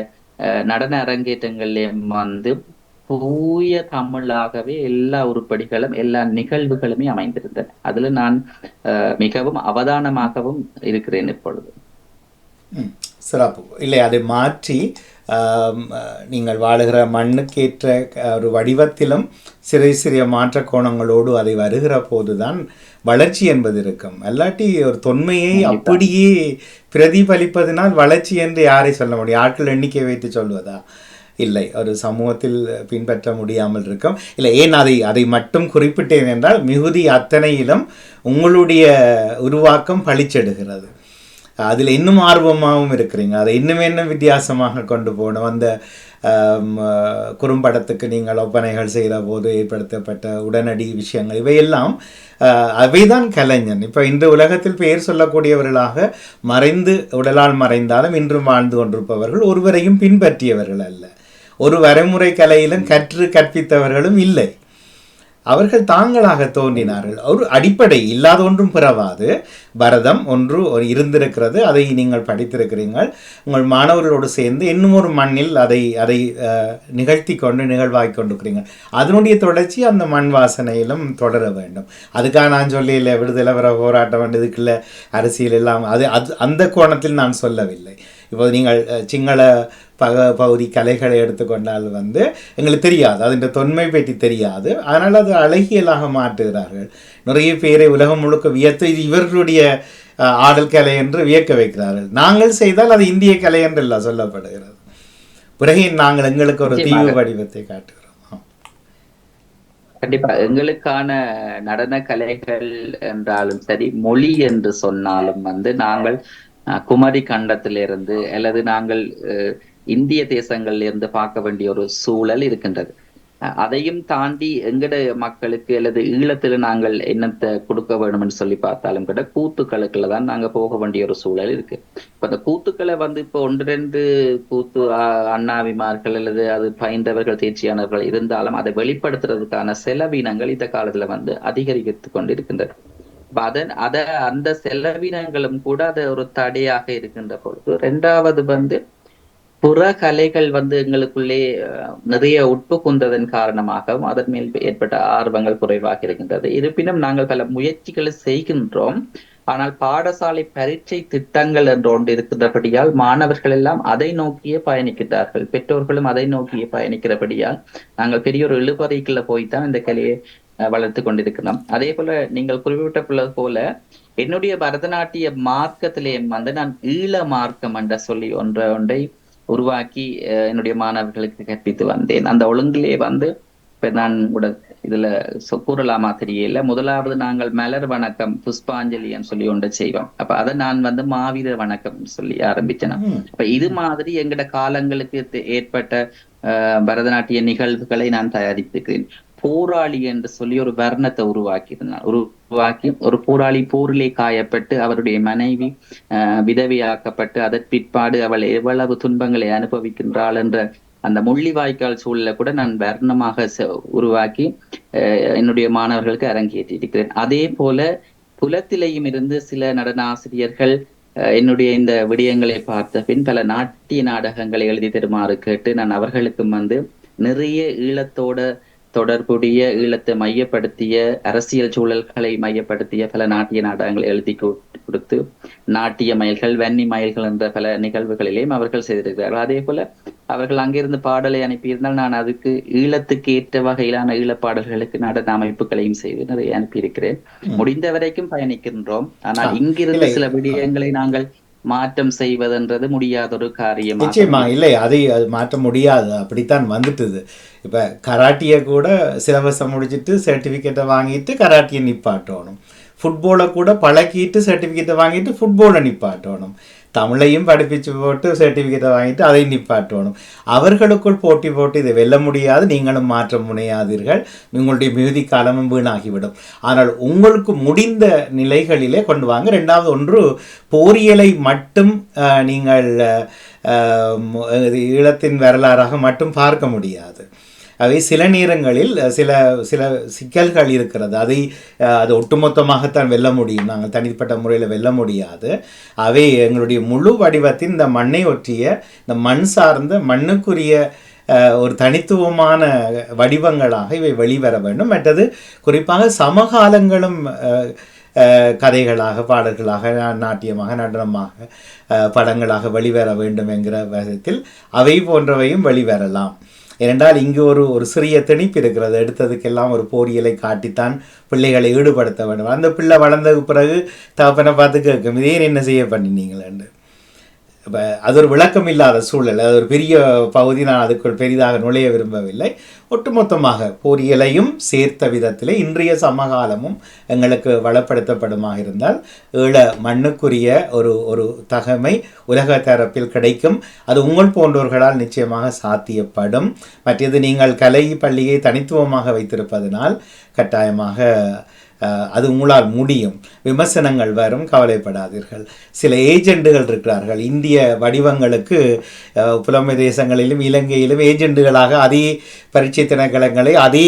நடன அரங்கேற்றங்கள்லயும் வந்து தூய தமிழாகவே எல்லா உருப்படிகளும் எல்லா நிகழ்வுகளுமே அமைந்திருந்தன. அதுல நான் மிகவும் அவதானமாகவும் இருக்கிறேன் இப்பொழுது. சிறப்பு. இல்லை, அதை மாற்றி நீங்கள் வாழுகிற மண்ணுக்கேற்ற ஒரு வடிவத்திலும் சிறிய மாற்ற கோணங்களோடு அதை வருகிற போதுதான் வளர்ச்சி என்பது இருக்கும். அல்லாட்டி ஒரு தொன்மையை அப்படியே பிரதிபலிப்பதனால் வளர்ச்சி என்று யாரை சொல்ல முடியும்? ஆட்கள் எண்ணிக்கை வைத்து சொல்வதா? இல்லை, ஒரு சமூகத்தில் பின்பற்ற முடியாமல் இருக்கும். இல்லை, ஏன் அதை மட்டும் குறிப்பிட்டேன் என்றால் மிகுதி அத்தனையிலும் உங்களுடைய உருவாக்கம் பளிச்செடுகிறது. அதில் இன்னும் ஆர்வமாகவும் இருக்கிறீங்க. அதை இன்னும் வித்தியாசமாக கொண்டு போகணும். அந்த குறும்படத்துக்கு நீங்கள் ஒப்பனைகள் செய்கிற போது ஏற்படுத்தப்பட்ட உடனடி விஷயங்கள் இவையெல்லாம் அவைதான் கலைஞன். இப்போ இந்த உலகத்தில் பெயர் சொல்லக்கூடியவர்களாக மறைந்து உடலால் மறைந்தாலும் இன்றும் வாழ்ந்து கொண்டிருப்பவர்கள் ஒருவரையும் பின்பற்றியவர்கள் அல்ல. ஒரு வரைமுறை கலையிலும் கற்பித்தவர்களும் இல்லை. அவர்கள் தாங்களாக தோன்றினார்கள். ஒரு அடிப்படை இல்லாத ஒன்றும் பிறவாது. பரதம் ஒன்று இருந்திருக்கிறது, அதை நீங்கள் படித்திருக்கிறீர்கள். உங்கள் மாணவர்களோடு சேர்ந்து இன்னும் ஒரு மண்ணில் அதை நிகழ்த்தி கொண்டு நிகழ்வாக்கி கொண்டிருக்கிறீங்க. அதனுடைய தொடர்ச்சி அந்த மண் வாசனையிலும் தொடர வேண்டும். அதுக்காக நான் சொல்லல விடுதலை வர போராட்டம் இதுக்குள்ள அரசியல் எல்லாம் அந்த கோணத்தில் நான் சொல்லவில்லை. இப்போது நீங்கள் சிங்கள பகுதி கலைகளை எடுத்துக்கொண்டால் வந்து எங்களுக்கு தெரியாது, அது இந்த தொன்மை பற்றி தெரியாது. அதனால் அது அழகியலாக மாற்றுகிறார்கள். நிறைய பேரை உலகம் முழுக்க வியத்து இது இவர்களுடைய ஆடல் கலை என்று வியக்க வைக்கிறார்கள். நாங்கள் செய்தால் அது இந்திய கலை என்று எல்லாம் சொல்லப்படுகிறது. பிறகு நாங்கள் எங்களுக்கு ஒரு தீவு வடிவத்தை காட்டுகிறோம். கண்டிப்பா எங்களுக்கான நடன கலைகள் என்றாலும் சரி, மொழி என்று சொன்னாலும் வந்து நாங்கள் குமரி கண்டத்திலிருந்து அல்லது நாங்கள் இந்திய தேசங்கள்ல இருந்து பார்க்க வேண்டிய ஒரு சூழல் இருக்கின்றது. அதையும் தாண்டி எங்கட மக்களுக்கு அல்லது ஈழத்துல நாங்கள் என்னத்தை கொடுக்க வேணும்னு சொல்லி பார்த்தாலும் கூட கூத்துக்களுக்குள்ள தான் நாங்க போக வேண்டிய ஒரு சூழல் இருக்கு. இப்ப அந்த கூத்துக்களை வந்து இப்போ 1-2 கூத்து அண்ணாவிமார்கள் அல்லது அது பயின்றவர்கள் தேர்ச்சியானவர்கள் இருந்தாலும் அதை வெளிப்படுத்துறதுக்கான செலவினங்கள் இந்த காலத்துல வந்து அதிகரித்து கொண்டிருக்கின்றது. அந்த செலவினங்களும் கூட அது ஒரு தடையாக இருக்கின்ற பொழுது, 2வது வந்து புற கலைகள் வந்து எங்களுக்குள்ளே நிறைய உட்புகுந்ததன் காரணமாகவும் அதன் மேல் ஏற்பட்ட ஆர்வங்கள் குறைவாக இருக்கின்றது. இருப்பினும் நாங்கள் பல முயற்சிகளை செய்கின்றோம். ஆனால் பாடசாலை பரீட்சை திட்டங்கள் என்று ஒன்று இருக்கின்றபடியால் மாணவர்கள் எல்லாம் அதை நோக்கியே பயணிக்கிறார்கள், பெற்றோர்களும் அதை நோக்கியே பயணிக்கிறபடியால் நாங்கள் பெரிய ஒரு இழுபறிக்குள்ள போய்தான் இந்த கலையை வளர்த்து கொண்டிருக்கிறோம். அதே போல நீங்கள் குறிப்பிட்ட போல என்னுடைய பரதநாட்டிய மார்க்கத்திலே வந்து நான் ஈழ மார்க்கம் என்ற சொல்லி ஒன்றை உருவாக்கி என்னுடைய மாணவர்களுக்கு கற்பித்து வந்தேன். அந்த ஒழுங்கிலே வந்து இப்ப நான் இதுல கூறலாமா தெரியல. முதலாவது நாங்கள் மலர் வணக்கம் புஷ்பாஞ்சலின்னு சொல்லி ஒன்றை செய்வோம். அப்ப அதை நான் மாவீர வணக்கம் சொல்லி ஆரம்பிச்சேன். அப்ப இது மாதிரி எங்கட காலங்களுக்கு ஏற்பட்ட பரதநாட்டிய நிகழ்வுகளை நான் தயாரித்திருக்கிறேன். போராளி என்று சொல்லி ஒரு வர்ணத்தை உருவாக்கி ஒரு போராளி போரிலே காயப்பட்டு அவருடைய மனைவி விதவையாக்கப்பட்டு அதன் பிற்பாடு அவள் எவ்வளவு துன்பங்களை அனுபவிக்கின்றாள் என்ற அந்த முள்ளிவாய்க்கால் சூழலை கூட நான் வர்ணமாக உருவாக்கி என்னுடைய மாணவர்களுக்கு அரங்கேற்றி இருக்கிறேன். அதே போல புலத்திலையும் இருந்து சில நடன ஆசிரியர்கள் என்னுடைய இந்த விடயங்களை பார்த்த பின் பல நாட்டிய நாடகங்களை எழுதி தருமாறு கேட்டு நான் அவர்களுக்கும் நிறைய ஈழத்தோட தொடர்புடைய ஈழத்தை மையப்படுத்திய அரசியல் சூழல்களை மையப்படுத்திய பல நாட்டிய நாடகங்களை எழுதி கொடுத்து நாட்டிய மயில்கள் வன்னி மயில்கள் என்ற பல நிகழ்வுகளிலேயும் அவர்கள் செய்திருக்கிறார்கள். அதே போல அவர்கள் அங்கிருந்து பாடலை அனுப்பியிருந்தால் நான் அதுக்கு ஈழத்துக்கு ஏற்ற வகையிலான ஈழப்பாடல்களுக்கு நடன அமைப்புகளையும் செய்து நிறைய அனுப்பியிருக்கிறேன். முடிந்த வரைக்கும் பயணிக்கின்றோம். ஆனால் இங்கிருந்து சில விடயங்களை நாங்கள் மாற்றம் செய்வதுன்றது முடியாத ஒரு காரியம். நிச்சயமா இல்லை, அதை மாற்ற முடியாது, அப்படித்தான் வந்துட்டுது. இப்போ கராட்டியை கூட சிலபஸை முடிச்சுட்டு சர்டிஃபிகேட்டை வாங்கிட்டு கராட்டியை நிப்பாட்டணும். ஃபுட்பாலை கூட பழக்கிட்டு சர்டிஃபிகேட்டை வாங்கிட்டு ஃபுட்பாலை நிப்பாட்டணும். தமிழையும் படிப்பிச்சு போட்டு சர்டிஃபிகேட்டை வாங்கிட்டு அதை நிப்பாட்டணும். அவர்களுக்குள் போட்டி போட்டு இதை வெல்ல முடியாது, நீங்களும் மாற்ற முனையாதீர்கள், உங்களுடைய மிகுதி காலமும் வீணாகிவிடும். ஆனால் உங்களுக்கு முடிந்த நிலைகளிலே கொண்டு வாங்க. ரெண்டாவது ஒன்று, போரியலை மட்டும் நீங்கள் ஈழத்தின் வரலாறாக மட்டும் பார்க்க முடியாது. அவை சில நேரங்களில் சில சில சிக்கல்கள் இருக்கிறது. அது ஒட்டுமொத்தமாகத்தான் வெல்ல முடியும், நாங்கள் தனிப்பட்ட முறையில் வெல்ல முடியாது. அவை எங்களுடைய முழு வடிவத்தின் இந்த மண்ணை ஒற்றிய இந்த மண் சார்ந்த மண்ணுக்குரிய ஒரு தனித்துவமான வடிவங்களாக இவை வெளிவர வேண்டும். மற்றது குறிப்பாக சமகாலங்களும் கதைகளாக, பாடல்களாக, நாட்டியமாக, நடனமாக, படங்களாக வெளிவர வேண்டும் என்கிற விதத்தில் அவை போன்றவையும் வெளிவரலாம். ஏனென்றால் இங்கு ஒரு சிறிய திணிப்பு இருக்கிறது. எடுத்ததுக்கெல்லாம் ஒரு போரியலை காட்டித்தான் பிள்ளைகளை ஈடுபடுத்த வேண்டும். அந்த பிள்ளை வளர்ந்ததுக்கு பிறகு தகப்பனை பார்த்து கேட்கும், இதே என்ன செய்ய பண்ணினீங்களேன்னு. இப்போ அது ஒரு விளக்கம் இல்லாத சூழல், அது ஒரு பெரிய பகுதி. நான் அதுக்குள் பெரிதாக நுழைய விரும்பவில்லை. ஒட்டுமொத்தமாக போரியலையும் சேர்த்த விதத்தில் இன்றைய சமகாலமும் எங்களுக்கு வளப்படுத்தப்படுமாக இருந்தால் ஈழ மண்ணுக்குரிய ஒரு தகமை உலக தரப்பில் கிடைக்கும். அது உங்கள் போன்றவர்களால் நிச்சயமாக சாத்தியப்படும். மற்றது நீங்கள் கலை பள்ளியை தனித்துவமாக வைத்திருப்பதனால் கட்டாயமாக அது உங்களால் முடியும். விமர்சனங்கள் வரும், கவலைப்படாதீர்கள். சில ஏஜெண்டுகள் இருக்கிறார்கள் இந்திய வடிவங்களுக்கு. புலமை தேசங்களிலும் இலங்கையிலும் ஏஜெண்டுகளாக அதே பரீட்சை திணைக்களங்களை அதே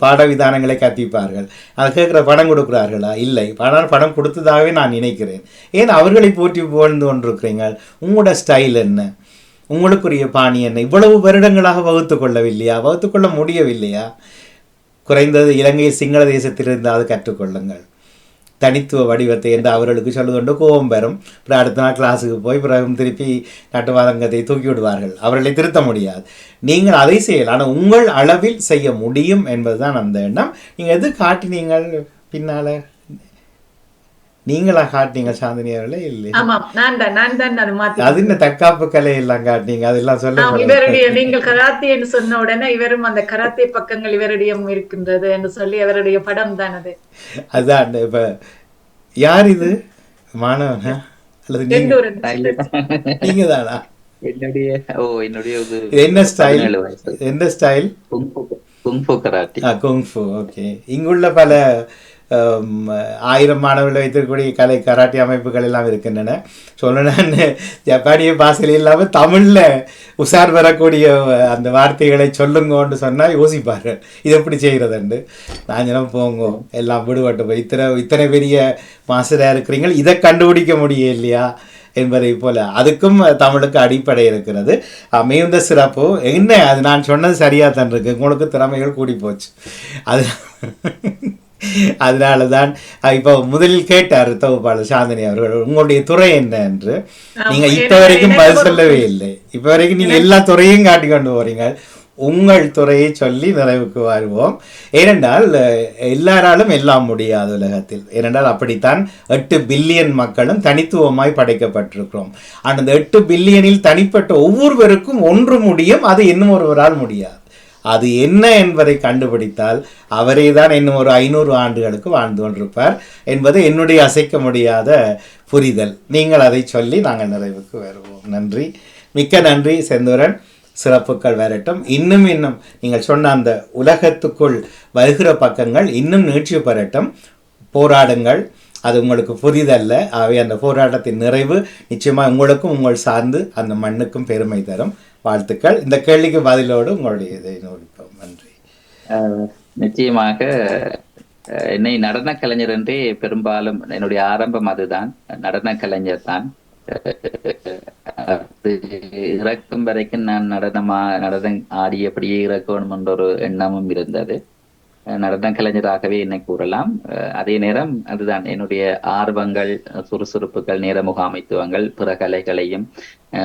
பாடவிதானங்களை கற்பிப்பார்கள். அது கேட்குற படம் கொடுக்குறார்களா? இல்லை. படம் கொடுத்ததாகவே நான் நினைக்கிறேன். ஏன் அவர்களை போற்றி புகழ்ந்து கொண்டிருக்கிறீங்க? உங்களோட ஸ்டைல் என்ன? உங்களுக்குரிய பாணி என்ன? இவ்வளவு வருடங்களாக வகுத்து கொள்ளவில்லையா? வகுத்து கொள்ள முடியவில்லையா? குறைந்தது இலங்கையில் சிங்கள தேசத்திலிருந்தாவது கற்றுக்கொள்ளுங்கள் தனித்துவ வடிவத்தை என்று அவர்களுக்கு சொல்லுவதுண்டு. கோபம் பெறும். அப்புறம் அடுத்த நாள் கிளாஸுக்கு போய் பிறகு திருப்பி நாட்டுவாதங்கத்தை தூக்கி விடுவார்கள். அவர்களை திருத்த முடியாது. நீங்கள் அதை செய்யலாம், ஆனால் உங்கள் அளவில் செய்ய முடியும் என்பதுதான் அந்த எண்ணம். நீங்கள் எது காட்டினீங்கள் பின்னால? நீங்களா காட்டினீங்க சாந்தினி அவர்களே? இல்லை, அது என்ன தற்காப்பு கலை எல்லாம் காட்டினீங்க, அதெல்லாம் சொல்ல இவருடைய நீங்கள் கராத்தேன்னு சொன்ன உடனே இவரும் அந்த கராத்தே பக்கங்கள் இவருடைய இருக்கின்றது என்று சொல்லி அவருடைய படம் தான் அது. அதான். இப்ப யார் இது? மாணவனா அல்லது நீங்க தானா? என்ன ஸ்டைல்? என்ன style? Kung fu karate. Kung fu. Okay. இங்குள்ள பல 1000 மாணவர்கள் வைத்திருக்கக்கூடிய கலை கராட்டே அமைப்புகள் எல்லாம் இருக்கின்றன. சொல்லணும்னு ஜப்பானிய பாஷையில் இல்லாமல் தமிழில் உஷார் வரக்கூடிய அந்த வார்த்தைகளை சொல்லுங்கன்னு சொன்னால் யோசிப்பார்கள், இது எப்படி செய்கிறதுண்டு. நாங்களும் போங்க எல்லாம் விடுபட்டு போய் இத்தனை பெரிய மாஸ்டராக இருக்கிறீங்க, இதை கண்டுபிடிக்க முடியும் இல்லையா என்பதை போல அதுக்கும் தமிழுக்கு அடிப்படை இருக்கிறது. மிகுந்த சிறப்பு. என்ன அது நான் சொன்னது சரியாக தான் இருக்கு, உங்களுக்கு திறமைகள் கூடி போச்சு. அது அதனால தான் இப்போ முதலில் கேட்டார் தொகுப்பாளர் சாந்தினி அவர்கள், உங்களுடைய துறை என்ன என்று. நீங்க இப்ப வரைக்கும் பதில் சொல்லவே இல்லை. இப்ப வரைக்கும் நீங்க எல்லா துறையும் காட்டி கொண்டு போறீங்க. உங்கள் துறையை சொல்லி நிறைவுக்கு வருவோம். ஏனென்றால் எல்லாராலும் எல்லாம் முடியாது உலகத்தில். ஏனென்றால் அப்படித்தான் 8 பில்லியன் மக்களும் தனித்துவமாய் படைக்கப்பட்டிருக்கிறோம். அந்த 8 பில்லியனில் தனிப்பட்ட ஒவ்வொருவருக்கும் ஒன்று முடியும், அது இன்னும் ஒருவரால் முடியாது. அது என்ன என்பதை கண்டுபிடித்தால் அவரே தான் இன்னும் ஒரு 500 ஆண்டுகளுக்கு வாழ்ந்து கொண்டிருப்பார் என்பது என்னுடைய அசைக்க முடியாத புரிதல். நீங்கள் அதை சொல்லி நாங்கள் நிறைவுக்கு வருவோம். நன்றி, மிக்க நன்றி செந்தூரன். சிறப்புகள் வரட்டும். இன்னும் நீங்கள் சொன்ன அந்த உலகத்துக்குள் வருகிற பக்கங்கள் இன்னும் நீட்சி பெறட்டும். போராடுங்கள், அது உங்களுக்கு புரிதல்ல. ஆகவே அந்த போராட்டத்தின் நிறைவு நிச்சயமாக உங்களுக்கும் உங்கள் சார்ந்து அந்த மண்ணுக்கும் பெருமை தரும். வாழ்த்துக்கள். இந்த கேள்விக்கு பதிலோடு உங்களுடைய இதை நோடிப்போம். நன்றி. நிச்சயமாக என்னை நடன கலைஞர் என்றே பெரும்பாலும் என்னுடைய ஆரம்பம் அதுதான், நடன கலைஞர் தான். அது இறக்கும் வரைக்கும் நான் நடனம் ஆடியபடியே இறக்கணும் என்ற ஒரு எண்ணமும் இருந்தது. நடன கலைஞராகவே என்னை கூறலாம். அதே நேரம் அதுதான் என்னுடைய ஆர்வங்கள், சுறுசுறுப்புகள், நேர முகாமைத்துவங்கள், பிற கலைகளையும்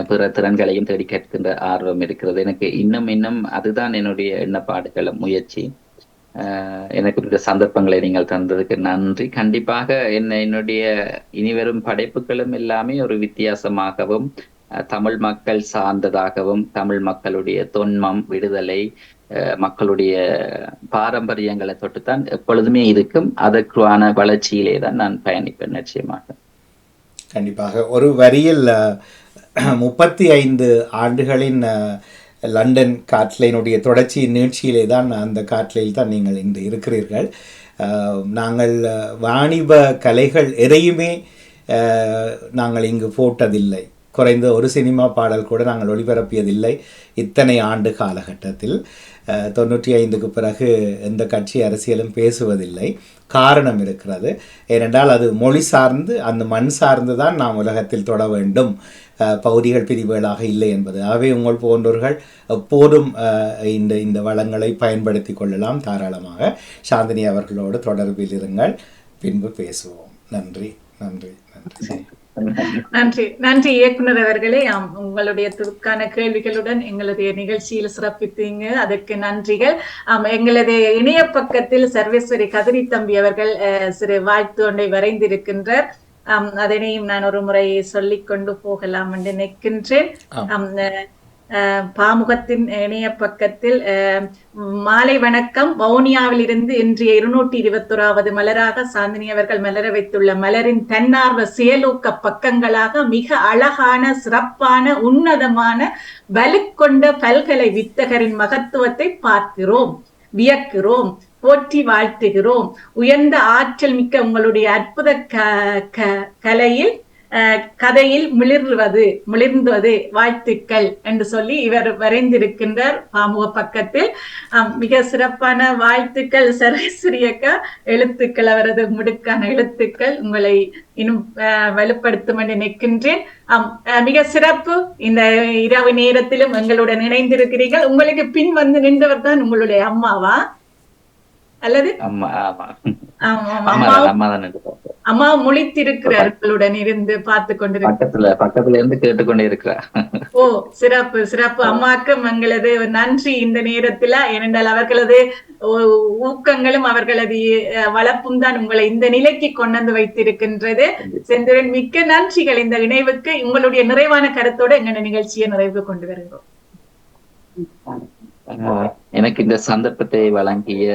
பிற திறன்களையும் தேடி கேட்கின்ற ஆர்வம் இருக்கிறது. எனக்கு இன்னும் அதுதான் என்னுடைய எண்ணப்பாடுகளும் முயற்சி. எனக்கு இந்த சந்தர்ப்பங்களை நீங்கள் தந்ததுக்கு நன்றி. கண்டிப்பாக என்னுடைய இனிவரும் படைப்புகளும் எல்லாமே ஒரு வித்தியாசமாகவும் தமிழ் மக்கள் சார்ந்ததாகவும், தமிழ் மக்களுடைய தொன்மம், விடுதலை, மக்களுடைய பாரம்பரியங்களை தொட்டுத்தான் எப்பொழுதுமே இருக்கும். அதற்கான வளர்ச்சியிலே தான் நான் பயணிப்பேன் நிச்சயமாக. கண்டிப்பாக. ஒரு வரியில் 35 ஆண்டுகளின் லண்டன் காட்லைனுடைய தொடர்ச்சி நீட்சியிலே தான், அந்த காட்லையில் தான் நீங்கள் இன்று இருக்கிறீர்கள். நாங்கள் வாணிப கலைகள் எதையுமே நாங்கள் இங்கு போட்டதில்லை. குறைந்த ஒரு சினிமா பாடல் கூட நாங்கள் ஒளிபரப்பியதில்லை இத்தனை ஆண்டு காலகட்டத்தில். 95க்கு பிறகு எந்த கட்சி அரசியலும் பேசுவதில்லை. காரணம் இருக்கிறது. ஏனென்றால் அது மொழி சார்ந்து, அந்த மண் சார்ந்து தான் நாம் உலகத்தில் தொட வேண்டும், பகுதிகள் பிரிவுகளாக இல்லை என்பது. ஆகவே உங்கள் போன்றவர்கள் எப்போதும் இந்த வளங்களை பயன்படுத்தி கொள்ளலாம் தாராளமாக. சாந்தினி அவர்களோடு தொடர்பில் இருங்கள், பின்பு பேசுவோம். நன்றி நன்றி நன்றி நன்றி நன்றி இயக்குனர் அவர்களே. உங்களுடைய துடுக்கான கேள்விகளுடன் எங்களுடைய நிகழ்ச்சியில் சிறப்பித்தீங்க, அதற்கு நன்றிகள். எங்களது இணைய பக்கத்தில் சர்வேஸ்வரி கதிரி தம்பி அவர்கள் சிறு வாழ்த்து ஒன்றை வரைந்திருக்கின்றார். அதனையும் நான் ஒரு முறை சொல்லிக் கொண்டு போகலாம் என்று நினைக்கின்றேன். பாமுகத்தின் இணைய பக்கத்தில் மாலை வணக்கம், வவுனியாவில் இருந்து இன்றைய 221வது மலராக சாந்தினி அவர்கள் மலர வைத்துள்ள மலரின் தன்னார்வ செயலூக்க பக்கங்களாக மிக அழகான, சிறப்பான, உன்னதமான வலுக்கொண்ட பல்கலை வித்தகரின் மகத்துவத்தை பார்க்கிறோம், வியக்கிறோம், போற்றி வாழ்த்துகிறோம். உயர்ந்த ஆற்றல் மிக்க உங்களுடைய அற்புத கலையில் கதையில் மிளிர்ந்துவது வாழ்த்துக்கள் என்று சொல்லி இவர் வரைந்திருக்கின்றார் பாமுக பக்கத்தில். மிக சிறப்பான வாழ்த்துக்கள் சரஸ்வரி அக்கா. எழுத்துக்கள், அவரது முடுக்கான எழுத்துக்கள் உங்களை இன்னும் வலுப்படுத்தும் என்று நினைக்கின்றேன். மிக சிறப்பு. இந்த இரவு நேரத்திலும் எங்களுடன் இணைந்திருக்கிறீர்கள். உங்களுக்கு பின் வந்து நின்றவர் தான் உங்களுடைய அம்மாவா அல்லது அம்மா முழித்திருக்கிறார்களுடன் இருந்து பார்த்து பக்கத்துல இருந்து கேட்டுக்கொண்டே இருக்கிறார். ஓ, சிறப்பு சிறப்பு. அம்மாக்கும் எங்களது நன்றி இந்த நேரத்துல. ஏனென்றால் அவர்களது ஊக்கங்களும் அவர்களது வளர்ப்பும் தான் உங்களை இந்த நிலைக்கு கொண்டு வந்து வைத்திருக்கின்றது. செந்தூரன், மிக்க நன்றிகள் இந்த இணைவுக்கு. உங்களுடைய நிறைவான கருத்தோட எங்க நிகழ்ச்சியை நிறைவு கொண்டு வருகிறோம். எனக்கு இந்த சந்தர்ப்பத்தை வழங்கிய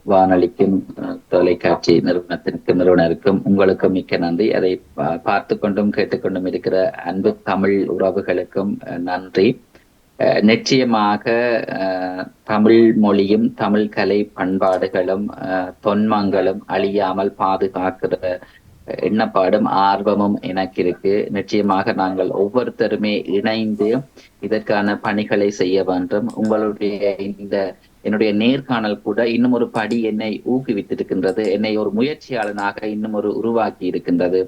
வானொலிக்கும் தொலைக்காட்சி நிறுவனருக்கும் உங்களுக்கு மிக்க நன்றி. அதை பார்த்து கொண்டும் கேட்டுக்கொண்டும் இருக்கிற அன்பு தமிழ் உறவுகளுக்கும் நன்றி. நிச்சயமாக தமிழ் மொழியும் தமிழ் கலை பண்பாடுகளும் தொன்மங்களும் அழியாமல் பாதுகாக்கிற எண்ணப்பாடும் ஆர்வமும் எனக்கு இருக்கு. நிச்சயமாக நாங்கள் ஒவ்வொருத்தருமே இணைந்து இதற்கான பணிகளை செய்ய வேண்டும். உங்களுடைய என்னுடைய நேர்காணல் கூட இன்னும் ஒரு படி என்னை ஊக்குவித்திருக்கின்றது, என்னை ஒரு முயற்சியாளனாக இன்னும் உருவாக்கி இருக்கின்றது.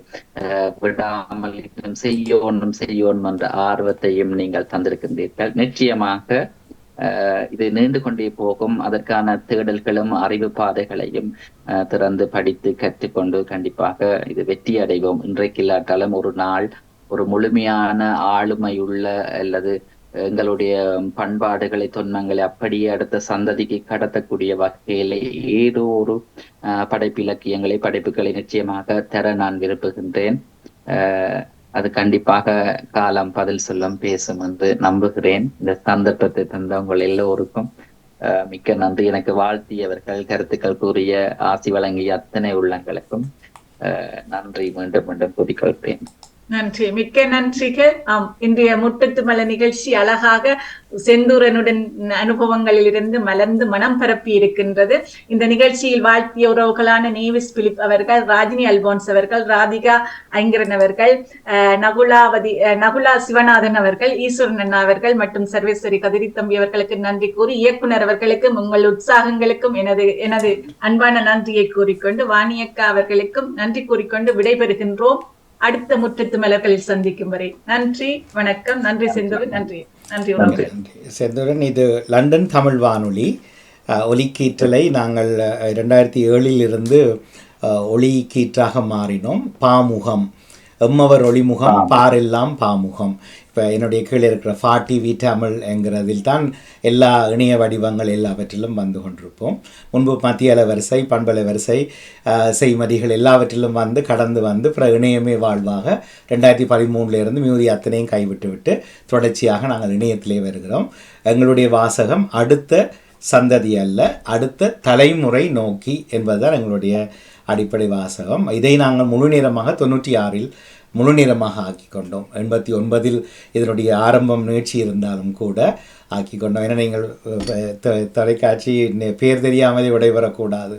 விடாமல் செய்யணும் என்ற ஆர்வத்தையும் நீங்கள் தந்திருக்கின்றீர்கள். நிச்சயமாக இது நீண்டு கொண்டே போகும். அதற்கான தேடல்களும் அறிவு பாதைகளையும் திறந்து படித்து கற்றுக்கொண்டு கண்டிப்பாக இது வெற்றி அடைவோம். இன்றைக்கு இல்லாட்டாலும் ஒரு நாள் ஒரு முழுமையான ஆளுமையுள்ள அல்லது எங்களுடைய பண்பாடுகளை, தொன்மங்களை அப்படியே அடுத்த சந்ததிக்கு கடத்தக்கூடிய வகையிலே ஏதோ ஒரு படைப்பிலக்கியங்களை, படைப்புகளை நிச்சயமாக தர நான் விரும்புகின்றேன். அது கண்டிப்பாக காலம் பதில் சொல்லும் பேசும் என்று நம்புகிறேன். இந்த சந்தர்ப்பத்தை தந்த உங்கள் எல்லோருக்கும் மிக்க நன்றி. எனக்கு வாழ்த்தியவர்கள், கருத்துக்கள் கூறிய, ஆசி வழங்கிய அத்தனை உள்ளங்களுக்கும் நன்றி மீண்டும் மீண்டும் கூறிக்கொள்கிறேன். நன்றி, மிக்க நன்றிகள். இன்றைய முட்டத்து மலர் நிகழ்ச்சி அழகாக செந்தூரனுடன் அனுபவங்களில் இருந்து மலர்ந்து மனம் பரப்பி இருக்கின்றது. இந்த நிகழ்ச்சியில் வாழ்த்திய உறவுகளான நேவிஸ் பிலிப் அவர்கள், ராஜினி அல்போன்ஸ் அவர்கள், ராதிகா ஐங்கரன் அவர்கள், நகுலா சிவநாதன் அவர்கள், ஈஸ்வரன் அண்ணா அவர்கள் மற்றும் சர்வேஸ்வரி கதிரித்தம்பி அவர்களுக்கு நன்றி கூறி, இயக்குனர் அவர்களுக்கும் உங்கள் உற்சாகங்களுக்கும் எனது அன்பான நன்றியை கூறிக்கொண்டு, வாணியக்கா அவர்களுக்கும் நன்றி கூறிக்கொண்டு விடைபெறுகின்றோம். அடுத்த முற்றத்து மலர்களில் சந்திக்கும் வரை நன்றி, வணக்கம். நன்றி செந்தூரன். நன்றி நன்றி செந்தூரன். இது லண்டன் தமிழ் வானொலி ஒலிக்கீற்றலை நாங்கள் 2007 இருந்து ஒலிக்கீற்றாக மாறினோம். பாமுகம், எம்மவர் ஒளிமுகம், பாரெல்லாம் பாமுகம். இப்போ என்னுடைய கீழே இருக்கிற டிவி தமிழ் என்கிறதில் தான் எல்லா இணைய வடிவங்கள் எல்லாவற்றிலும் வந்து கொண்டிருப்போம். முன்பு மத்திய அலைவரிசை, பண்பலை வரிசை, செய்மதிகள் எல்லாவற்றிலும் வந்து கடந்து வந்து பிற இணையமே வாழ்வாக 2013 மியூதி அத்தனையும் கைவிட்டு விட்டு தொடர்ச்சியாக நாங்கள் இணையத்திலே வருகிறோம். எங்களுடைய வாசகம் அடுத்த சந்ததி அல்ல, அடுத்த தலைமுறை நோக்கி என்பதுதான் எங்களுடைய அடிப்படை வாசகம். இதை நாங்கள் முழு நேரமாக 96 முழு நேரமாக ஆக்கி கொண்டோம். 89 இதனுடைய ஆரம்பம் நிகழ்ச்சி இருந்தாலும் கூட ஆக்கி கொண்டோம். ஏன்னா நீங்கள் தொலைக்காட்சி பேர் தெரியாமலே விடைபெறக்கூடாது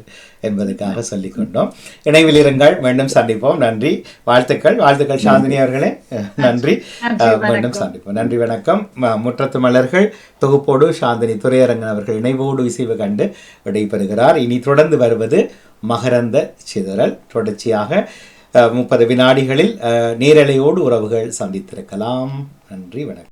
என்பதற்காக சொல்லிக்கொண்டோம். இணைவில் இருங்கள், மீண்டும் சந்திப்போம். நன்றி, வாழ்த்துக்கள் சாந்தினி அவர்களே. நன்றி, மீண்டும் சந்திப்போம். நன்றி, வணக்கம். முற்றத்து மலர்கள் தொகுப்போடு சாந்தினி துரையரங்கன் அவர்கள் இணைவோடு இசைவு கண்டு விடைபெறுகிறார். இனி தொடர்ந்து வருவது மகரந்த சிதறல். தொடர்ச்சியாக 30 வினாடிகளில் நேரலையோடு உறவுகள் சந்தித்திருக்கலாம். நன்றி, வணக்கம்.